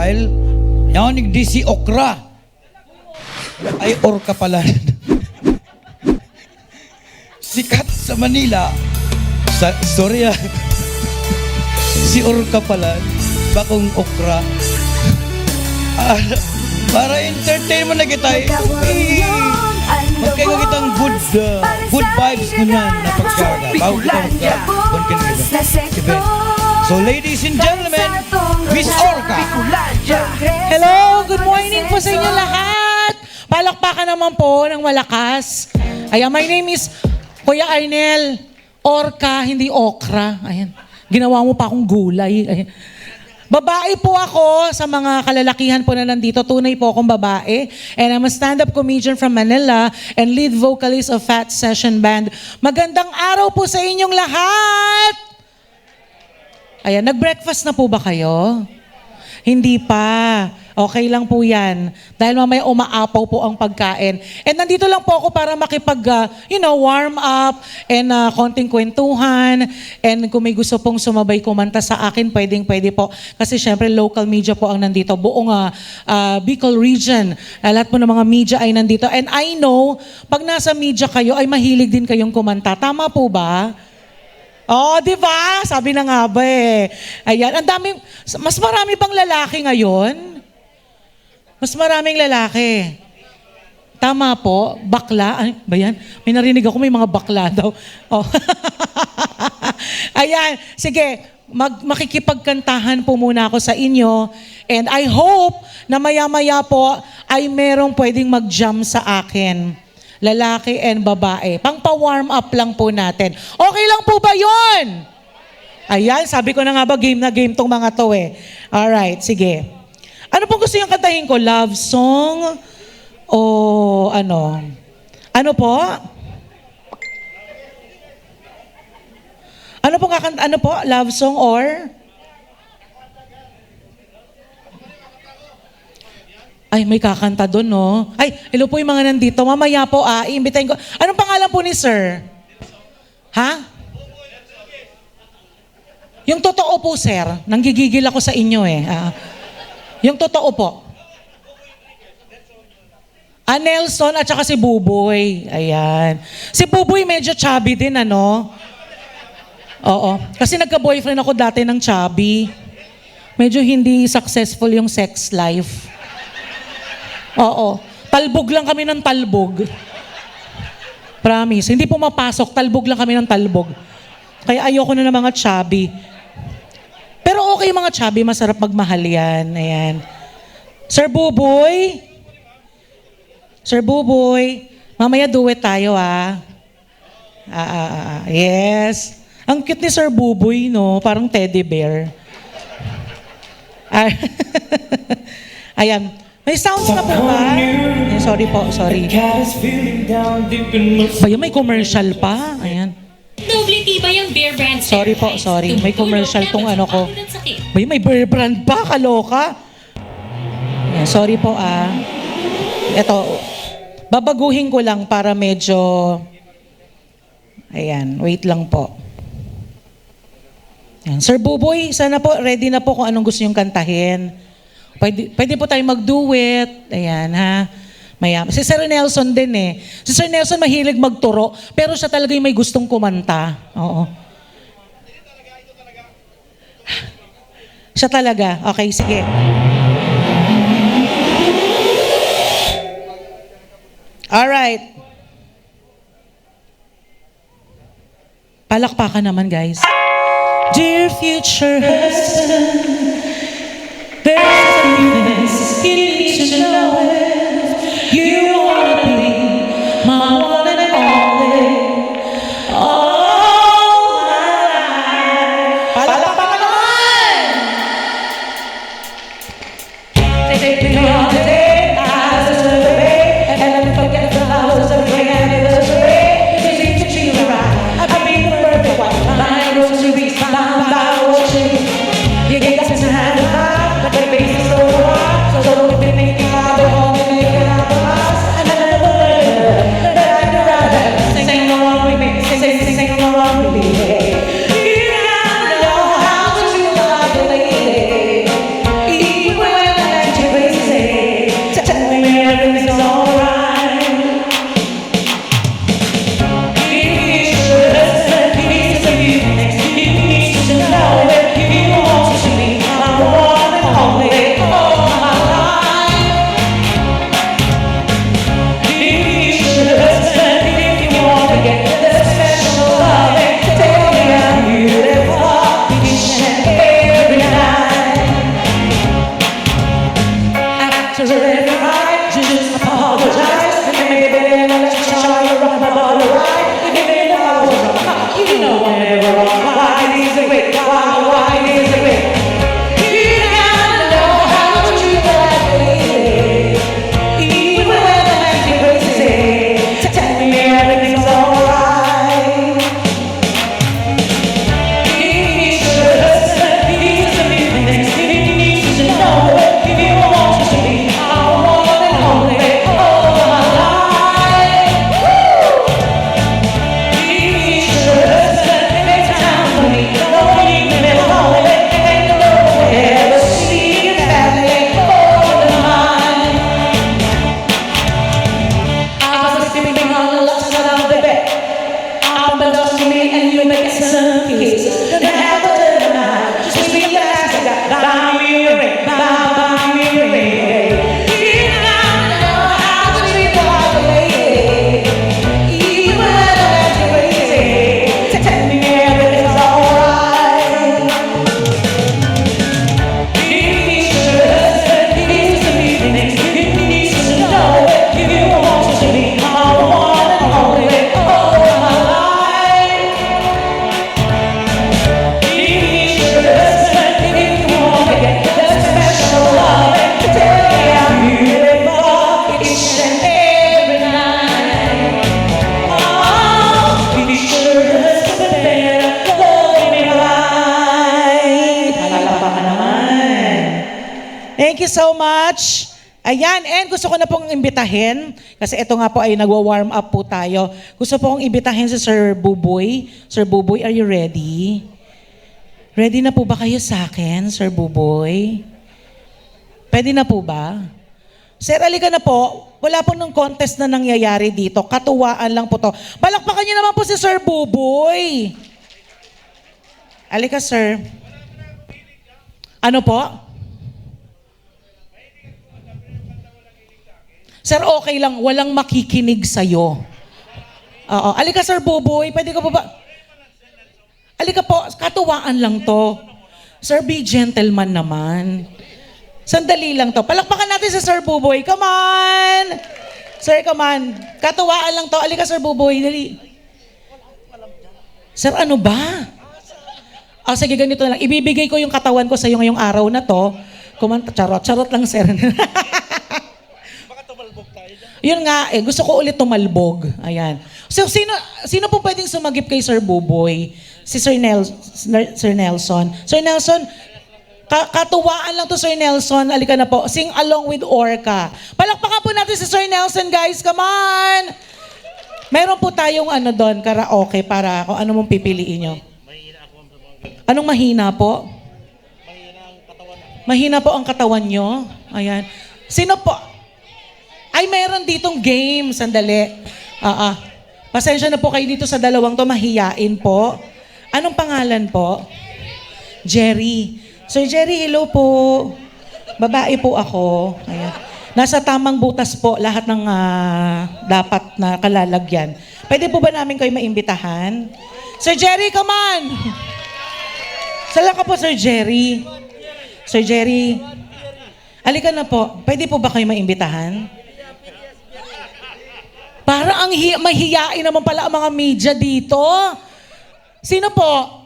style. Yan yung DC okra. Ay, orka pala. Sikat sa Manila. Sorry ah. Si orka pala. Bakong okra. Para entertainment na kita eh. Magkaya kitang good vibes mo na pagkaga. Bago kita magka. So ladies and gentlemen, Miss Orca. Hello, good morning po sa inyo lahat. Palakpakan naman po ng malakas. Ayan, my name is Kuya Arnel. Orca, hindi okra. Ayan, ginawa mo pa akong gulay. Ayan. Babae po ako sa mga kalalakihan po na nandito. Tunay po akong babae. And I'm a stand-up comedian from Manila and lead vocalist of Fat Session Band. Magandang araw po sa inyong lahat! Ayan, nag-breakfast na po ba kayo? Hindi pa. Okay lang po yan. Dahil mamaya umaapaw po ang pagkain. And nandito lang po ako para warm up and konting kwentuhan. And kung may gusto pong sumabay kumanta sa akin, pwede po. Kasi syempre local media po ang nandito. Buong Bicol region. Lahat po ng mga media ay nandito. And I know, pag nasa media kayo, ay mahilig din kayong kumanta. Tama po ba? Oh, di ba? Sabi na nga ba eh. Ayan, mas marami bang lalaki ngayon? Mas maraming lalaki. Tama po, bakla. Ay, ba yan? May narinig ako, may mga bakla daw. Oh. Ayan, sige, makikipagkantahan po muna ako sa inyo. And I hope na maya-maya po ay merong pwedeng mag-jam sa akin. Lalaki and babae. Pang-pa-warm up lang po natin. Okay lang po ba yun? Ayan, sabi ko na nga ba, game na game tong mga to eh. Alright, sige. Ano pong gusto yung kantahin ko? Love song? O ano? Ano po? Ano po? Love song or? Ay, may kakanta doon, no? Ay, hello po yung mga nandito. Mamaya po, iimbitahin ko. Anong pangalan po ni sir? Ha? Yung totoo po, sir. Nanggigigil ako sa inyo eh. Yung totoo po. Nelson at saka si Buboy. Ayan. Si Buboy medyo chubby din, ano? Oo. Kasi nagka-boyfriend ako dati ng chubby. Medyo hindi successful yung sex life. Oo. Talbog lang kami ng talbog. Promise. Hindi po mapasok. Talbog lang kami ng talbog. Kaya ayoko na ng mga chubby. Pero okay mga chubby, masarap magmahal yan. Ayan. Sir Buboy? Sir Buboy, mamaya duet tayo yes. Ang cute ni Sir Buboy, no? Parang teddy bear. Ayan. May sounds na po ba? Sorry po, sorry. Baya, may commercial pa. Ayan. Nobility ba yung beer brand? Sorry po, sorry. May commercial tong ano ko. Baya, may beer brand pa, kaloka. Ayan, sorry po Ito, babaguhin ko lang para medyo... Ayan, wait lang po. Ayan. Sir Buboy, sana po, ready na po kung anong gusto niyong kantahin. Pwede po tayo mag-duet. Ayan, ha? Maya. Si Sir Nelson din eh. Si Sir Nelson mahilig magturo, pero siya talaga yung may gustong kumanta. Oo. Siya talaga. Okay, sige. Alright. Palakpakan naman, guys. Dear future husband, there's a few things you need to know if you wanna be my one and only. All my life. Palakpakan naman! Take me on the day, eyes to the bay, and never forget the flowers of your anniversary. It's easy to treat me right. I mean the perfect one. My rosaries, my rosary. You get us in hand to hand, but the face is so hard. So don't be thinking about the to me and you make some kisses. Then have a little night. Just be the last guy. Buy me a ring. Buy me a ring. Even I know how to treat the lady. Even when I'm crazy. Tell me everything's alright. If he's your husband, he needs to be the next. If he needs to know it, if you want to be my one and only all of my life. If he's your husband, if you want to get that special love, tell me I'm beautiful each and every night. Oh, if he's your husband, love me right. Palalapakan naman. Thank you so much. Ayan, and gusto ko na pong imbitahin, kasi ito nga po ay nagwa-warm up po tayo. Gusto pong imbitahin si Sir Buboy. Sir Buboy, are you ready? Ready na po ba kayo sa akin, Sir Buboy? Pwede na po ba? Sir, alika na po. Wala po ng contest na nangyayari dito. Katuwaan lang po to. Palakpakan niyo naman po si Sir Buboy. Alika, sir. Ano po? Sir, okay lang. Walang makikinig sa'yo. Oo. Alika, Sir Buboy. Pwede ka po ba? Alika po. Katuwaan lang to. Sir, be gentleman naman. Sandali lang to. Palakpakan natin si Sir Buboy. Come on! Sir, come on. Katuwaan lang to. Alika, Sir Buboy. Dali. Sir, ano ba? Sige, ganito na lang. Ibibigay ko yung katawan ko sa'yo ngayong araw na to. Charot. Charot lang, sir. Yun nga, gusto ko ulit tumalbog. Ayan. So, sino po pwedeng sumagip kay Sir Buboy? Si Sir Nelson. Sir Nelson, katuwaan lang to, Sir Nelson. Alika na po. Sing along with Orca. Palakpakan po natin si Sir Nelson, guys. Come on! Meron po tayong doon, karaoke para kung ano mong pipiliin nyo. Anong mahina po? Mahina po ang katawan nyo. Ayan. Sino po? Ay, meron ditong game. Sandali. Pasensya na po kayo dito sa dalawang to. Mahiyain po. Anong pangalan po? Jerry. Sir Jerry, hello po. Babae po ako. Ayan. Nasa tamang butas po lahat ng dapat na kalalagyan. Pwede po ba namin kayo maimbitahan? Sir Jerry, come on! Sala ka po, Sir Jerry. Sir Jerry. Halika na po. Pwede po ba kayo maimbitahan? Para ang mahihiyain naman pala ang mga media dito. Sino po?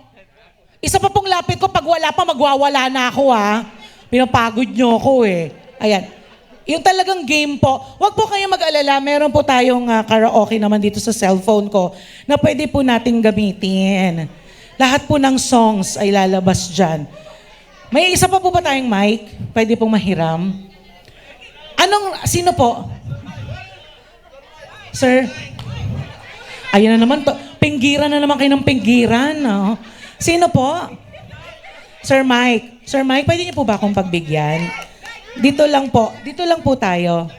Isa pa pong lapit ko, pag wala pa, magwawala na ako Pinapagod nyo ako Ayan. Yung talagang game po. Huwag po kayo mag-alala. Meron po tayong karaoke naman dito sa cellphone ko na pwede po nating gamitin. Lahat po ng songs ay lalabas dyan. May isa pa po ba tayong mic? Pwede pong mahiram. Sino po? Sir? Ayun na naman. Pinggiran na naman kayo ng pinggiran. No? Sino po? Sir Mike. Sir Mike, pwede niyo po ba akong pagbigyan? Dito lang po. Dito lang po tayo.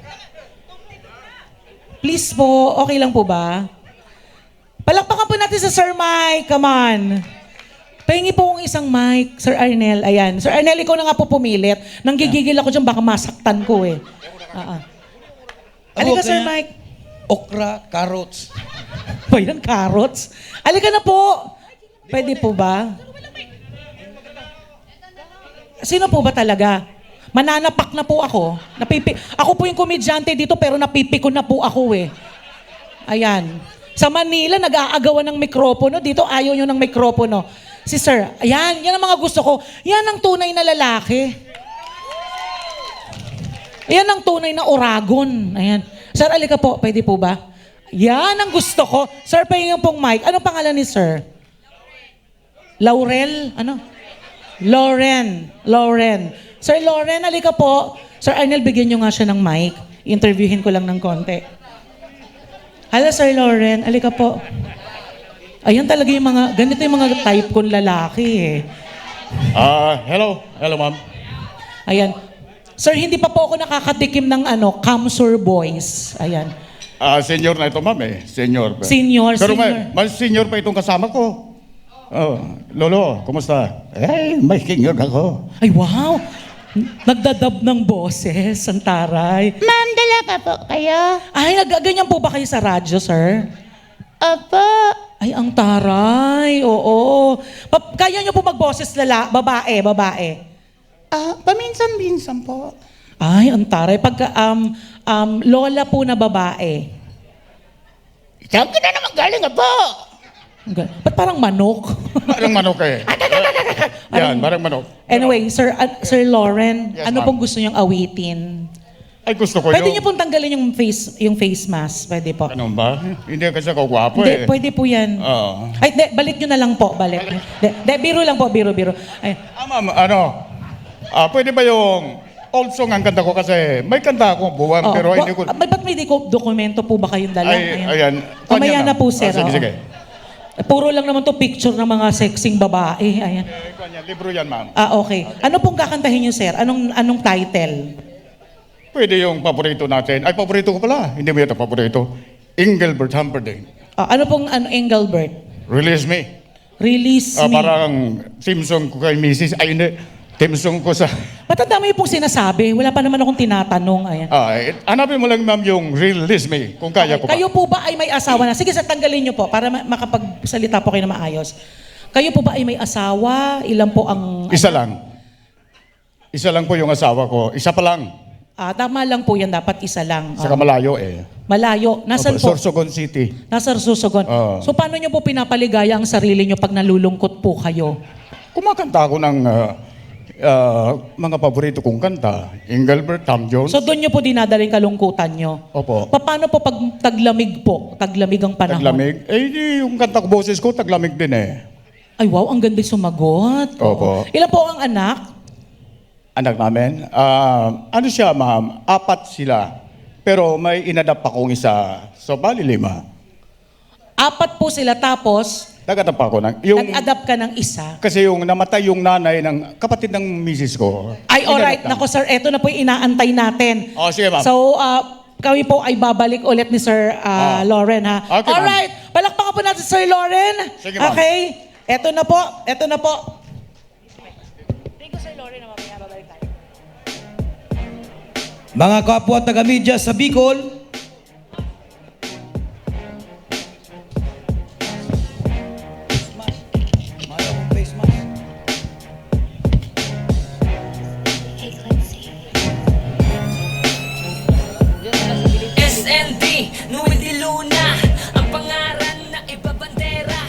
Please po, okay lang po ba? Palakpakan po natin sa Sir Mike. Come on. Pahingi po kong isang mic, Sir Arnel. Ayan. Sir Arnel, ikaw na nga po pumilit. Nanggigigil ako dyan, baka masaktan ko Alika, Sir Mike. Okra, carrots. Ba yan, carrots? Alika na po. Pwede po ba? Sino po ba talaga? Mananapak na po ako. Ako po yung komedyante dito pero napipiko na po ako Ayan. Sa Manila, nag-aagawan ng mikropono. Dito, ayaw nyo ng mikropono. Si Sir, ayan, yan ang mga gusto ko. Yan ang tunay na lalaki. Yan ang tunay na oragon. Ayan. Sir, alika po. Pwede po ba? Yan ang gusto ko. Sir, pahingin pong mic. Anong pangalan ni Sir? Laurel? Ano? Lauren. Sir Lauren, alika po. Sir Arnel, bigyan nyo nga siya ng mic. Interviewin ko lang ng konti. Hello, Sir Lauren. Alika po. Ayan talaga yung ganito yung mga type kong lalaki Hello. Hello, ma'am. Ayan. Sir, hindi pa po ako nakakatikim ng Kamsur Boys. Ayan. Senior na ito, ma'am eh. Senior pa. Senior, Pero senior. mas senior pa itong kasama ko. Oh, Lolo, kumusta? May senior ako. Ay, wow! Nagdadab ng boses, ang taray. Ma'am, dala pa po kayo? Ay, ganyan po ba kayo sa radyo, sir? Opo. Ay, ang taray. Oo. Kaya niyo po magboses babae. Paminsan-minsan po. Ay, ang taray. Pagka, lola po na babae. Saan ka na naman galing po? Ba't parang manok? Parang manok eh. Yan, parang manok. Anyway, Sir Lauren, Yes, ano ma'am. pong gusto niyong awitin? Ay, gusto ko Pwede yung... niyo pong tanggalin yung face mask. Pwede po. Ano ba? Hindi kasi ako gwapo Hindi, eh. pwede po yan. Oo. Ay, balik nyo na lang po. Balik. Biro lang po, biro. Ay, Ma'am, pwede ba yung old song ang kanta ko kasi may kanta ako buwan pero hindi ko... Ba't may dokumento po ba kayong dala? Ay, ayan. Mamaya na po, sir. Sige, oo. sige. Puro lang naman to picture ng mga sexing babae. Ayan. Kanya, libro yan, ma'am. Okay. Ano pong kakantahin nyo, sir? Anong title? Pwede yung paborito natin. Ay, paborito ko pala. Hindi mo ito paborito. Engelbert Humperdinck. Ano pong Engelbert? Release me. Release me. Parang Simpson ko kay Mrs. Ay, hindi. Simpson ko sa... Ba't ang dami pong sinasabi? Wala pa naman akong tinatanong. Ayan. Hanapin mo lang, ma'am, yung release me. Kung kaya ko pa. Kayo po ba ay may asawa na? Sige, sir, tanggalin nyo po para makapagsalita po kayo na maayos. Kayo po ba ay may asawa? Ilan po ang... Isa lang. Isa lang po yung asawa ko. Isa pa lang. Tama lang po yan. Dapat isa lang. Saka malayo eh. Malayo. Nasaan po? Sorsogon City. Nasa Sorsogon. Oo. So, paano nyo po pinapaligaya ang sarili nyo pag nalulungkot po kayo? Kumakanta ako ng mga paborito kong kanta. Engelbert, Tom Jones. So, doon nyo po dinadala yung kalungkutan nyo? Opo. Paano po pag taglamig po? Taglamig ang panahon? Taglamig. Eh, yung kanta ko, boses ko, taglamig din eh. Ay, wow. Ang ganda sumagot. Opo. Ilan po ang anak? Anak namin, ano siya, ma'am? 4 sila. Pero may inadapt akong isa. So, bali 5. 4 po sila tapos Nag-adapt ako ng... Yung, nag-adapt ka ng isa. kasi yung namatay yung nanay ng kapatid ng misis ko. Ay, alright. inadapt Nako, sir, eto na po yung inaantay natin. Oh, sige, ma'am. So, kami po ay babalik ulit ni Sir Lauren, ha? Okay, ma'am. Alright. Palakpakan po natin, Sir Lauren. Sige, ma'am. Okay. Eto na po. Eto na po. Thank you, Sir Lauren. Mamaya babalik tayo. Mga kapwa taga-media sa Bicol, SND, Nuwi de Luna, ang pangaran na ibabandera.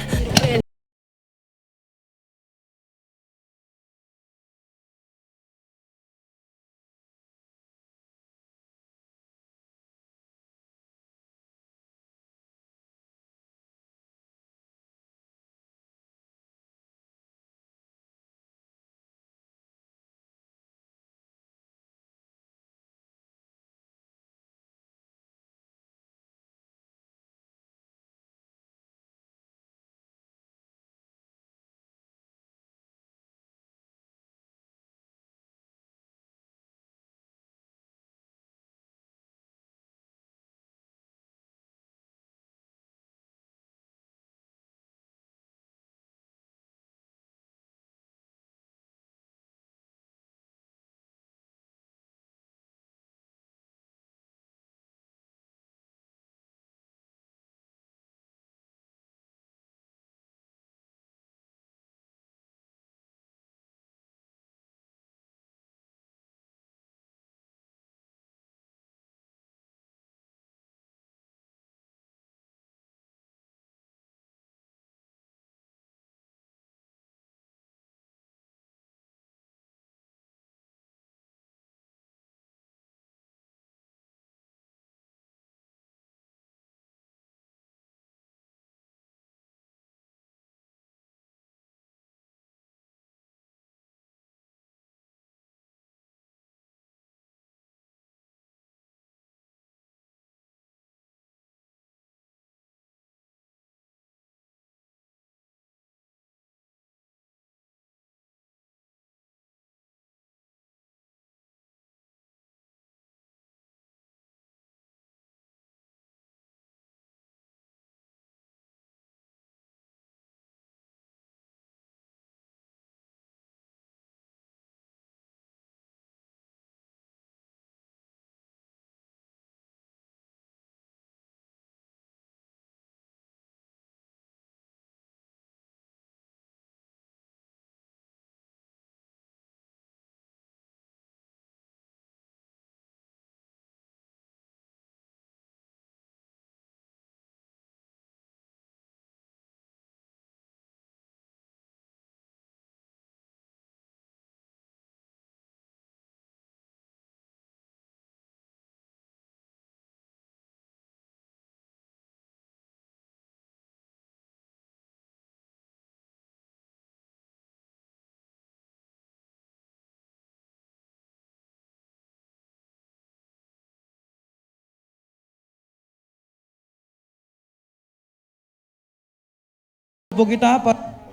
po kita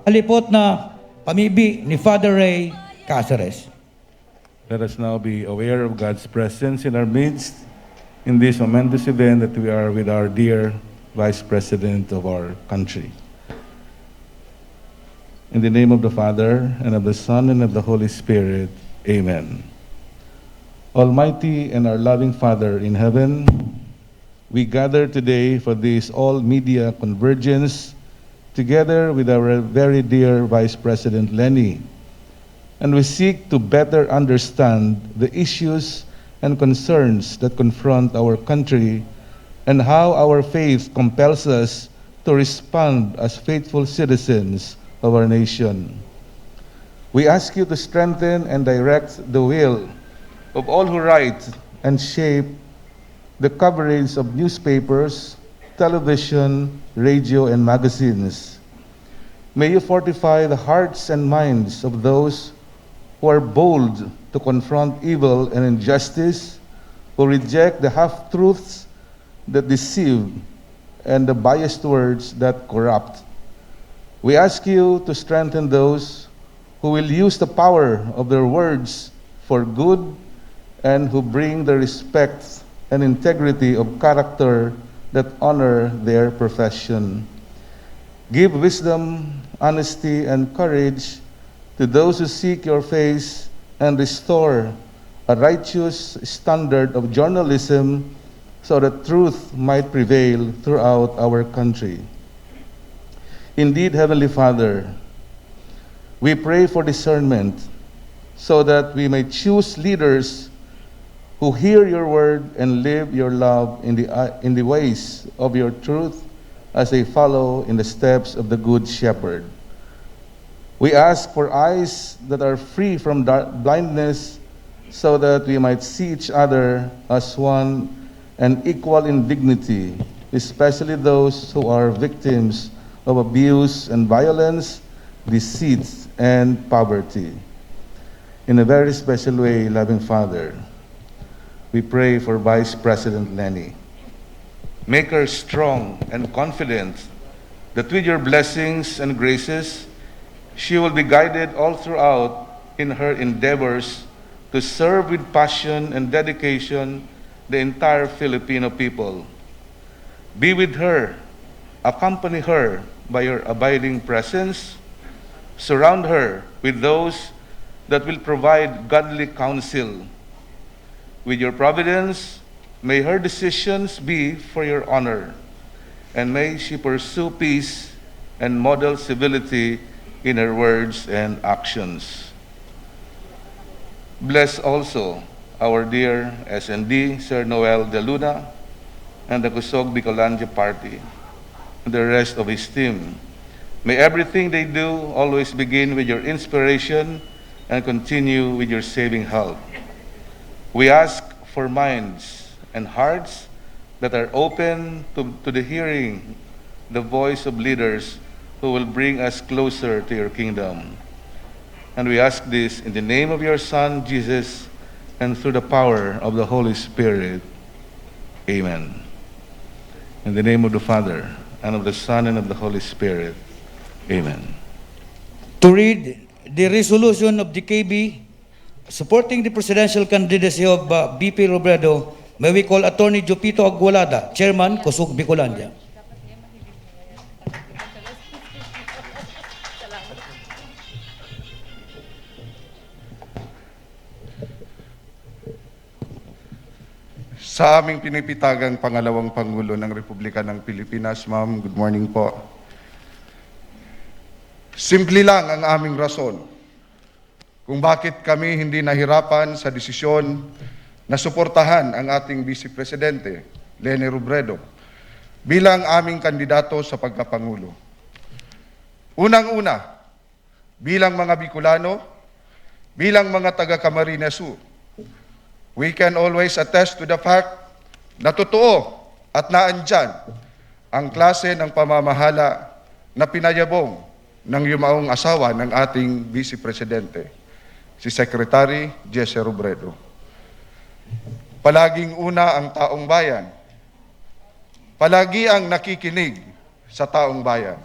palipot na pamibi ni Father Ray Caceres. Let us now be aware of God's presence in our midst in this momentous event that we are with our dear Vice President of our country. In the name of the Father, and of the Son, and of the Holy Spirit, Amen. Almighty and our loving Father in heaven, we gather today for this all-media convergence together with our very dear Vice President Lenny, and we seek to better understand the issues and concerns that confront our country and how our faith compels us to respond as faithful citizens of our nation. We ask you to strengthen and direct the will of all who write and shape the coverage of newspapers, television, radio, and magazines. May you fortify the hearts and minds of those who are bold to confront evil and injustice, who reject the half-truths that deceive and the biased words that corrupt. We ask you to strengthen those who will use the power of their words for good and who bring the respect and integrity of character that honor their profession. Give wisdom, honesty, and courage to those who seek your face and restore a righteous standard of journalism so that truth might prevail throughout our country. Indeed, Heavenly Father, we pray for discernment so that we may choose leaders who hear your word and live your love in the ways of your truth as they follow in the steps of the Good Shepherd. We ask for eyes that are free from blindness so that we might see each other as one and equal in dignity, especially those who are victims of abuse and violence, deceit and poverty. In a very special way, loving Father, we pray for Vice President Lenny. Make her strong and confident that with your blessings and graces, she will be guided all throughout in her endeavors to serve with passion and dedication the entire Filipino people. Be with her, accompany her by your abiding presence, surround her with those that will provide godly counsel. With your providence, may her decisions be for your honor, and may she pursue peace and model civility in her words and actions. Bless also our dear SND, Sir Noel De Luna, and the Kusog Bicolandia Party, and the rest of his team. May everything they do always begin with your inspiration and continue with your saving help. We ask for minds and hearts that are open to the hearing the voice of leaders who will bring us closer to your kingdom. And we ask this in the name of your Son, Jesus, and through the power of the Holy Spirit. Amen. In the name of the Father, and of the Son, and of the Holy Spirit. Amen. To read the resolution of the KB supporting the presidential candidacy of BP Robredo, may we call Attorney Jupito Agualada, Chairman, Kusog Bicolandia. Sa aming pinipitagang pangalawang Pangulo ng Republika ng Pilipinas, ma'am, good morning po. Simple lang ang aming rason kung bakit kami hindi nahirapan sa desisyon na suportahan ang ating Vice Presidente, Leni Robredo, bilang aming kandidato sa pagkapangulo. Unang-una, bilang mga Bicolano, bilang mga taga-Camarines Sur, we can always attest to the fact na totoo at naandyan ang klase ng pamamahala na pinayabong ng yumaong asawa ng ating Vice Presidente, si Secretary Jesse Robredo. Palaging una ang taong bayan. Palagi ang nakikinig sa taong bayan.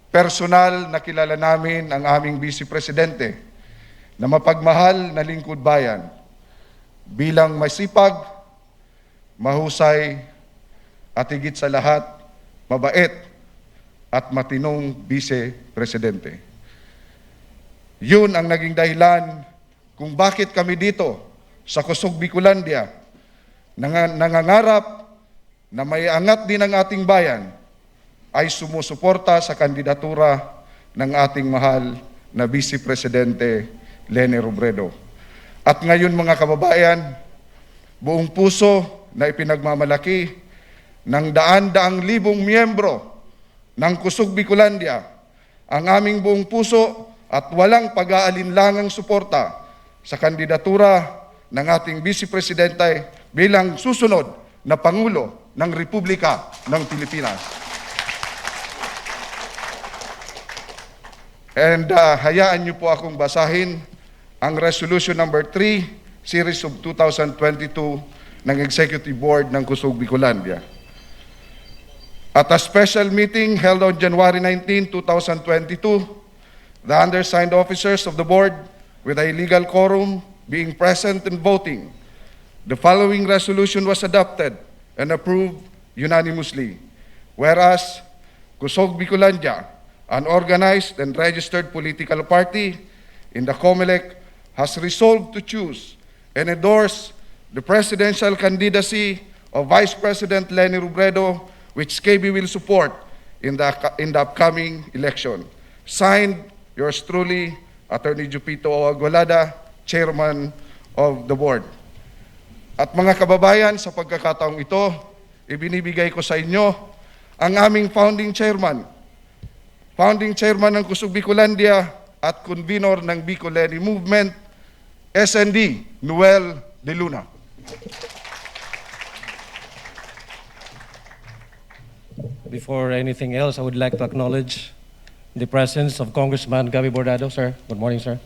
Personal na kilala namin ang aming Vice Presidente na mapagmahal na lingkod bayan bilang masipag, mahusay, at higit sa lahat, mabait at matinong Vice Presidente. Yun ang naging dahilan kung bakit kami dito sa Kusog, Bicolandia nangangarap na may angat din ang ating bayan ay sumusuporta sa kandidatura ng ating mahal na Vice Presidente Leni Robredo. At ngayon mga kababayan, buong puso na ipinagmamalaki ng daan-daang libong miyembro ng Kusog, Bicolandia ang aming buong puso at walang pag-aalinlangang suporta sa kandidatura ng ating Vice Presidente bilang susunod na Pangulo ng Republika ng Pilipinas. And hayaan niyo po akong basahin ang Resolution number 3, Series of 2022 ng Executive Board ng Kusog, Bicolandia. At a special meeting held on January 19, 2022, the undersigned officers of the board, with a legal quorum, being present and voting, the following resolution was adopted and approved unanimously. Whereas, Kusog, Bicolandia, an organized and registered political party in the COMELEC, has resolved to choose and endorse the presidential candidacy of Vice President Leni Robredo, which KB will support in the upcoming election. Signed, yours truly, Attorney Jupito Agualada, Chairman of the Board. At mga kababayan, sa pagkakataong ito, ibinibigay ko sa inyo ang aming founding chairman ng Kusog, Bicolandia at convenor ng Bicoleni Movement, SND, Noel De Luna. Before anything else, I would like to acknowledge the presence of Congressman Gabby Bordado, sir. Good morning, sir.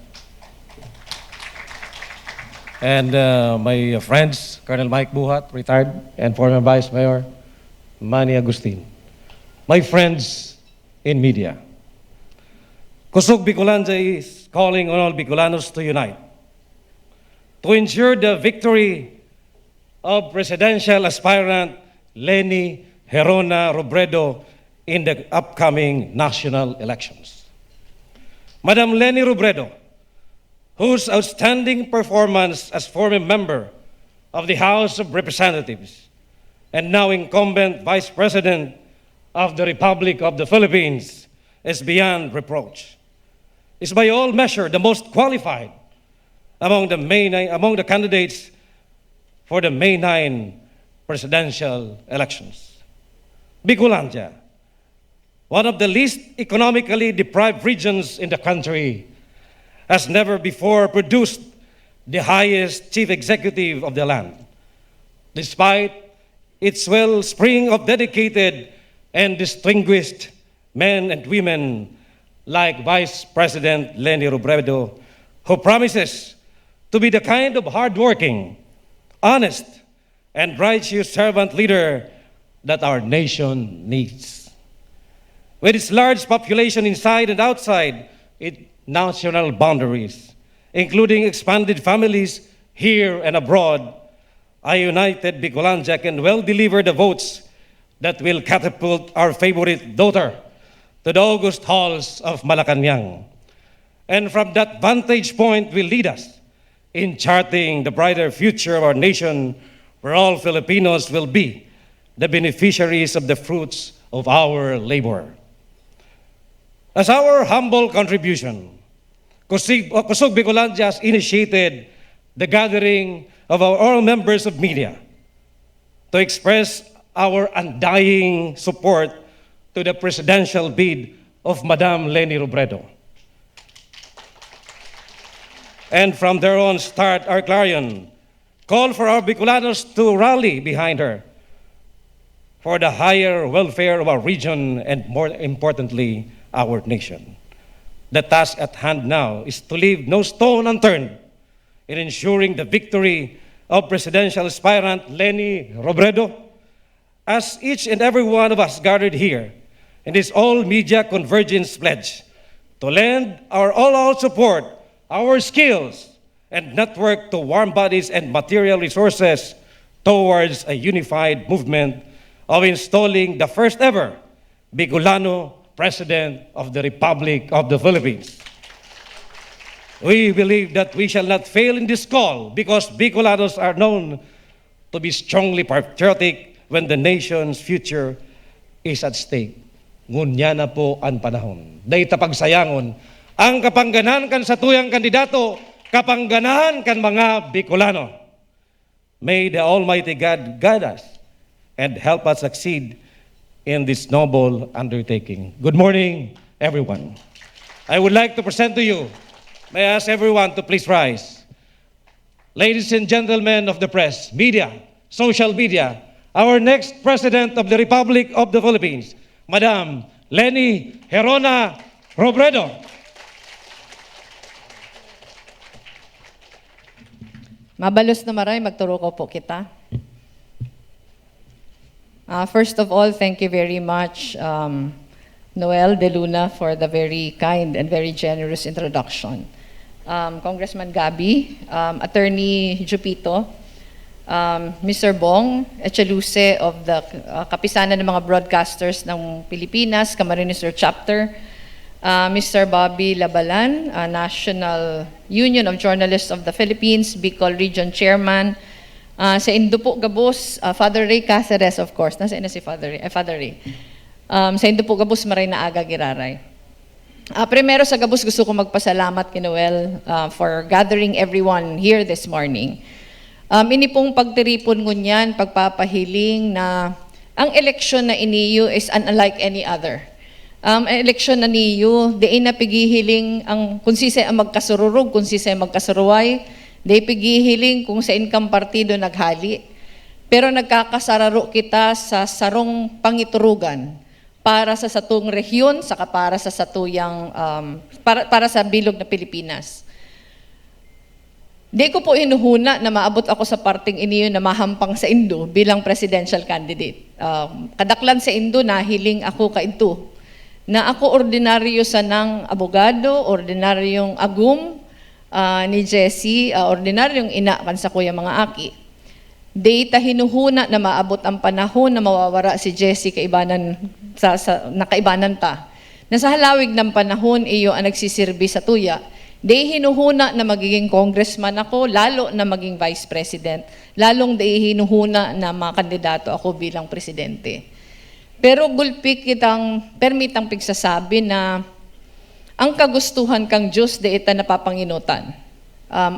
And my friends, Colonel Mike Buhat, retired, and former Vice Mayor Manny Agustin. My friends in media, Kusog, Bicolandia is calling on all Bicolanos to unite to ensure the victory of presidential aspirant Leni Herona Robredo in the upcoming national elections. Madam Leni Robredo, whose outstanding performance as former member of the House of Representatives and now incumbent Vice President of the Republic of the Philippines is beyond reproach, is by all measure the most qualified among the candidates for the May 9 presidential elections. Bicolandia, one of the least economically deprived regions in the country, has never before produced the highest chief executive of the land, despite its wellspring of dedicated and distinguished men and women like Vice President Leni Robredo, who promises to be the kind of hardworking, honest, and righteous servant leader that our nation needs. With its large population inside and outside its national boundaries, including expanded families here and abroad, a united Bicolandia can well deliver the votes that will catapult our favorite daughter to the august halls of Malacanang. And from that vantage point will lead us in charting the brighter future of our nation, where all Filipinos will be the beneficiaries of the fruits of our labor. As our humble contribution, Kusog, Bicolandia has initiated the gathering of all members of media to express our undying support to the presidential bid of Madam Leni Robredo. And from their own start, our clarion call for our Bicolanos to rally behind her for the higher welfare of our region and, more importantly, our nation. The task at hand now is to leave no stone unturned in ensuring the victory of presidential aspirant Leni Robredo, as each and every one of us gathered here in this all-media convergence pledge to lend our all-out support, our skills, and network to warm bodies and material resources towards a unified movement of installing the first ever Bicolano President of the Republic of the Philippines. We believe that we shall not fail in this call because Bicolanos are known to be strongly patriotic when the nation's future is at stake. Ngunya na po ang panahon. Day tapagsayangon, ang kapanganahan kan sa tuyang kandidato, kapanganahan kan mga Bicolano. May the Almighty God guide us and help us succeed in this noble undertaking. Good morning, everyone. I would like to present to you, may I ask everyone to please rise. Ladies and gentlemen of the press, media, social media, our next President of the Republic of the Philippines, Madam Leni Herona Robredo. Mabalos na maray, magturo ko po kita. First of all, thank you very much, Noel De Luna, for the very kind and very generous introduction. Congressman Gabi, Attorney Jupito, Mr. Bong Echaluce of the Kapisanan ng mga Broadcasters ng Pilipinas, Camarines Sur Chapter, Mr. Bobby Labalan, National Union of Journalists of the Philippines, Bicol Region Chairman, sa Indo po Gabos, Father Ray Cáceres, of course. Nasa ina si Father Ray. Sa Indo po Gabos, Maray na Aga Giraray. Primero sa Gabos, gusto ko magpasalamat kay Noel for gathering everyone here this morning. Ini pong pagtiripon ngunyan, pagpapahiling na ang eleksyon na iniyo is unlike any other. Ang eleksyon na niyo, di na pigihiling ang kung sisay ang magkasururog, kung sisay magkasuruway, di pigihiling kung sa income partido naghali. Pero nagkakasararo kita sa sarong pangiturugan para sa satong rehiyon, saka para sa satuyang, para sa bilog na Pilipinas. Di ko po inuhuna na maabot ako sa parting iniyo na mahampang sa Indo bilang presidential candidate. Kadaklan sa Indo, nahiling ako kainto na ako ordinaryo sa ng abogado, ordinaryong agum ni Jessie, ordinaryong ina kan sa kuya mga aki. Data hinuhuna na maabot ang panahon na mawawara si Jessie kaibanan nakaibanan ta. Nasa halawig ng panahon iyo ang nagsisirbi sa tuya. Di hinuhuna na magiging congressman ako, lalo na maging vice president. Lalong di hinuhuna na makandidato ako bilang presidente. Pero gulpi kitang permitang pigsasabi na ang kagustuhan kang Diyos di ita napapanginutan.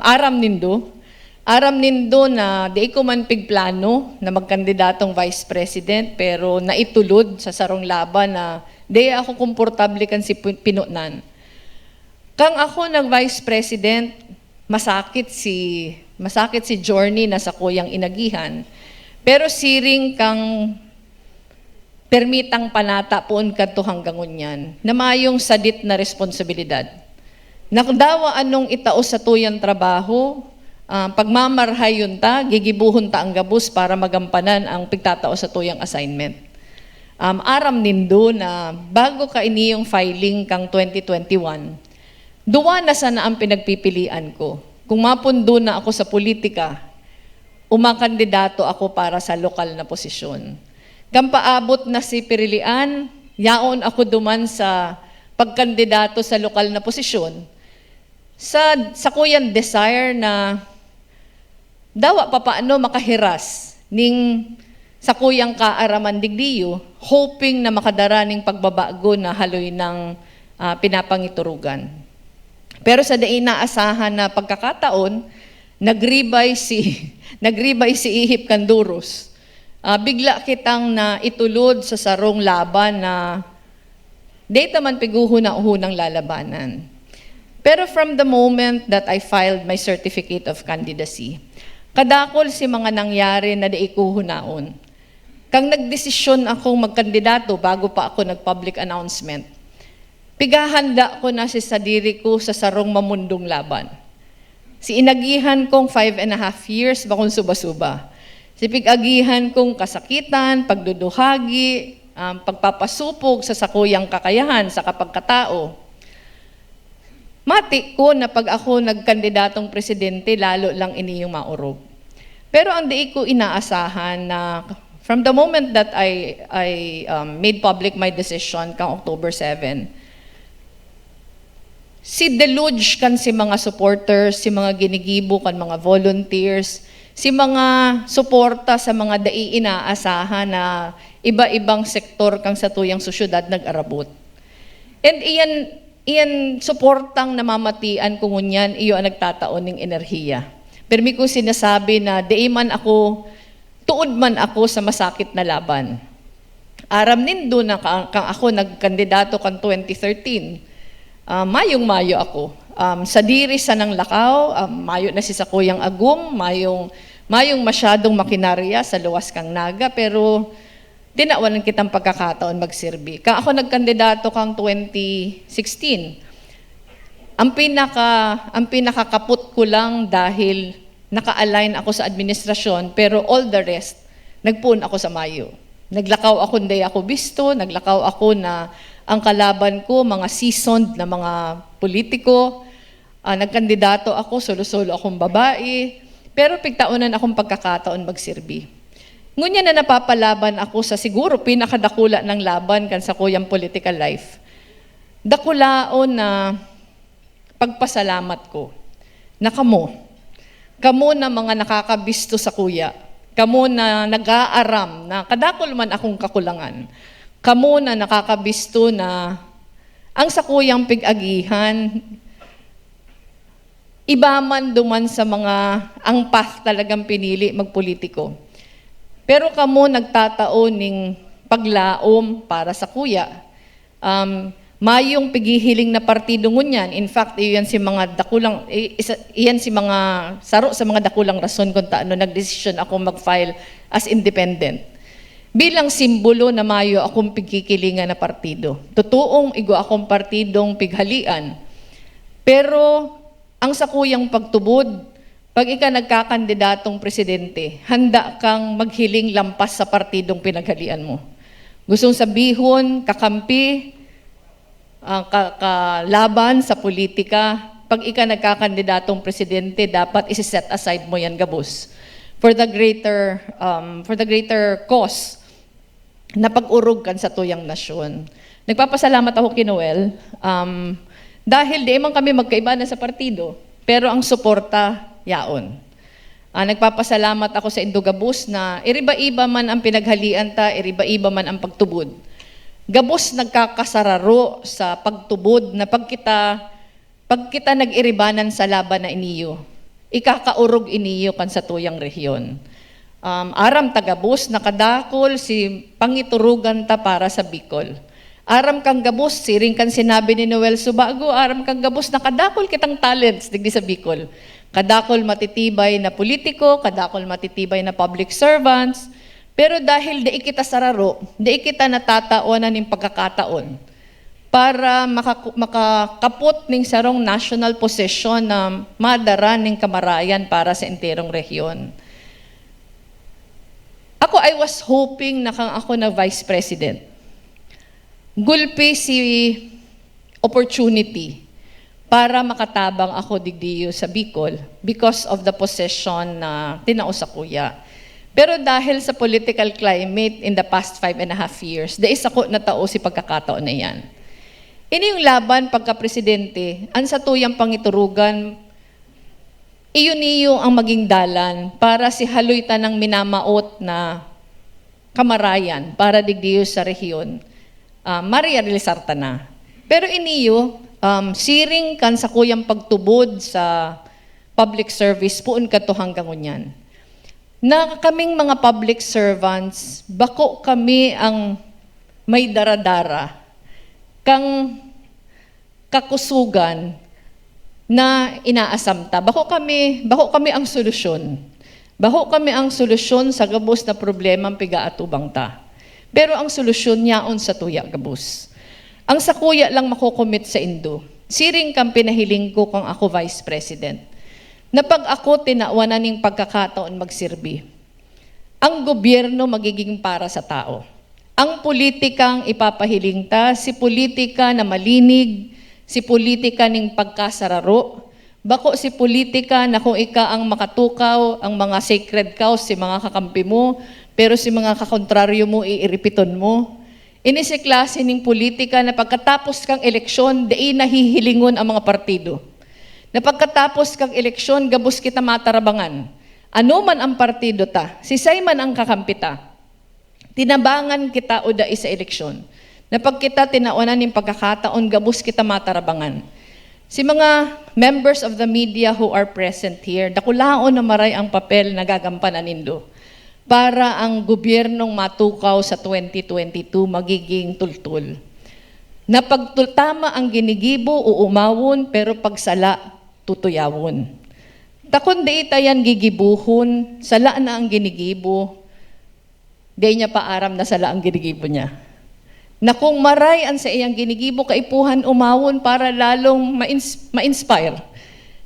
Aram nindo na di ko man pigplano na magkandidatong vice president pero naitulod sa sarong laban na di ako komportable kan si pinunan. Kang ako nag-vice president, masakit si journey na sa kuyang inagihan. Pero siring kang permitang panata poon kadto hanggang unyan, na mayong sadit na responsibilidad. Nakdawa anong itao sa tuyang trabaho, pagmamarhay yun ta, gigibuhon ta ang gabus para magampanan ang pigtatao sa tuyang assignment. Aram nindo na bago ka iniyong filing kang 2021, duwa na sana ang pinagpipilian ko. Kung mapundo na ako sa politika, umakandidato ako para sa lokal na posisyon. Kampaabot na si Pirilian, yaon ako duman sa pagkandidato sa lokal na posisyon. Sa kuyang desire na dawa pa paano makahiras ning sa kuyang kaaraman digdiyo, hoping na makadara ning pagbabago na haloy ng pinapangiturugan. Pero sa daing naasahan na pagkakataon, nagribay si Ihip Kanduros. Bigla kitang na itulod sa sarong laban na data man piguhuna-uhunang lalabanan. Pero from the moment that I filed my certificate of candidacy, kadakol si mga nangyari na daikuhunaon. Kang nagdesisyon akong magkandidato bago pa ako nag-public announcement, pigahanda ko na si sadiri ko sa sarong mamundong laban. Si inagihan kong 5.5 years bakong suba-suba. Si pigagihan kong kasakitan, pagduduhagi, pagpapasupog sa sakuyang kakayahan sa kapagkatao. Mati ko na pag ako nagkandidatong presidente, lalo lang iniyong maurog. Pero ang di ko inaasahan na from the moment that I made public my decision kang October 7, si deluge kan si mga supporters, si mga ginigibo kan mga volunteers, si mga suporta sa mga dai inaasahan na iba-ibang sektor kang sa tuyang sosyudad nag-arabot. And iyan suportang namamatian kung ngunyan, iyo ang nagtataon ng enerhiya. Pero may kong sinasabi na di man ako, tuod man ako sa masakit na laban. Aram nindo na kang ako nagkandidato kan 2013, mayong-mayo ako. Sa diri sa nang lakaw, mayo na si Sakuyang Agum, mayong masyadong makinarya sa luwas kang naga, pero dinawalan kitang pagkakataon magsilbi. Kang ako nagkandidato kang 2016, ang pinakakaput ko lang dahil naka-align ako sa administrasyon, pero all the rest, nagpuon ako sa Mayo. Naglakaw ako hindi ako bisto, naglakaw ako na ang kalaban ko, mga seasoned na mga politiko, nagkandidato ako, solo-solo akong babae, pero pigtaunan akong pagkakataon magsilbi. Ngunya na napapalaban ako sa siguro pinakadakula ng laban kan sa kuyang political life. Dakulaon na pagpasalamat ko na kamo na mga nakakabisto sa kuya, kamo na nag-aaram na kadakol man akong kakulangan, kamo na nakakabisto na ang sa kuyang pig-agihan, iba man duman sa mga ang path talagang pinili magpolitiko. Pero kamo nagtatao ning paglaom para sa kuya. Mayong pigihiling na partido ngunyan. In fact, iyan si mga dakulang saro sa mga dakulang rason kung taano nagdesisyon ako mag-file as independent. Bilang simbolo na mayo akong pigkikilingan na partido. Totoong igo akong partidong pighalian. Pero ang sa kuyang pagtubod, pag ika nagkakandidatong presidente, handa kang maghiling lampas sa partidong pinaghalian mo. Gustong sabihon, kakampi, kalaban sa politika, pag ika nagkakandidatong presidente, dapat isi-set aside mo yan gabos for the greater cause na pag-urog kan sa tuyang nasyon. Nagpapasalamat ako kay Noel dahil di man kami magkaiba na sa partido, pero ang suporta yaon. Nagpapasalamat ako sa Indogabus na iriba-iba man ang pinaghalian ta, iriba-iba man ang pagtubod. Gabos nagkakasararo sa pagtubod na pag kita nag-iribanan sa laban na iniyo, ikakaurog iniyo kan sa tuyang rehiyon. Aram tagabus, nakadakol si pangiturugan ta para sa Bicol. Aram kang gabos, siring kan sinabi ni Noel Subago, aram kang gabos, nakadakol kitang talents digdi sa Bicol. Kadakol matitibay na politiko, kadakol matitibay na public servants, pero dahil di kita sararo, di kita natataonan ng pagkakataon para makakapot ng sarong national position na madara ng kamarayan para sa enterong rehiyon. I was hoping na kang ako na vice president. Gulpi si opportunity para makatabang ako digdiyo sa Bicol because of the position na tinao sa kuya. Pero dahil sa political climate in the past 5.5 years, dahil ako na tao si pagkakataon na yan. Ini yung laban pagka-presidente, ang sa tuyang pangiturugan, iyon ang maging dalan para si haloy tanang minamaot na kamarayan para digdiyo sa rehiyon. Marirealisar ta na. Pero iniyo, siring kan sa kuyang pagtubod sa public service, puun ka to hanggang unyan. Na kaming mga public servants, bako kami ang may daradara, kang kakusugan na inaasamta. Bako kami ang solusyon. Bako kami ang solusyon sa gabos na problema ang pigaatubang ta. Pero ang solusyon niyaon sa tuya gabos. Ang sa kuya lang makukomit sa Indo. Siring kang pinahiling ko kung ako vice president. Na pag ako tinawanan ng pagkakataon magsirbi, ang gobyerno magiging para sa tao. Ang politikang ipapahiling ta, si politika na malinig, si politika ning pagkasararo, bako si politika na kung ika ang makatukaw, ang mga sacred cows, si mga kakampi mo, pero si mga kakontraryo mo, iiripiton mo. Ini si klase ning politika na pagkatapos kang eleksyon, dai nahihilingon ang mga partido. Na pagkatapos kang eleksyon, gabos kita matarabangan. Ano man ang partido ta, si man ang kakampi ta. Tinabangan kita o dai sa eleksyon. Na pag kita tinaunan ng pagkakataon, gabos kita matarabangan. Si mga members of the media who are present here, dakulaon na maray ang papel na gagampanan nindo para ang gobyernong matukaw sa 2022 magiging tultul. Na pagtultama ang ginigibo, uumawon, pero pagsala, tutuyawon. Takon di itayan gigibuhon, sala na ang ginigibo, di niya paaram na sala ang ginigibo niya. Na kung maray ang sa iyang ginigibo, kaipuhan umawon para lalong ma-inspire,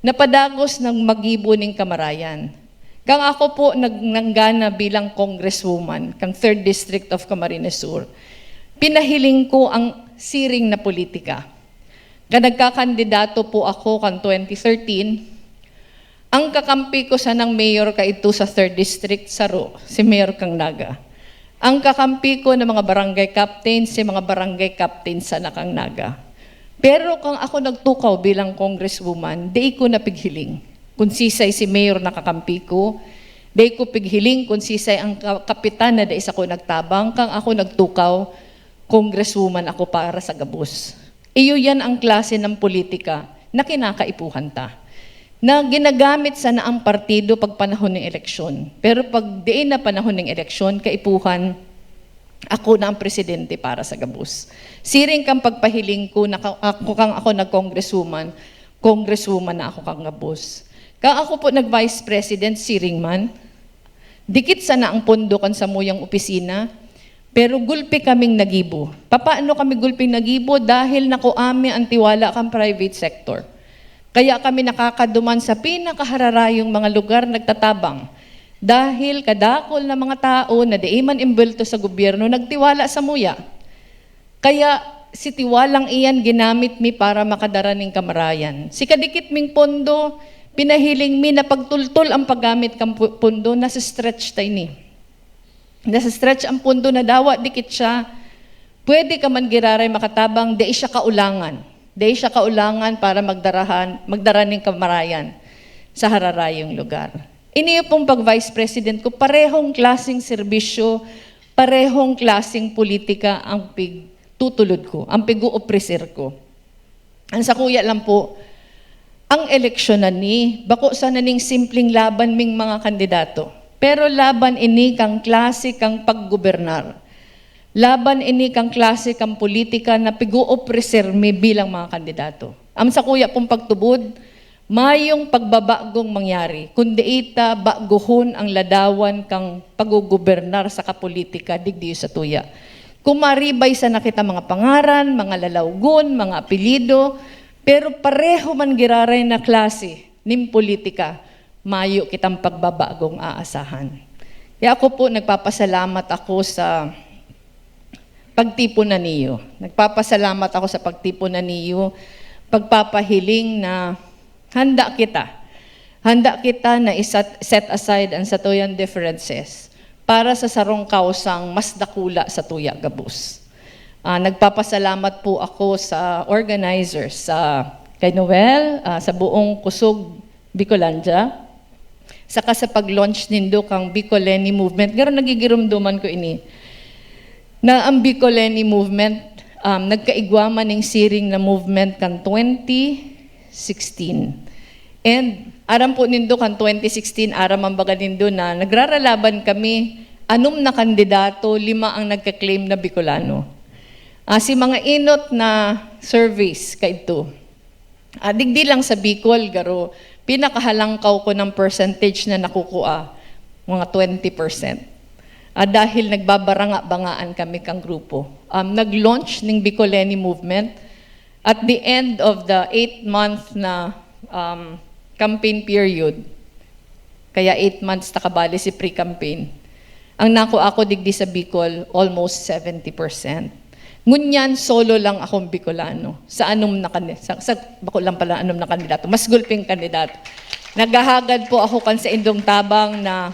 na padagos ng magibo ning kamarayan. Kang ako po nanggana bilang congresswoman, kang 3rd District of Camarines Sur, pinahiling ko ang siring na politika. Kang nagkakandidato po ako kang 2013, ang kakampi ko sa ng mayor ka ito sa 3rd District, Saro, si Mayor Kang Naga. Ang kakampi ko ng mga barangay captains, si mga barangay captains sa Nakang Naga. Pero kung ako nagtukaw bilang congresswoman, di ko napighiling. Kung sisay si mayor na kakampi ko, di ko pighiling kung sisay ang kapitan na dais ako nagtabang, kang ako nagtukaw, congresswoman ako para sa gabos. Iyo yan ang klase ng politika na kinakaipuhan ta. Na ginagamit sana ang partido pag panahon ng eleksyon. Pero pag diin na panahon ng eleksyon, kaipuhan, ako na ang presidente para sa gabos. Siring kang pagpahiling ko na ako nag-congresswoman, congresswoman na ako kang gabos. Kang ako po nag-vice president, siring man, dikit sana ang pondo kan sa muyang opisina, pero gulpi kaming nagibo. Paano kami gulping nagibo? Dahil nakuami ang tiwala kang private sector. Kaya kami nakakaduman sa pinakahararayong mga lugar nagtatabang. Dahil kadakol na mga tao na di man imbelto sa gobyerno, nagtiwala sa muya. Kaya si tiwalang iyan ginamit mi para makadara ning kamarayan. Si kadikit ming pondo, pinahiling mi na pagtultol ang paggamit kang pondo, nasa stretch tayo ni. Nasa stretch ang pondo na dawa, dikit siya. Pwede ka man giraray makatabang, di siya kaulangan. Di siya kaulangan para magdara ning kamarayan sa hararayong lugar. Iniyo pong pag-vice president ko, parehong klaseng serbisyo, parehong klaseng politika ang tutulod ko, ang pig-uopresir ko. Ang sa kuya lang po, ang eleksyonan ni, bako sana ning simpleng laban ming mga kandidato. Pero laban ini kang klase kang paggobernar. Laban ini kang klase kang politika na pig-uopresir mi bilang mga kandidato. Ang sa kuya pong pagtubod, mayong pagbabagong mangyari, kundi ita baguhon ang ladawan kang paggugobernar sa kapolitika digdiyo sa tuya. Kumaribay sa nakita mga pangaran, mga lalawgon, mga apelido, pero pareho man giraray na klase ning politika, mayo kitang pagbabagong aasahan. Kaya ako po nagpapasalamat ako sa pagtipon na niyo. Nagpapasalamat ako sa pagtipon na niyo, pagpapahiling na handa kita na set aside ang satuyan differences para sa sarong kausang mas dakula sa tuya gabos. Nagpapasalamat po ako sa organizers, kay Noel, sa buong Kusog Bicolandia, saka sa pag-launch nindo kang Bicoleni Movement. Pero nagigirumduman ko ini, na ang Bicoleni Movement, nagkaigwaman ng siring na movement kan 2016. And aram po nindo kan 2016, aram ang baga nindo na nagraralaban kami, anum na kandidato, 5 ang nagka-claim na Bicolano. Si mga inot na surveys kay ito, digdi lang sa Bicol, garo, pinakahalangkaw ko ng percentage na nakukuha, mga 20%. Dahil nagbabaranga-bangaan kami kang grupo. Nag-launch ng Bicoleni Movement at the end of the 8-month na campaign period, kaya 8 months nakabali si pre-campaign. Ang nako ako digdi sa Bicol, almost 70%. Ngunyan, solo lang akong Bicolano. Sa Bako lang pala anom na kandidato. Mas gulping kandidato. Naghahagad po ako kan sa Indong Tabang na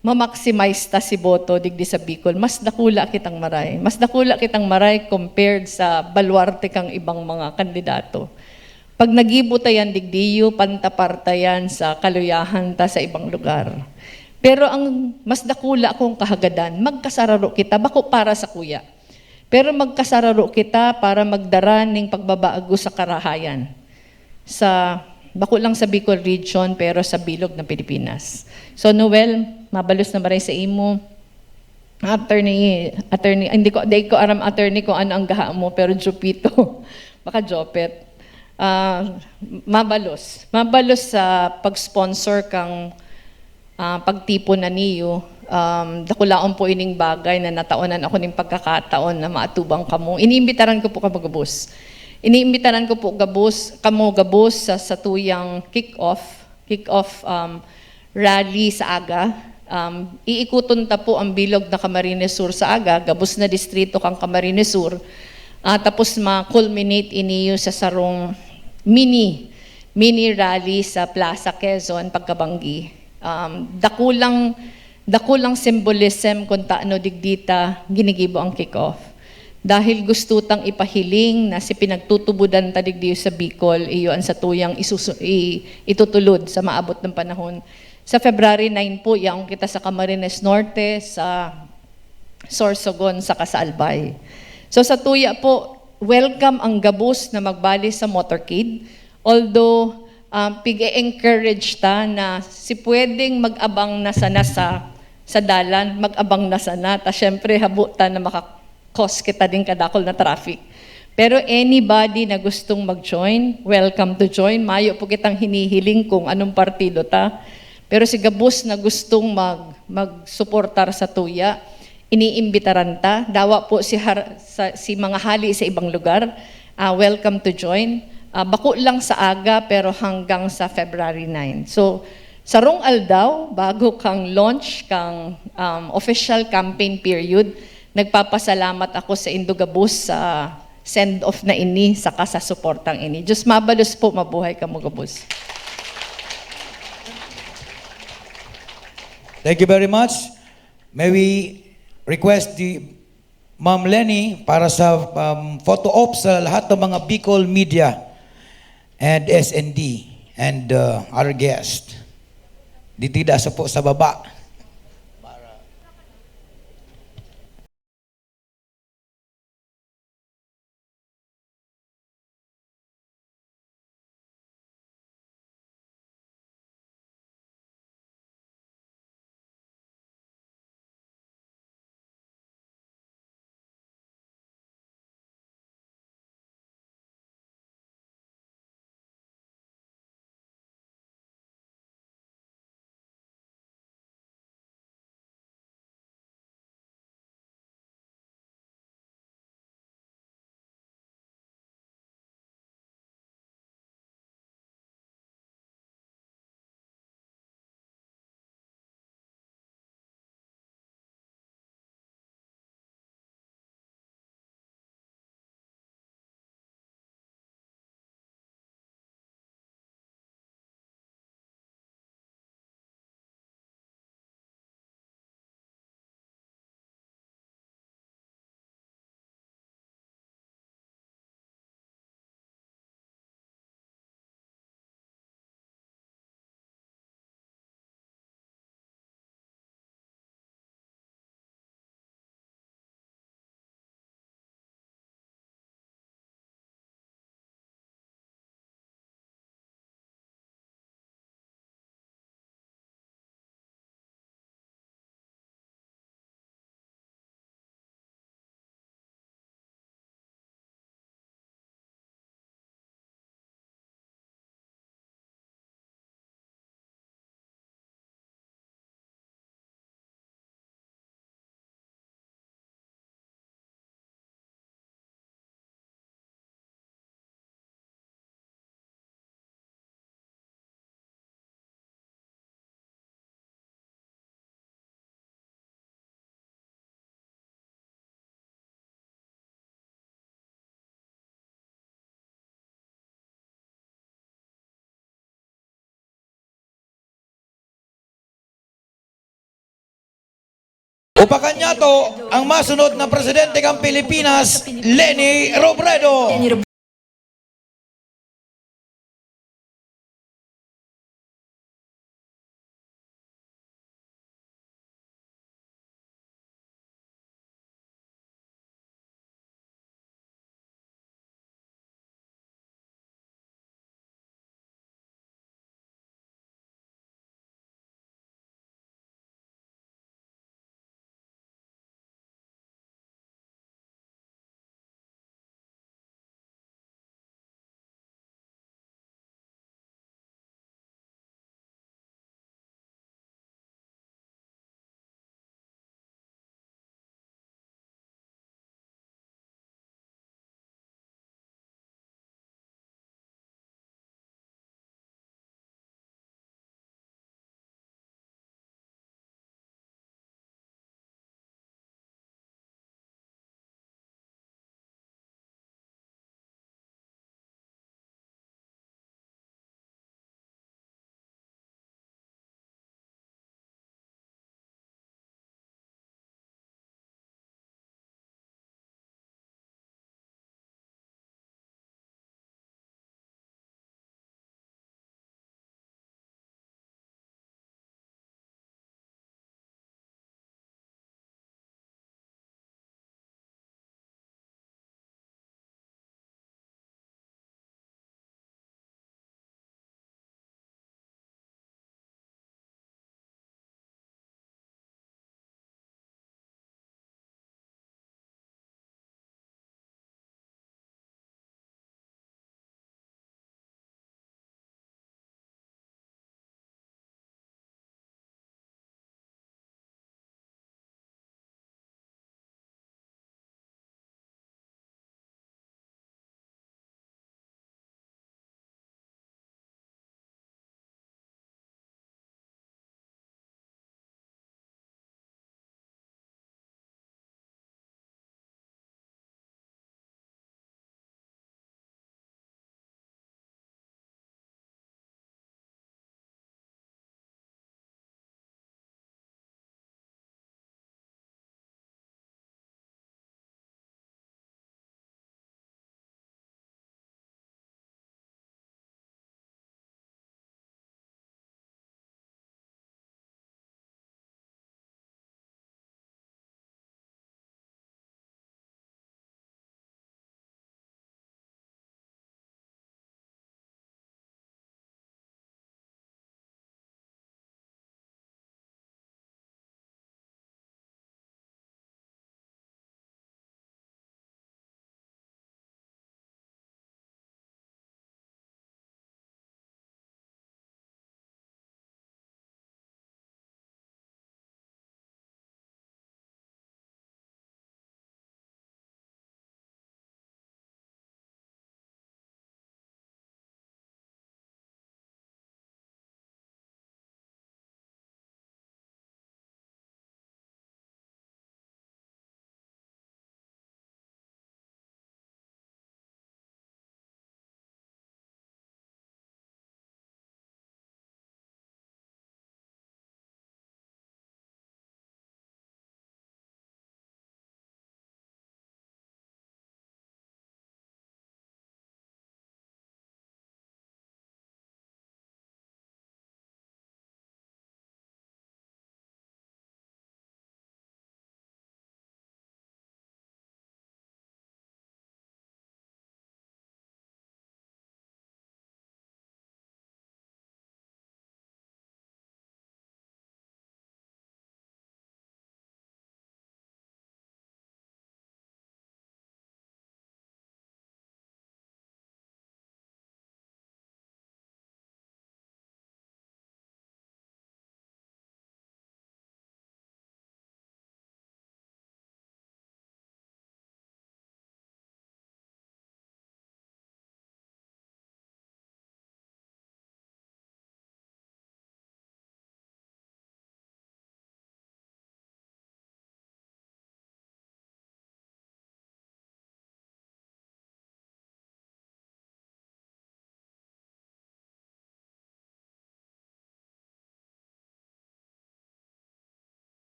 ma-maximize ta si boto digdi sa Bicol. Mas dakula kitang maray. Mas dakula kitang maray compared sa baluarte kang ibang mga kandidato. Pag nagibo tayan digdiyo, pantaparta yan sa kaluyahan ta sa ibang lugar. Pero ang mas dakula kong kahagadan, magkasararo kita, bako para sa kuya. Pero magkasararo kita para magdara ng pagbabaago sa karahayan. Bako lang sa Bicol region, pero sa bilog ng Pilipinas. So Noel, mabalos na maray sa imo. Attorney, hindi ko aram attorney kung ano ang gaha mo, pero Jupito, baka Jopet. Mabalos sa pag-sponsor kang pagtipo na niyo. Dakulaon po ining bagay na nataonan ako ning pagkakataon na maatubang kamo. Iniimbitaran ko po kamo gabos. Iniimbitaran ko po kamo gabos sa tuyang kick-off rally sa aga. Iikuton ta po ang bilog na Camarines Sur sa aga, gabos na distrito kang Camarines Sur. Tapos ma-culminate iniyo sa sarong mini rally sa Plaza Quezon pagkabanggi. Dakulang symbolism kung taano digdita ginigibo ang kick-off. Dahil gusto tang ipahiling na si pinagtutubudan ta digdiyo sa Bicol, iyo ang sa tuyang itutulod sa maabot ng panahon. Sa February 9 po, yaong kita sa Camarines Norte, sa Sorsogon, sa Albay. So sa tuya po, welcome ang gabos na magbali sa motorcade. Although, pig-encourage ta na si pwedeng mag-abang na sana sa dalan, mag-abang na sana. Ta syempre, habuta na makakos kita din kadakol na traffic. Pero anybody na gustong mag-join, welcome to join. Mayo po kitang hinihiling kung anong partido ta. Pero si gabos na gustong mag-suportar sa tuya, iniimbitaran ta. Dawa po si mga hali sa ibang lugar. Welcome to join. Bako lang sa aga pero hanggang sa February 9. So, sarong aldaw, bago kang launch, kang official campaign period, nagpapasalamat ako sa Indogabus sa send-off na ini, saka sa suportang ini. Diyos mabalos po, mabuhay ka mo, Gabus. Thank you very much. May we request the Ma'am Lenny para sa photo op sa lahat ng mga Bicol media and SND and our guest. Ditida sa po sa baba. Upakan niya to ang masunod na presidente ng Pilipinas, Leni Robredo.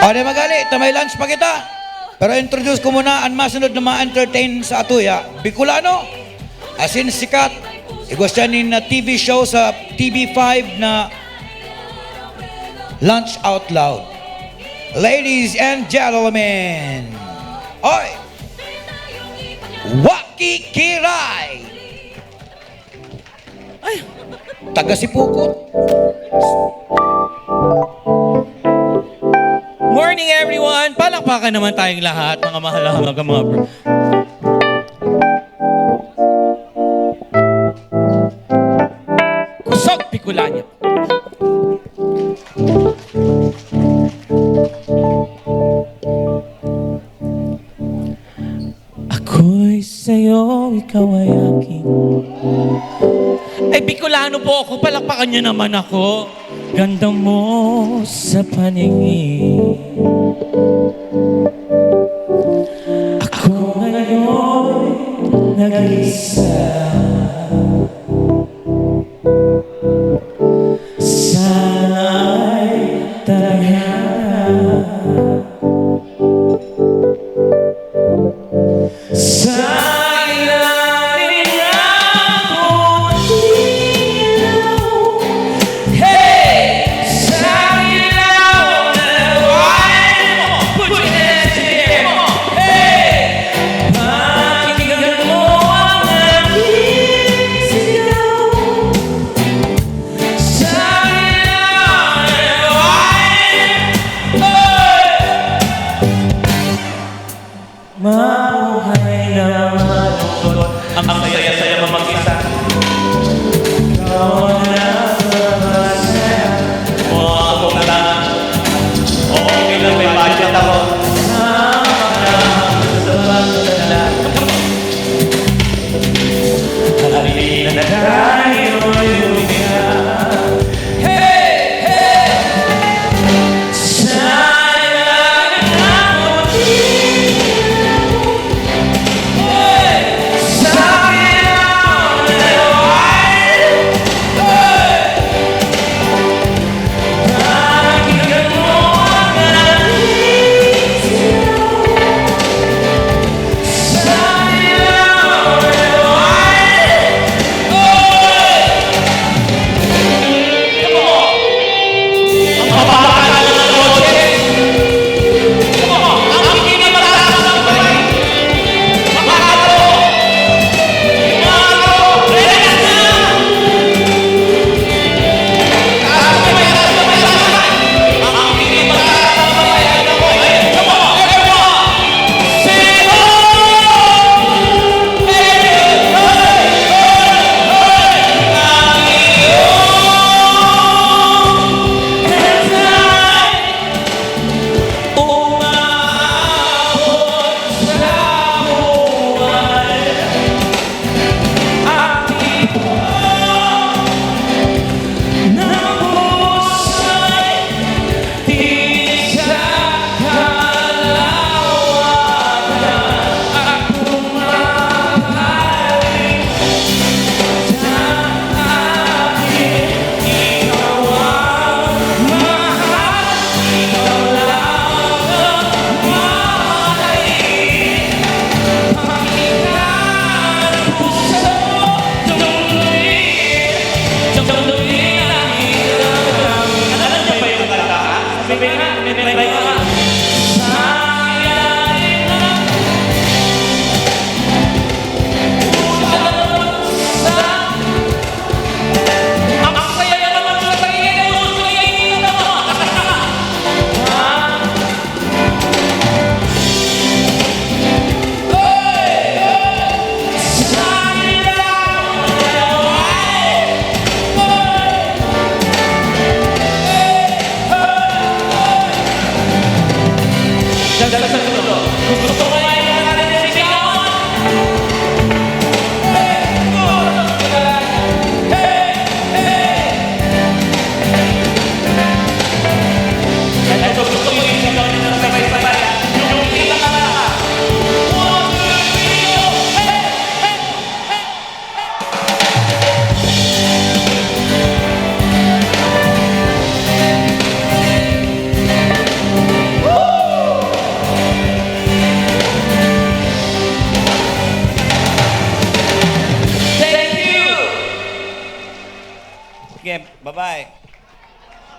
O, di magali, tamay lunch pa kita. Pero introduce ko muna ang masunod na ma-entertain sa atuya. Bicolano, asin sikat. Igwasyanin na TV show sa TV5 na Lunch Out Loud. Ladies and gentlemen, oy, Waki Kiray. Ay, taga Sipukot. Morning everyone! Palakpakan naman tayong lahat, mga mahalaga mga Kusog Bicolano. Ako'y sa'yo, ikaw ay akin. Ay, Bicolano po ako, palakpakan niyo naman ako. Ganda mo sa paningin. Ako ngayon nag-isa. Sana'y tadhana. Sa ilalim ng ilaw, hey! Sa ilaw ng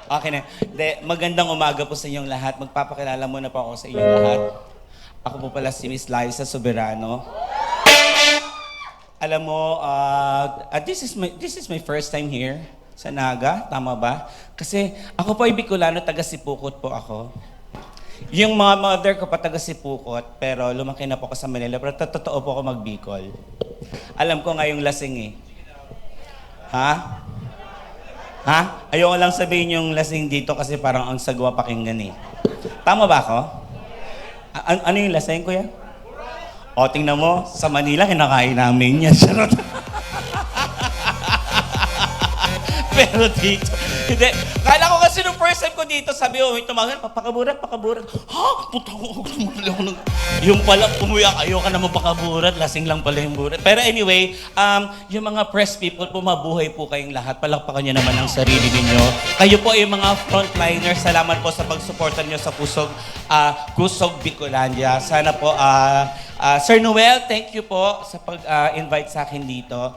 Okay na. De, magandang umaga po sa inyong lahat. Magpapakilala muna po ako sa inyong lahat. Ako po pala si Miss Liza Soberano. Alam mo, this is my first time here sa Naga, tama ba? Kasi ako po ay Bicolano, taga Sipukot po ako. Yung mga mother ko pa taga Sipukot, pero lumaki na po ako sa Manila, pero totoo po ako mag-Bicol. Alam ko nga yung lasing eh. Ha? Ha? Ayoko lang sabihin yung lasing dito kasi parang ang sagwa pakinggan eh. Tama ba ako? Ano yung lasing, kuya? O, tingnan mo, sa Manila, kinakain namin yan. Charot. Pero dito, hindi. Kala ko kasi nung first time ko dito, sabi ko, tumagal, pakaburat. Ha? Puta ko, tumuli ako ng... Yung pala, umuyak, ayoko naman pakaburat, lasing lang pala yung burat. Pero anyway, yung mga press people po, mabuhay po kayong lahat. Palakpakan nyo naman ang sarili ninyo. Kayo po ay mga frontliners. Salamat po sa pagsuporta nyo sa Kusog Bicolandia. Sana po, Sir Noel, thank you po sa pag-invite sa akin dito.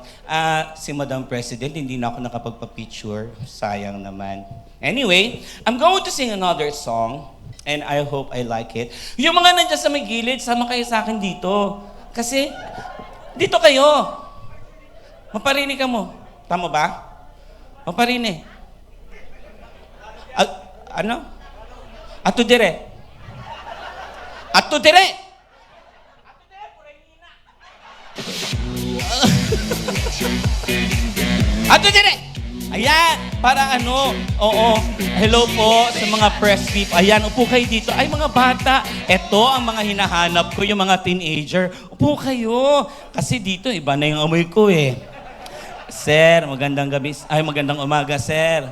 Si Madam President, hindi na ako nakapagpa-picture. Sayang naman. Anyway, I'm going to sing another song and I hope I like it. Yung mga nandiyan sa may gilid, sama kayo sa akin dito. Kasi, dito kayo. Maparinig ka mo. Tama ba? Maparinig. Ano? Ato dire. Ato dire! Ato dire! Ayan, para ano, oo, hello po sa mga press people. Ayan, upo kayo dito. Ay, mga bata, eto ang mga hinahanap ko, yung mga teenager. Upo kayo. Kasi dito, iba na yung amoy ko eh. Sir, magandang gabi. Ay, magandang umaga, sir.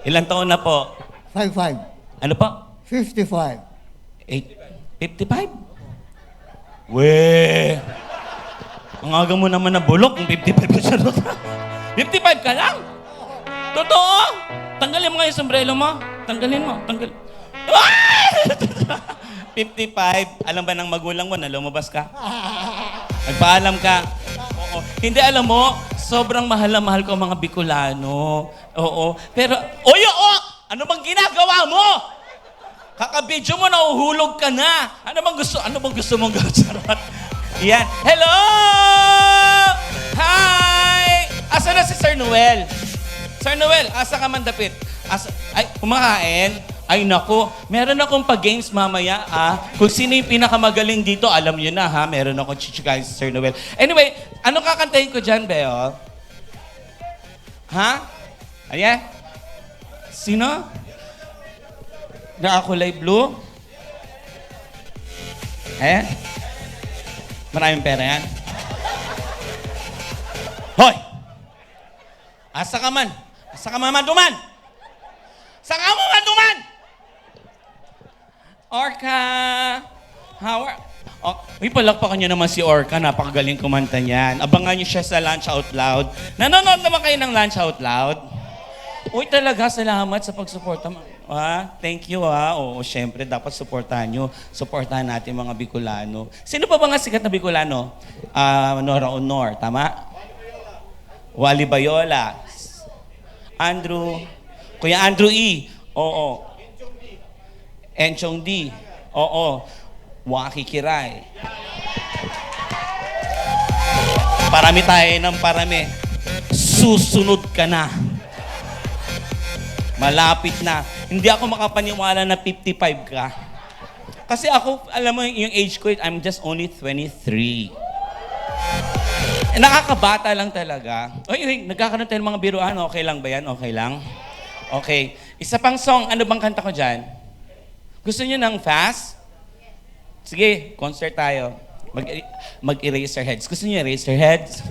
Ilang taon na po? 55. Ano po? 55. 55? Weh! Ang aga mo naman na bulok, kung 55 ka siya. 55 ka lang? Totoo? Tanggalin mo nga yung sombrero mo. Tanggalin mo. 55. Alam ba ng magulang mo na lumabas ka? Nagpaalam ka? Oo. Hindi, alam mo, sobrang mahal na mahal ko ang mga Bicolano. Oo. Pero, oo! Ano bang ginagawa mo? Kakabidyo mo, nauhulog ka na. Ano bang gusto mong gawin? Charot. Yan. Hello! Hi! Asa na si Sir Noel? Sir Noel, asa ka man dapit? Ay, kumakain? Ay, nako. Meron akong pag-games mamaya, Kung sino yung pinakamagaling dito, alam nyo na, ha? Meron akong chichikain si Sir Noel. Anyway, anong kakantahin ko dyan, Beo? Ha? Ayan? Sino? Nakakulay blue? Ayan? Maraming pera yan? Hoy! Asa ka man? Asa ka maduman? Saan ka mo maduman? Orca! How are... Oh, palakpakan niyo naman si Orca. Napakagaling kumanta niyan. Abangan niyo siya sa Lunch Out Loud. Nanonood naman kayo ng Lunch Out Loud? Uy, talaga, salamat sa pagsuporta. Thank you, Oo, syempre, dapat suportahan nyo. Suportahan natin mga Bicolano. Sino pa ba nga sikat na Bicolano? Nora Honor, tama? Wally Bayola. Kuya Andrew E. Oo. Enchong D. Oo. Waki Kiray. Parami tayo ng parami. Susunod ka na. Malapit na. Hindi ako makapaniwala na 55 ka. Kasi ako, alam mo, yung age ko, I'm just only 23. Nakakabata lang talaga. Uy, nagkakaroon tayo ng mga biruan. Okay lang ba yan? Okay lang? Okay. Isa pang song. Ano bang kanta ko dyan? Gusto niyo ng fast? Sige, concert tayo. Mag-erase our heads. Gusto niyo erase your heads?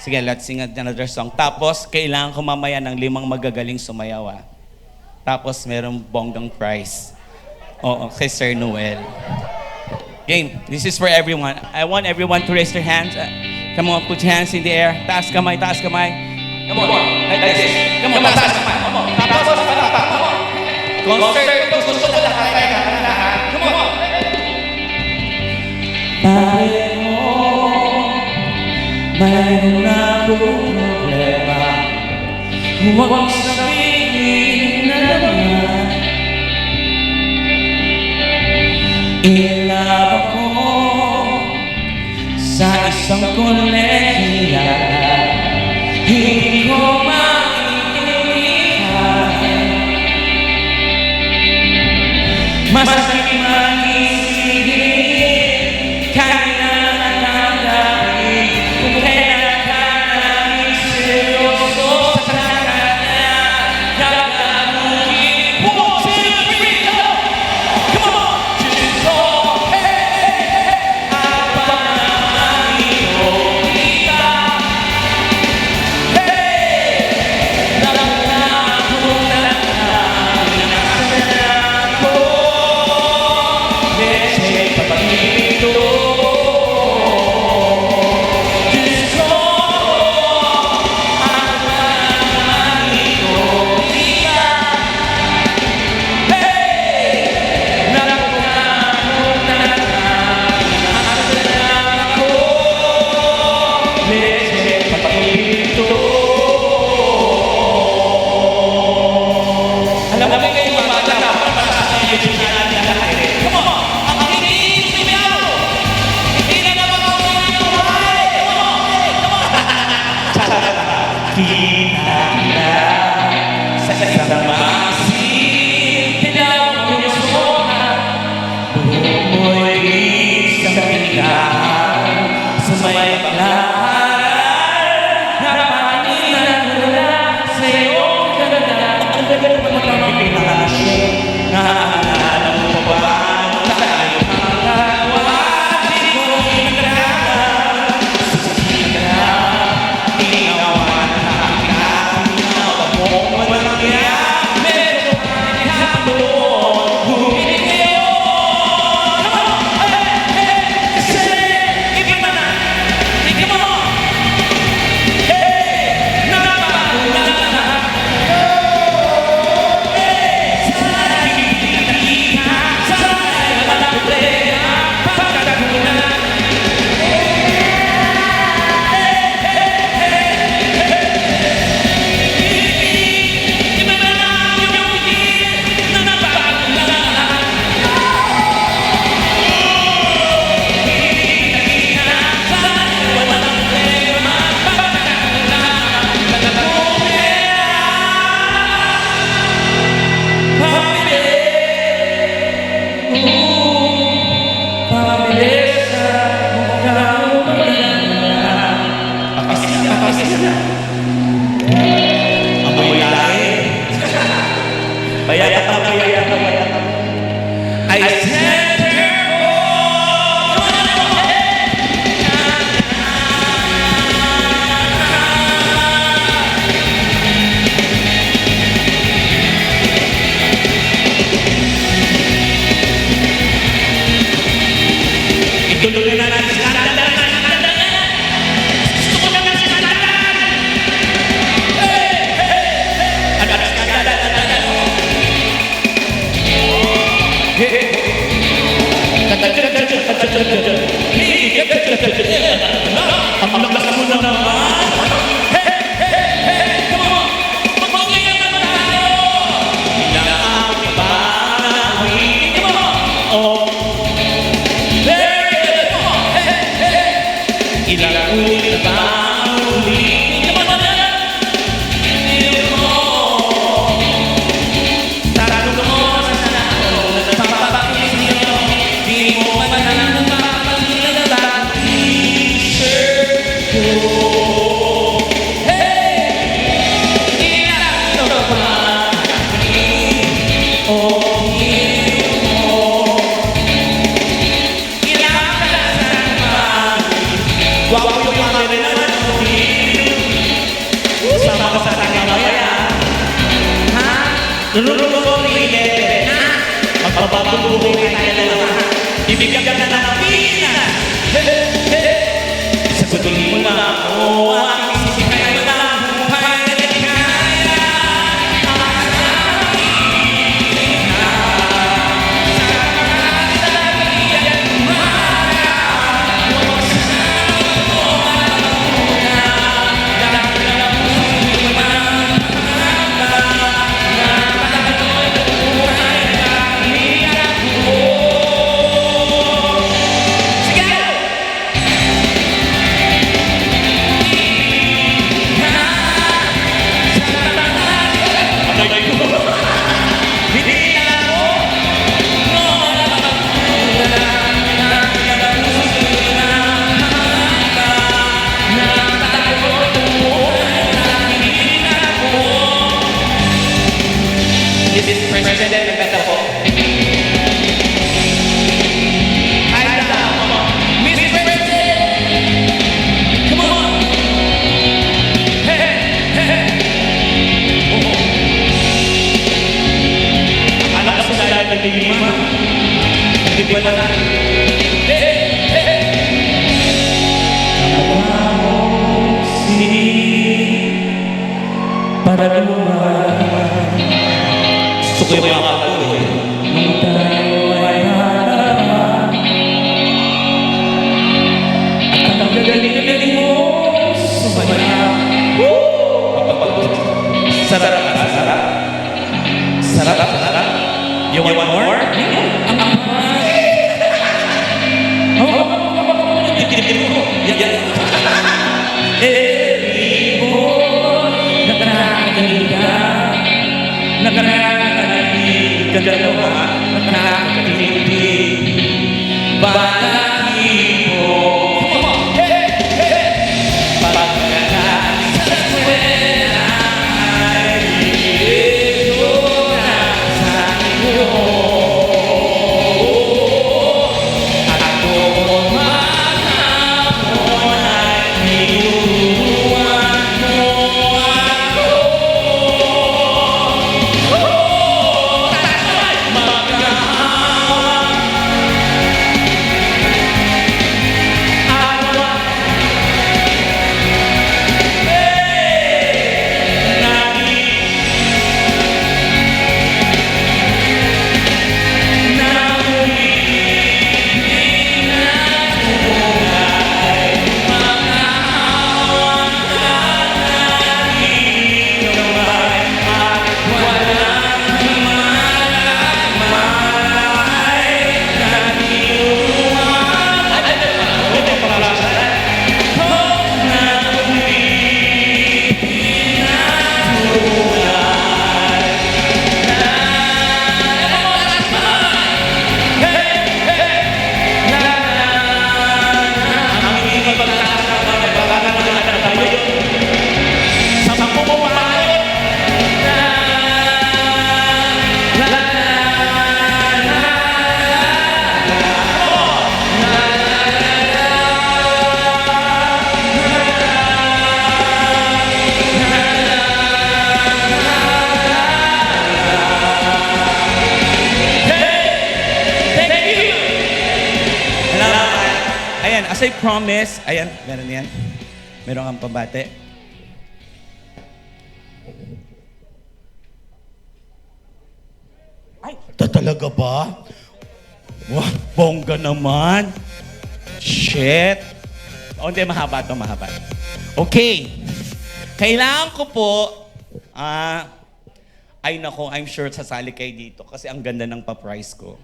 Sige, let's sing another song. Tapos, kailangan ko mamaya ng 5 magagaling sumayaw. Tapos, merong bonggang prize. Oo, kay Sir Noel. Game, this is for everyone. I want everyone to raise their hands. Come on, put your hands in the air. Taas kamay, taas kamay. Come on, like this. Come on, taas kamay. Come on. Tapos, palakpak. Come on. Concert, gusto ko lahat. Come on. Pareho, mayroon akong problema. Huwag sabihin na naman Inilaba ko sa isang kolehiya, hindi ko maintindihan. Masakit mag-isip, kaya nagdadahil kung kailan ka naging seryoso sa kanya, gagawin mo. 1, 2, 3, go! Come on! Just okay. Apa naman ito kita? Hey! Nalaman na ako. Let's take a pag-ibig ito. Just apa naman ito kita? Hey! Nalaman na ako. Let's take a pag-ibig ito. Alam mo kayo mga bata na para sa inyo yung natin. Come on! Ang kinikinig si Miao! Hindi na naman ako yung buhay! Come on! Come on! Kinakila sa isang masin, tinawag yung soha, bumumoy isang ikaw sa may paglaharan, napanilan ko na sa iyong ganda. Ang ganda naman ng pinakasyon, naalala mo pa ba tayo magagawa? Di ko inagalaw sa sila, tinawan ang pinawag mo walang iya. Medyo kahapon, humiling ngayon. Come on! Hey! Say, iba na! Come on! Hey! Nabago na lahat. I said, ituloy na natin sa kandalan. Gusto ko naman sa kandalan. Hey! Ano sa kandalan? Ang lakas mo naman. Hey! Come on! Magpagayaman tayo! Kailangan ko ba nawin? Come on! Oh! Very good! Come on! Hey! Ilang ulit ba ang ulit? Come on! Hindi mo. Tarano mo sa sanako. Nagpapabakis niyo. Di mo man ang mapapagilala. T-shirt ko. Lululunin na magbabago-buhay tayo na lahat. Ibigyan ka na ng Pilipinas. Sagutin mo na ako ang isip kayo na buhay na ligaya. Para lumayan. Gusto ko yung mga katuloy. Nung tayo ay harapan. At ang galing-galing mo sumaya. Sarap. Sarap. You want more? Nakakalimutan ka dalawa, nakakalimutan balaki mo. Pagkakalit sa eskwela ay ito na sa iyo. Ako maghapon ay tinuruan mo ako. As I promise, ayan, meron yan. Meron kang pambate. Ay, talaga ba? Wow, bongga naman. Shit. O, hindi, mahaba to, mahaba. Okay. Kailangan ko po, ay nako, I'm sure sasali kayo dito kasi ang ganda ng pa-price ko.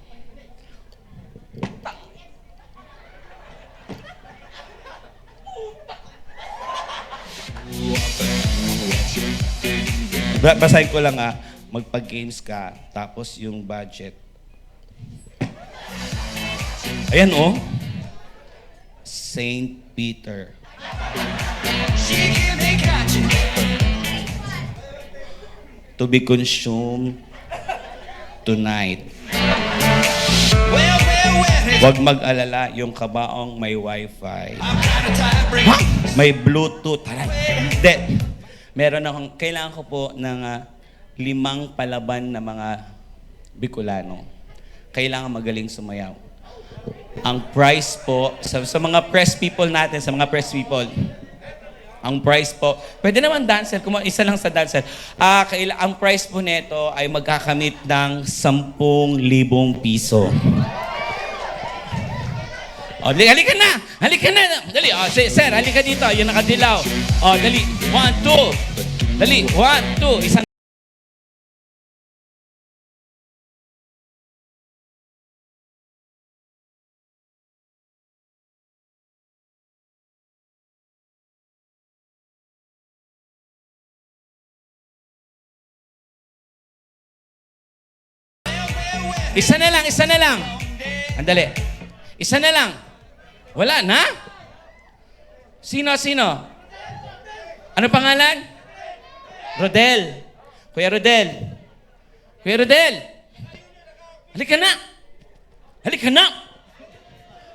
Basahin ko lang magpag-games ka, tapos yung budget. Ayan St. Peter. To be consumed tonight. Huwag mag-alala, yung kabaong may wifi. May Bluetooth. Hindi. Meron akong, kailangan ko po ng 5 palaban na mga Bicolano. Kailangan magaling sumayaw. Ang price po, sa mga press people natin, ang price po, pwede naman dancer, kung isa lang sa dancer. Ang price po nito ay magkakamit ng 10,000 piso. O, halika na! Dali, sir, halika dito. Yung nakadilaw. O, dali. 1, 2. Dali, 1, 2. Isang Isa na lang. Andali. Isa na lang. Wala na? Sino? Ano pangalan? Rodel. Kuya Rodel. Halika na.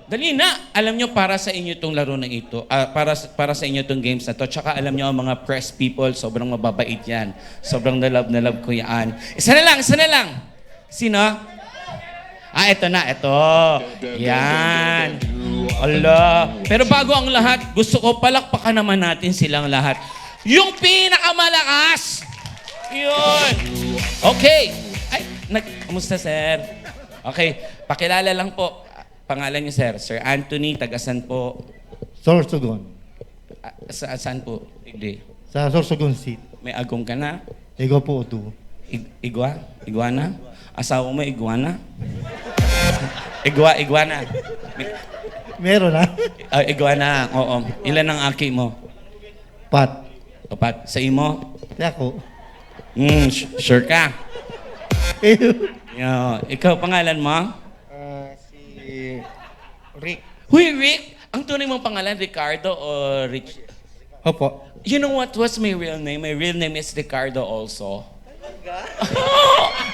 Dali na. Alam nyo, para sa inyo itong laro na ito, para sa inyo itong games na to, tsaka alam nyo, ang mga press people, sobrang mababait yan. Sobrang na love ko yan. Isa na lang. Sino? Ito na, ito. Yan. Ala. Pero bago ang lahat, gusto ko palakpakan naman natin silang lahat. Yung pinakamalakas! Yun. Okay. Ay, kamusta, sir? Okay, pakilala lang po. Pangalan niyo, sir. Sir Anthony, tagasan po. Sorsogon. Saan po? Hindi. Sa Sorsogon City. May agong ka na? Ego po ito. Iguana? Asawa mo iguana? Iguana. Meron na. Iguana, oo. Ilan ang aki mo? Pat. Opat. Sa imo? Ako. Sure ka? Yo, ikaw, pangalan mo? Si Rick. Huy, Rick! Ang tunay mong pangalan, Ricardo o Rich? Opo. You know what was my real name? My real name is Ricardo also.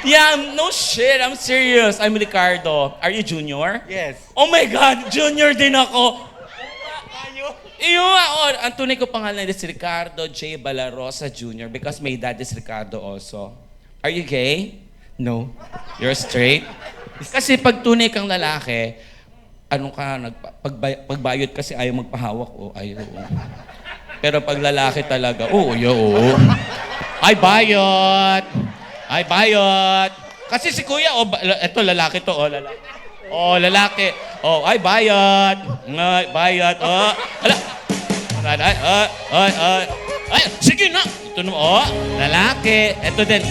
Yeah, no shit. I'm serious. I'm Ricardo. Are you junior? Yes. Oh my God! Junior din ako! Ang tunay ko pangalan is Ricardo J. Balarosa Jr. because my dad is Ricardo also. Are you gay? No. You're straight? Kasi pag tunay kang lalaki, pagbayot kasi ayaw magpahawak. Ayaw. Pero pag lalaki talaga, oo. Ay, bayot! Kasi si kuya, eto lalaki to, lalaki. Lalaki. Ay, bayot! Bayot, Ay, sige na! Ito naman, lalaki. Eto din,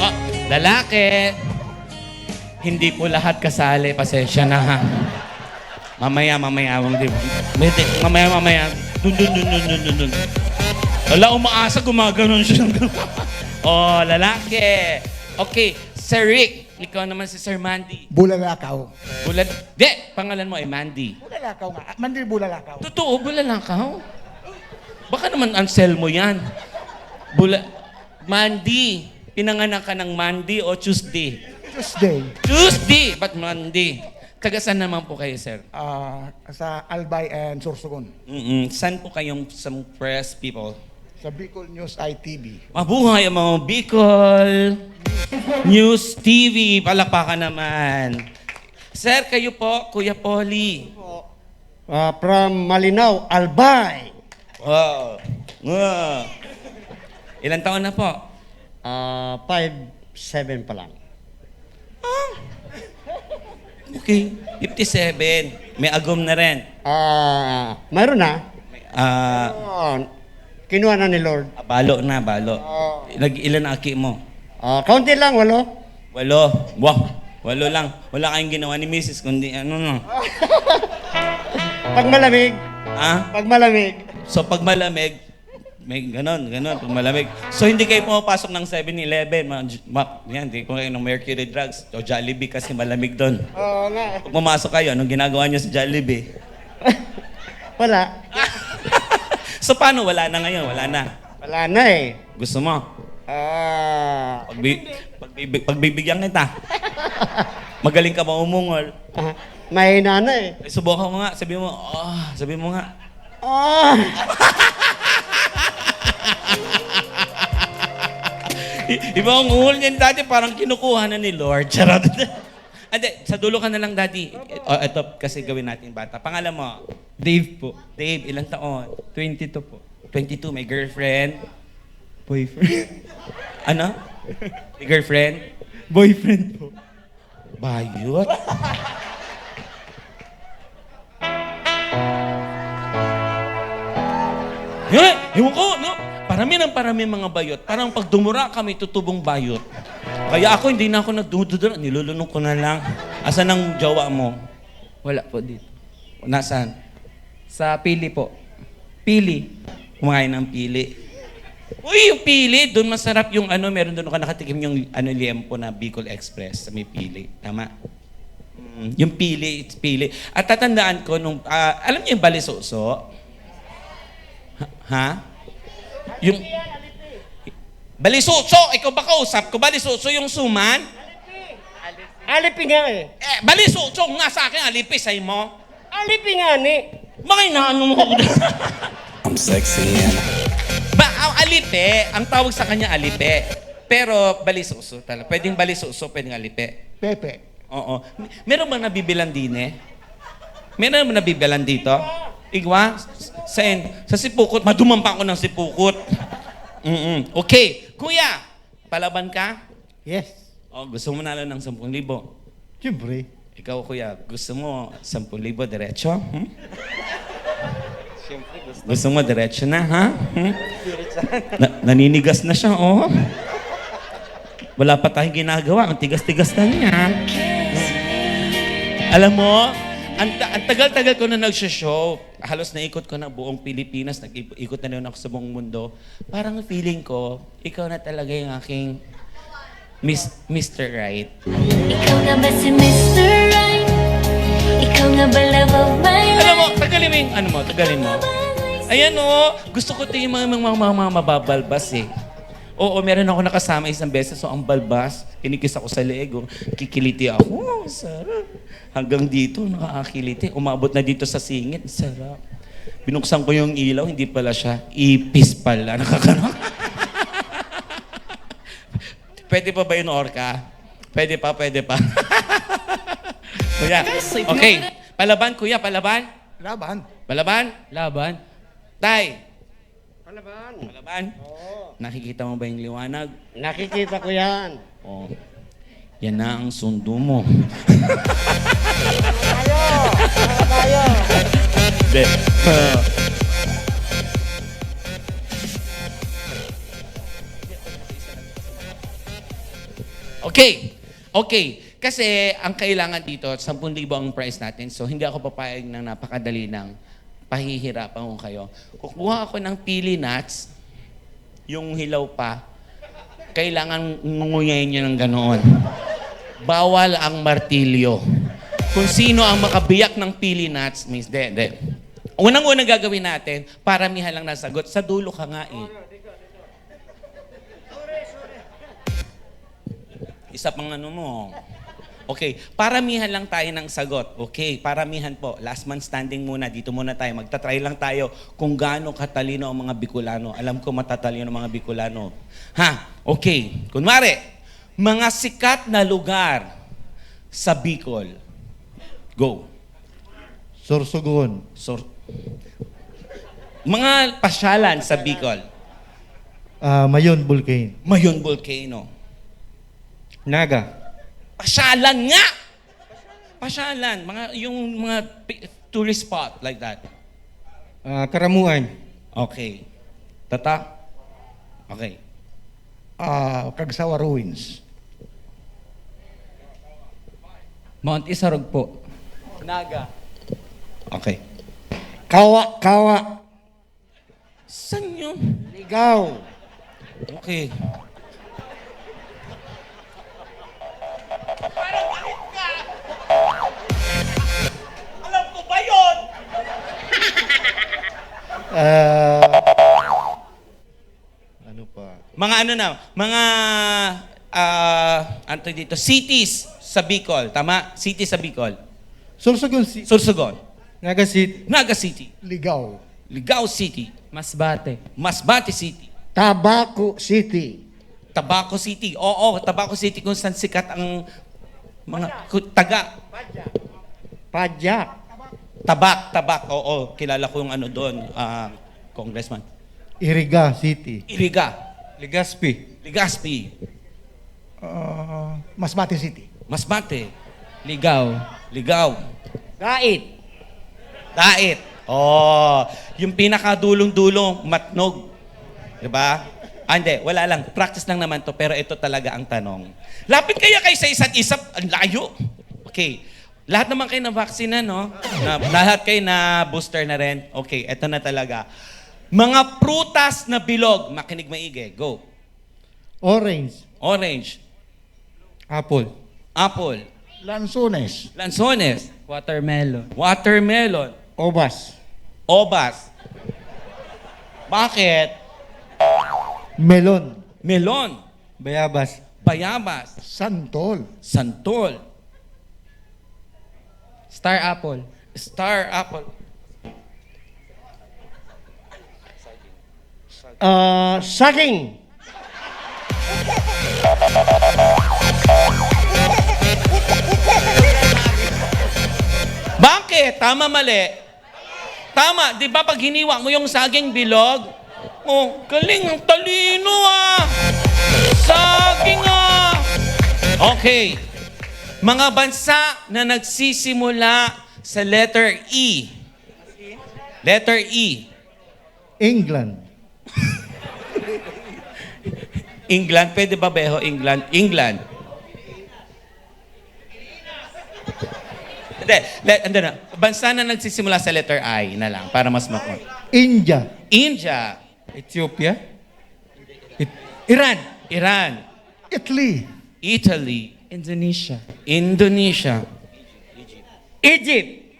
lalaki. Hindi po lahat kasali, pasensya na ha. Mamaya, mamaya. Dun. Wala, umaasa, gumaganon siya. Lalaki. Okay, Sir Rick. Ikaw naman si Sir Mandy. Bulalakaw. Pangalan mo ay Mandy. Bulalakaw nga. Mandir Bulalakaw. Totoo, Bulalakaw? Baka naman Anselmo yan. Mandy. Pinanganak ka ng Mandy o Tuesday? Tuesday! Ba't Mandy? Taga saan naman po kayo, sir? Sa Albay and Sorsogon. Saan po kayong some press people? Sa Bicol News ITV. Mabuhay ang mga Bicol News TV. Palakpakan naman. Sir, kayo po, Kuya Polly. From Malinaw, Albay. Wow. Ilan taon na po? 5'7" pa lang. Okay, 57. May agom na rin. Mayroon na. Kinuha na ni Lord. Balo na, balo. Ilan aki mo? Kaunti lang, 8. 8. Wow, 8 lang. Wala kayong ginawa ni Mrs. kundi Pag malamig. Pag malamig. So pag malamig, may ganon, pag malamig. So hindi kayo pumapasok ng 7-Eleven, yan, hindi ko kayo ng Mercury Drugs o Jollibee kasi malamig doon. Oo nga. Pag pumasok kayo, anong ginagawa niyo sa Jollibee? Wala. So paano? Wala na ngayon, wala na. Wala na eh. Gusto mo? Pagbibigyan kita. Magaling ka ba umungol? Mahina na eh. Subukan mo nga, sabi mo nga. Iba ang uhol niyan, Daddy. Parang kinukuha na ni Lord. Charot. Ande, sa dulo ka na lang, Daddy. Ito kasi gawin natin bata. Pangalan mo? Dave po. Dave, ilang taon? 22 po. 22, may girlfriend? Boyfriend. Ano? May girlfriend? Boyfriend po. Bayot? Ewan ko, no? Parami mga bayot. Parang pag dumura kami, tutubong bayot. Kaya ako, hindi na ako nagdududura. Nilulunok ko na lang. Asan ang jowa mo? Wala po dito. Nasaan? Sa Pili po. Pili. Kumain ng pili. Uy, yung pili, doon masarap yung meron doon ka nakatikim yung liempo na Bicol Express sa may pili. Tama? Yung pili, it's pili. At tatandaan ko, alam niyo yung balisoso? Ha? Yung... Balisoso! Ikaw ba kausap ko? Balisoso yung suman? Alipi nga eh. Balisoso nga sa akin, alipi sa'yo mo. Alipi nga ni. Bakit na ano mo? I'm sexy and... Alipe, ang tawag sa kanya alipe. Pero balisoso talaga. Pwedeng balisoso, pwedeng alipe. Pepe. Oo. Meron bang nabibilan din eh? Meron bang nabibilan dito? Igwa? Saan? Sa Sipukot. Madumampa ako ng Sipukot. Okay. Kuya, palaban ka? Yes. O, gusto mo nalo ng 10,000. Siyempre. Ikaw, kuya, gusto mo 10,000 diretso? Gusto mo diretso na, ha? Naninigas na siya, oh. Wala pa tayong ginagawa. Ang tigas-tigas na niya. Alam mo, ang tagal-tagal ko na nagsha-show. Halos naikot ko na buong Pilipinas. Nag-ikot na rin ako sa buong mundo. Parang feeling ko, ikaw na talaga yung aking Mr. Right. Ikaw nga ba si Mr. Right? Ikaw nga ba love of my life? Alam mo, tagalin mo yung ano mo, tagalin mo. Ayan o, gusto ko ito yung mga mababalbas eh. Oo, meron ako nakasama isang beses, so ang balbas, kinikis ako sa leeg, kikiliti ako, sarap. Hanggang dito, nakakakiliti. Umabot na dito sa singit, sarap. Binuksan ko yung ilaw, hindi pala siya, ipis pala. Nakakanak. Pwede pa ba yun, Orca? Pwede pa. Kuya, okay. Palaban, kuya, palaban? Laban. Palaban? Laban. Tay, Palaban. palaban? Oo. Nakikita mo ba yung liwanag? Nakikita ko yan. Oh. Yan na ang sundo mo. Tayo. Hindi. Okay. Kasi ang kailangan dito, 10,000 ang price natin. So hindi ako papayag ng napakadali ng pahihirapan ko kayo. Kukuha ako ng pili nuts, yung hilaw pa, kailangan ngunguyayin nyo ng ganoon. Bawal ang martilyo. Kung sino ang makabiyak ng pili nuts, means de. Unang-unang gagawin natin, paramihan lang nasagot. Sa dulo ka nga eh. Isa pang ano mo. Okay, paramihan lang tayo ng sagot. Okay, paramihan po. Last man standing muna. Dito muna tayo. Magtatry lang tayo kung gaano katalino ang mga Bicolano. Alam ko matatalino ang mga Bicolano. Ha? Okay. Kunwari, mga sikat na lugar sa Bicol. Go. Sorsogon. Mga pasyalan sa Bicol. Mayon Volcano. Mayon Volcano. Naga. Pasyalan nga! Pasyalan. Yung mga tourist spot like that. Karamuan. Okay. Tata? Okay. Kagsawa Ruins. Mount Isarog po. Naga. Okay. Kawa. Saan yun? Ligaw. Okay. Alam ko ba yun? Ano pa? Mga ano na, mga ano dito, cities sa Bicol. Tama? Cities sa Bicol. Sorsogon. Sursugon. Naga City. Naga City. Ligaw. Ligao City. Masbate. Masbate City. Tabaco City. Tabaco City. Oo, Tabaco City kung saan sikat ang mga taga. Padyak. Tabak. Oo, kilala ko yung ano doon, Congressman. Iriga City. Iriga. Legazpi. Legazpi. Masbate City. Masbate. Ligaw. Ligaw. Gait. Dait. Oh, yung pinakadulong-dulong, Matnog. Diba? Hindi, wala lang. Practice lang naman to, pero ito talaga ang tanong. Lapit kaya kayo sa isa't isa? Ang layo. Okay. Lahat naman kayo na vaccine no? Lahat kayo na booster na rin. Okay, ito na talaga. Mga prutas na bilog. Makinig maigi. Go. Orange. Orange. Apple. Apple. Lanzones. Lanzones. Watermelon. Watermelon. Obas. Obas. Bakit? Melon. Melon. Bayabas. Bayabas. Santol. Santol. Star apple. Star apple. Saging. Bakit? Tama, mali? Tama, di ba pag hiniwa mo yung saging bilog? Oh, galing, ang talino Saging Okay. Mga bansa na nagsisimula sa letter E. Letter E. England. England, pwede ba beho? England? England. Hindi, na. Bansa na nagsisimula sa letter I na lang, para mas makot. India. India. Ethiopia? Iran. Iran. Italy. Italy. Indonesia. Indonesia. Egypt.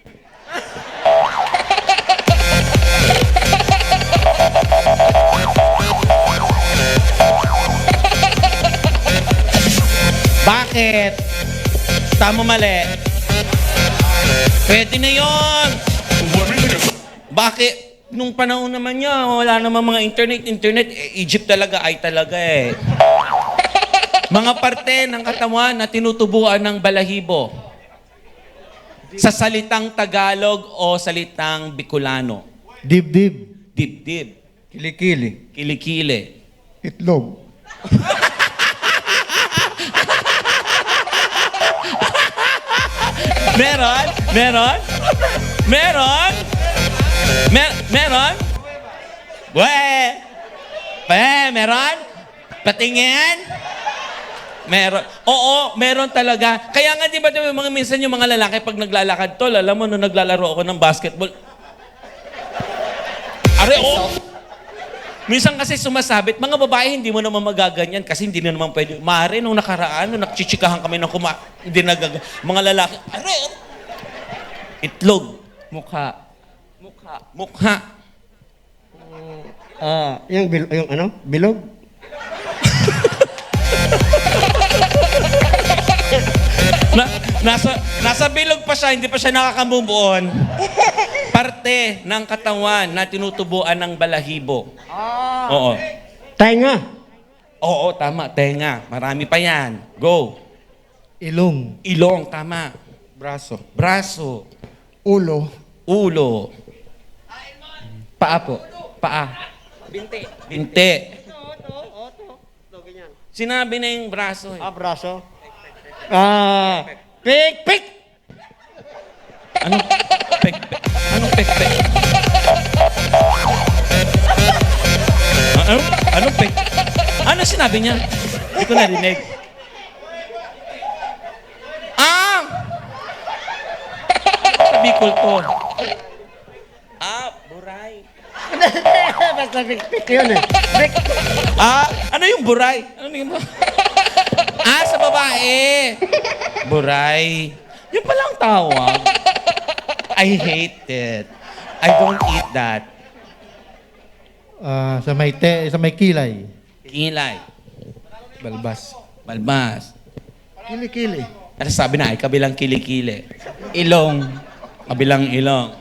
Bakit? Tama, mali. Pwede na yon. Bakit? Nung panahon naman niya, wala naman mga internet. Egypt talaga, ay talaga Mga parte ng katawan na tinutubuan ng balahibo. Sa salitang Tagalog o salitang Bicolano. Dibdib. Dibdib. Kilikili. Kilikili. Itlog. Meron? Meron? Meron? Meron? Meron? Patingin? Meron. Oo, meron talaga. Kaya nga, di ba, minsan yung mga lalaki pag naglalakad, tol, alam mo, nung naglalaro ako ng basketball, minsan kasi sumasabit, mga babae, hindi mo naman magaganyan kasi hindi na naman pwede. Mare, nung nakaraan, nung nakchichikahan kami ng hindi nagaganyan. Mga lalaki, itlog. Mukha. Mukha. Yung ano? Bilog? Nasa bilog pa siya, hindi pa siya nakakamubuon. Parte ng katawan na tinutubuan ng balahibo. Oo. Tenga. Oo, tama. Tenga. Marami pa yan. Go. Ilong. Ilong, tama. Braso. Braso. Ulo. Ulo. Paa po. Paa. Binte. Sinabi na yung braso. Braso. Pik! Anong pek-pek? Anong pek-pek? Anong pek? Ano sinabi niya? Hindi ko narinig. Sa Bicol to. Buray. Basta pik yun Ano yung buray? Ano yung sa babae. Buray. Yun palang tawag. I hate it. I don't eat that. Sa may kilay. Kilay. Balbas. Balbas. Kilikili. Ano sabi na, ay kabilang kilikili. Ilong. Kabilang ilong.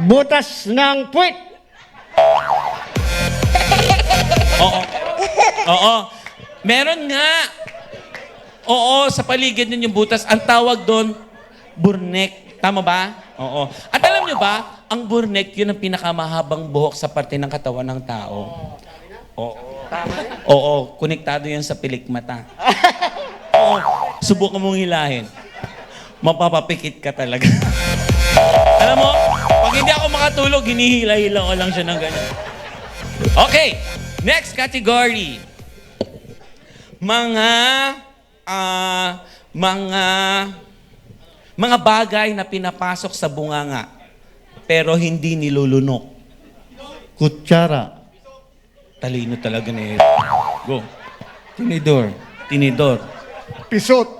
Butas ng puwit. Oo. Meron nga. Oo, sa paligid nun yung butas. Ang tawag doon, burnek. Tama ba? Oo. At alam nyo ba, ang burnek, yun ang pinakamahabang buhok sa parte ng katawan ng tao. Oo. Oo, konektado yan sa pilikmata. Oo, subukan mong hilahin. Mapapapikit ka talaga. Alam mo, pag hindi ako makatulog, hinihila-hila ko lang siya ng ganyan. Okay, next category. Mga bagay na pinapasok sa bunganga pero hindi nilulunok. Kutsara. Talino talaga na yun. Go. Tinidor. Tinidor. Pisot.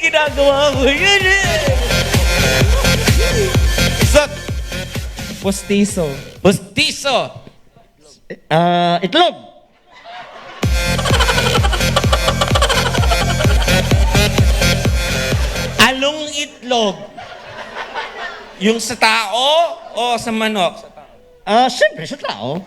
Ginagawa ko yun Isot. Postizo. Postizo. Itlog. itlog? Yung sa tao o sa manok? Siyempre, sa tao.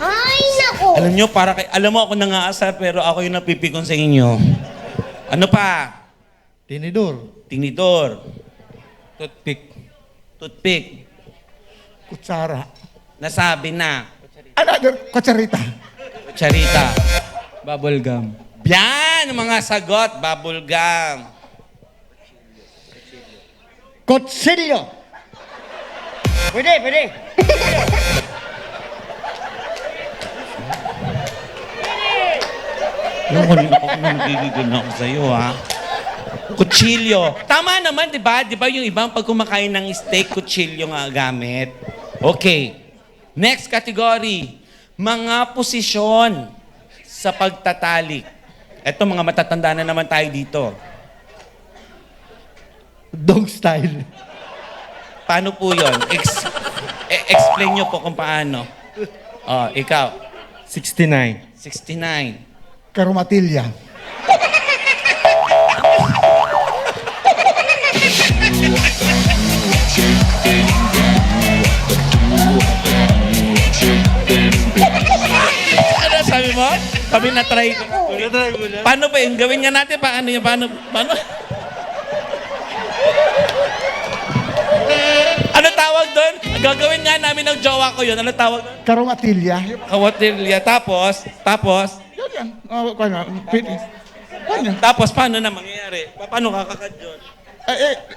Ay, naku! Alam nyo, alam mo ako nangaasar pero ako yung napipikon sa inyo. Ano pa? Tinidor. Tinidor. Toothpick. Toothpick. Kutsara. Nasabi na. Kutsarita. Charita. Bubble gum. Yan ang mga sagot. Bubble gum. Kutsilyo. Pwede. Ako nagigigil na ako sa'yo, ha? Kutsilyo. Tama naman, di ba? Di ba yung ibang pag kumakain ng steak, kutsilyo nga gamit? Okay. Next category. Mga posisyon sa pagtatalik. Ito, mga matatanda na naman tayo dito. Dog style. Paano po yun? Explain nyo po kung paano. Oh, ikaw. 69. 69. Karumatilya. Ano sabi mo? Kami na-try ko. Paano ba yun? Gawin nga natin. Paano yun? Paano? Ano tawag doon? Gagawin nga namin ng jowa ko yun. Ano tawag doon? Karumatilya. Kawatilya. Tapos? Yan. Paano? Tapos, paano na mangyayari? Paano kakakad yun?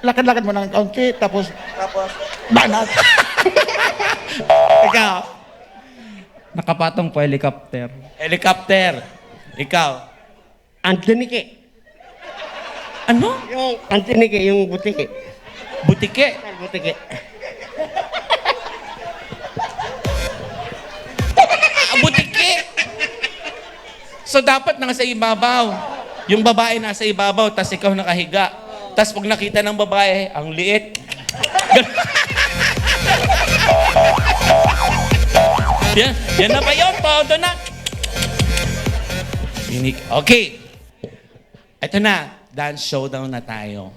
Lakad-lakad mo ng kaunti, tapos banat. Ikaw? Nakapatong po helicopter. Helicopter. Ikaw? Antinike. Ano? Yung antinike, yung butike. Butike. Butike. Butike. So dapat nasa ibabaw. Yung babae nasa ibabaw, tas ikaw nakahiga. Tas pag nakita ng babae, ang liit. yan na ba yun? Todo na. Okay. Ito na. Dance showdown na tayo.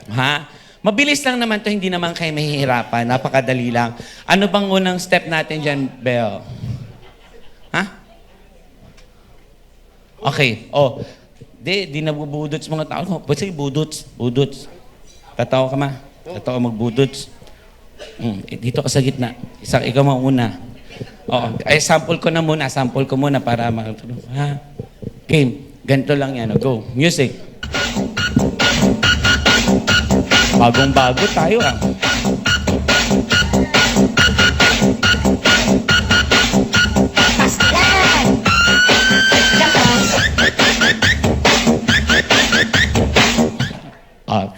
Ha? Mabilis lang naman to, hindi naman kayo mahihirapan. Napakadali lang. Ano bang unang step natin dyan, Belle? Ha? Okay. Oh. Di nabubudots mga tao. Ba't sige, budots? Tatawa ka ma. Tatawa magbudots. Dito ka sa gitna. Ikaw mauna. Oo. Ay, sample ko muna para makatulong. Ha? Game. Ganito lang yan. Go. Music. Bagong-bago tayo, ah.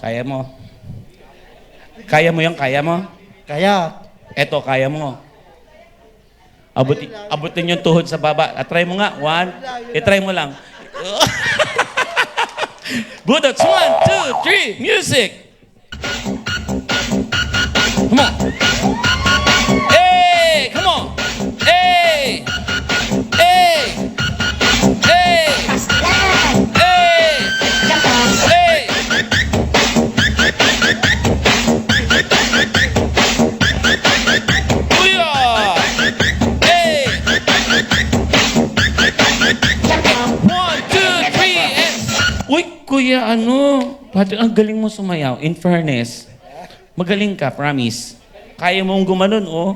Kaya mo. Kaya mo yung kaya mo? Kaya. Eto, kaya mo. Abutin yung tuhod sa baba. Try mo nga. I-try mo lang. Budots. 1, 2, 3. Music. Come on. Hey! Come on. Hey! Hey! Hey! Hey! Hey! Booyah! Hey! 1, 2, 3, and... Uy, kuya, ang galing mo sumayaw. In fairness, magaling ka, promise. Kaya mong gumanon, oh.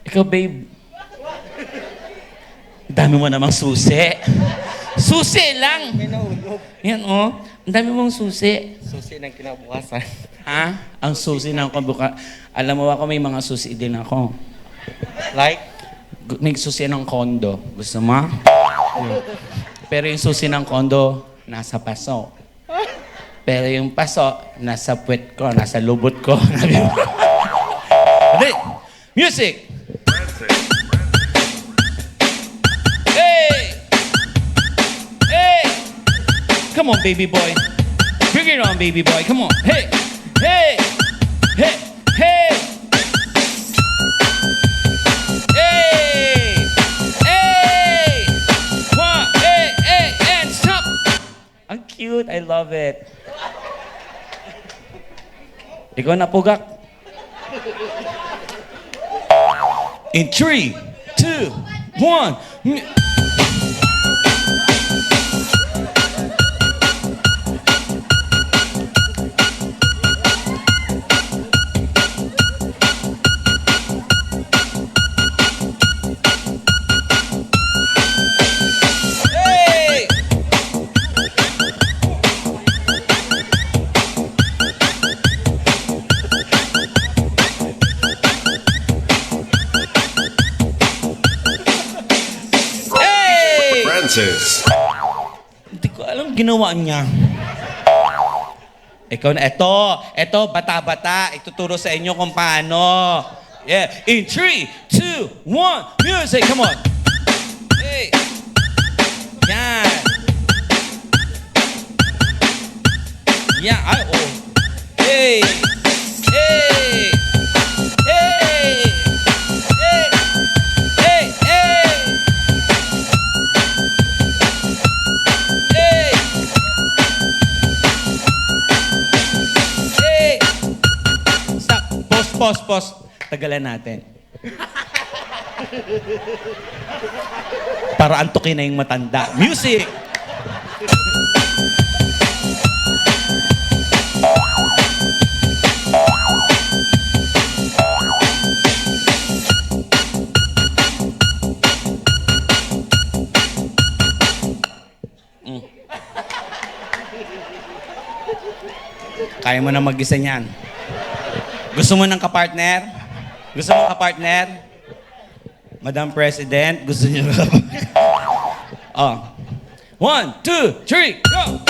Ikaw, babe. Dami mo namang susi. Susi lang! Yan, oh. Ang dami mong susi. Susi ng kinabukasan. Ha? Ang susi ng kabuka. Alam mo ako, may mga susi din ako. Like? May susi ng kondo. Gusto mo? Pero yung susi ng kondo, nasa paso. Pero yung paso, nasa puwet ko, nasa lubot ko. Ready? Music! Hey! Hey! Come on, baby boy. Bring it on, baby boy. Come on. Hey! Hey! Hey! Hey! love it. Ikaw na pugak. In 3, 2, 1. Hey! Hey! Francis. Hindi ko alam ginawa niya. Ikaw na, eto, bata-bata, ituturo sa inyo kung paano. Yeah, in 3, 2, 1, music, come on. Hey! Yan. Yan, ay, oh. Hey! Hey! Hey! Hey! Hey! Hey! Hey! Hey! Stop. Pause. Tagalan natin. Para antukin na yung matanda. Music! Kaya mo na mag-isa niyan. Gusto mo ng kapartner? Gusto mo kapartner? Madam President, gusto niyo ba? Oh. 1, 2, 3, go!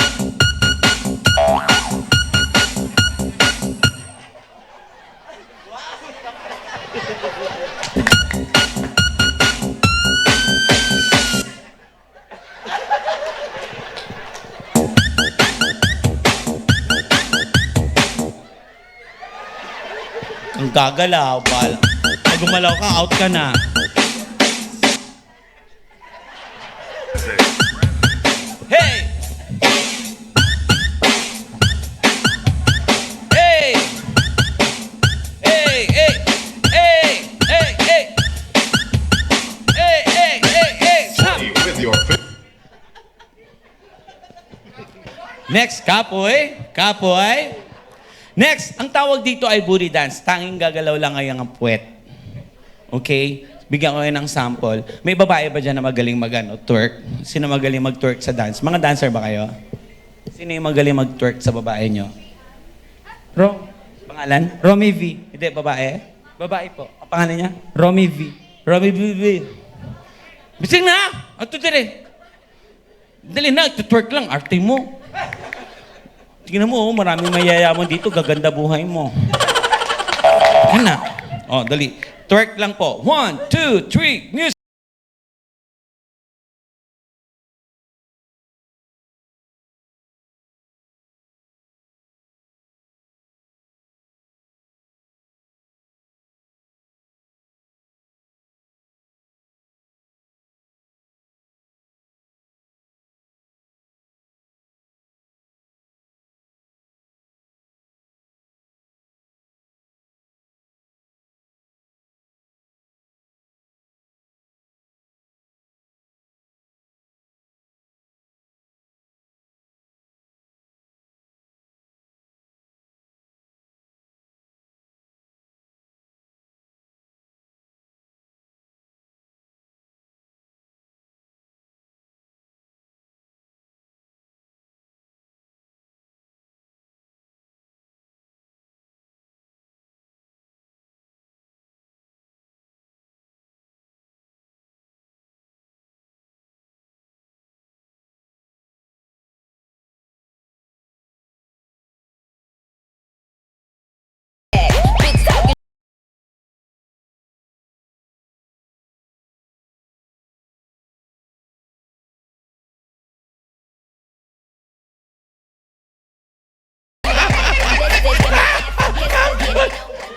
Ang gagalaw, bala. Pag gumalaw ka, out ka na. Hey! Hey! Hey! Hey! Hey! Hey! Hey! Hey! Hey! Hey! Hey! Stop! Next, kapoy. Next, ang tawag dito ay booty dance. Tanging gagalaw lang ngayon ang puwet. Okay? Bigyan ko kayo ng sample. May babae ba dyan na magaling twerk? Sino magaling mag-twerk sa dance? Mga dancer ba kayo? Sino yung magaling mag-twerk sa babae nyo? Pangalan? Romy V. Hindi, babae? Babae po. Ang pangalan niya? Romy V. Romy V. Bising na! Ato dire. Dali na, twerk lang. Arte mo. Tingnan mo, maraming mayayaman dito. Gaganda buhay mo. Yan na. Oh, dali. Twerk lang po. 1, 2, 3, music!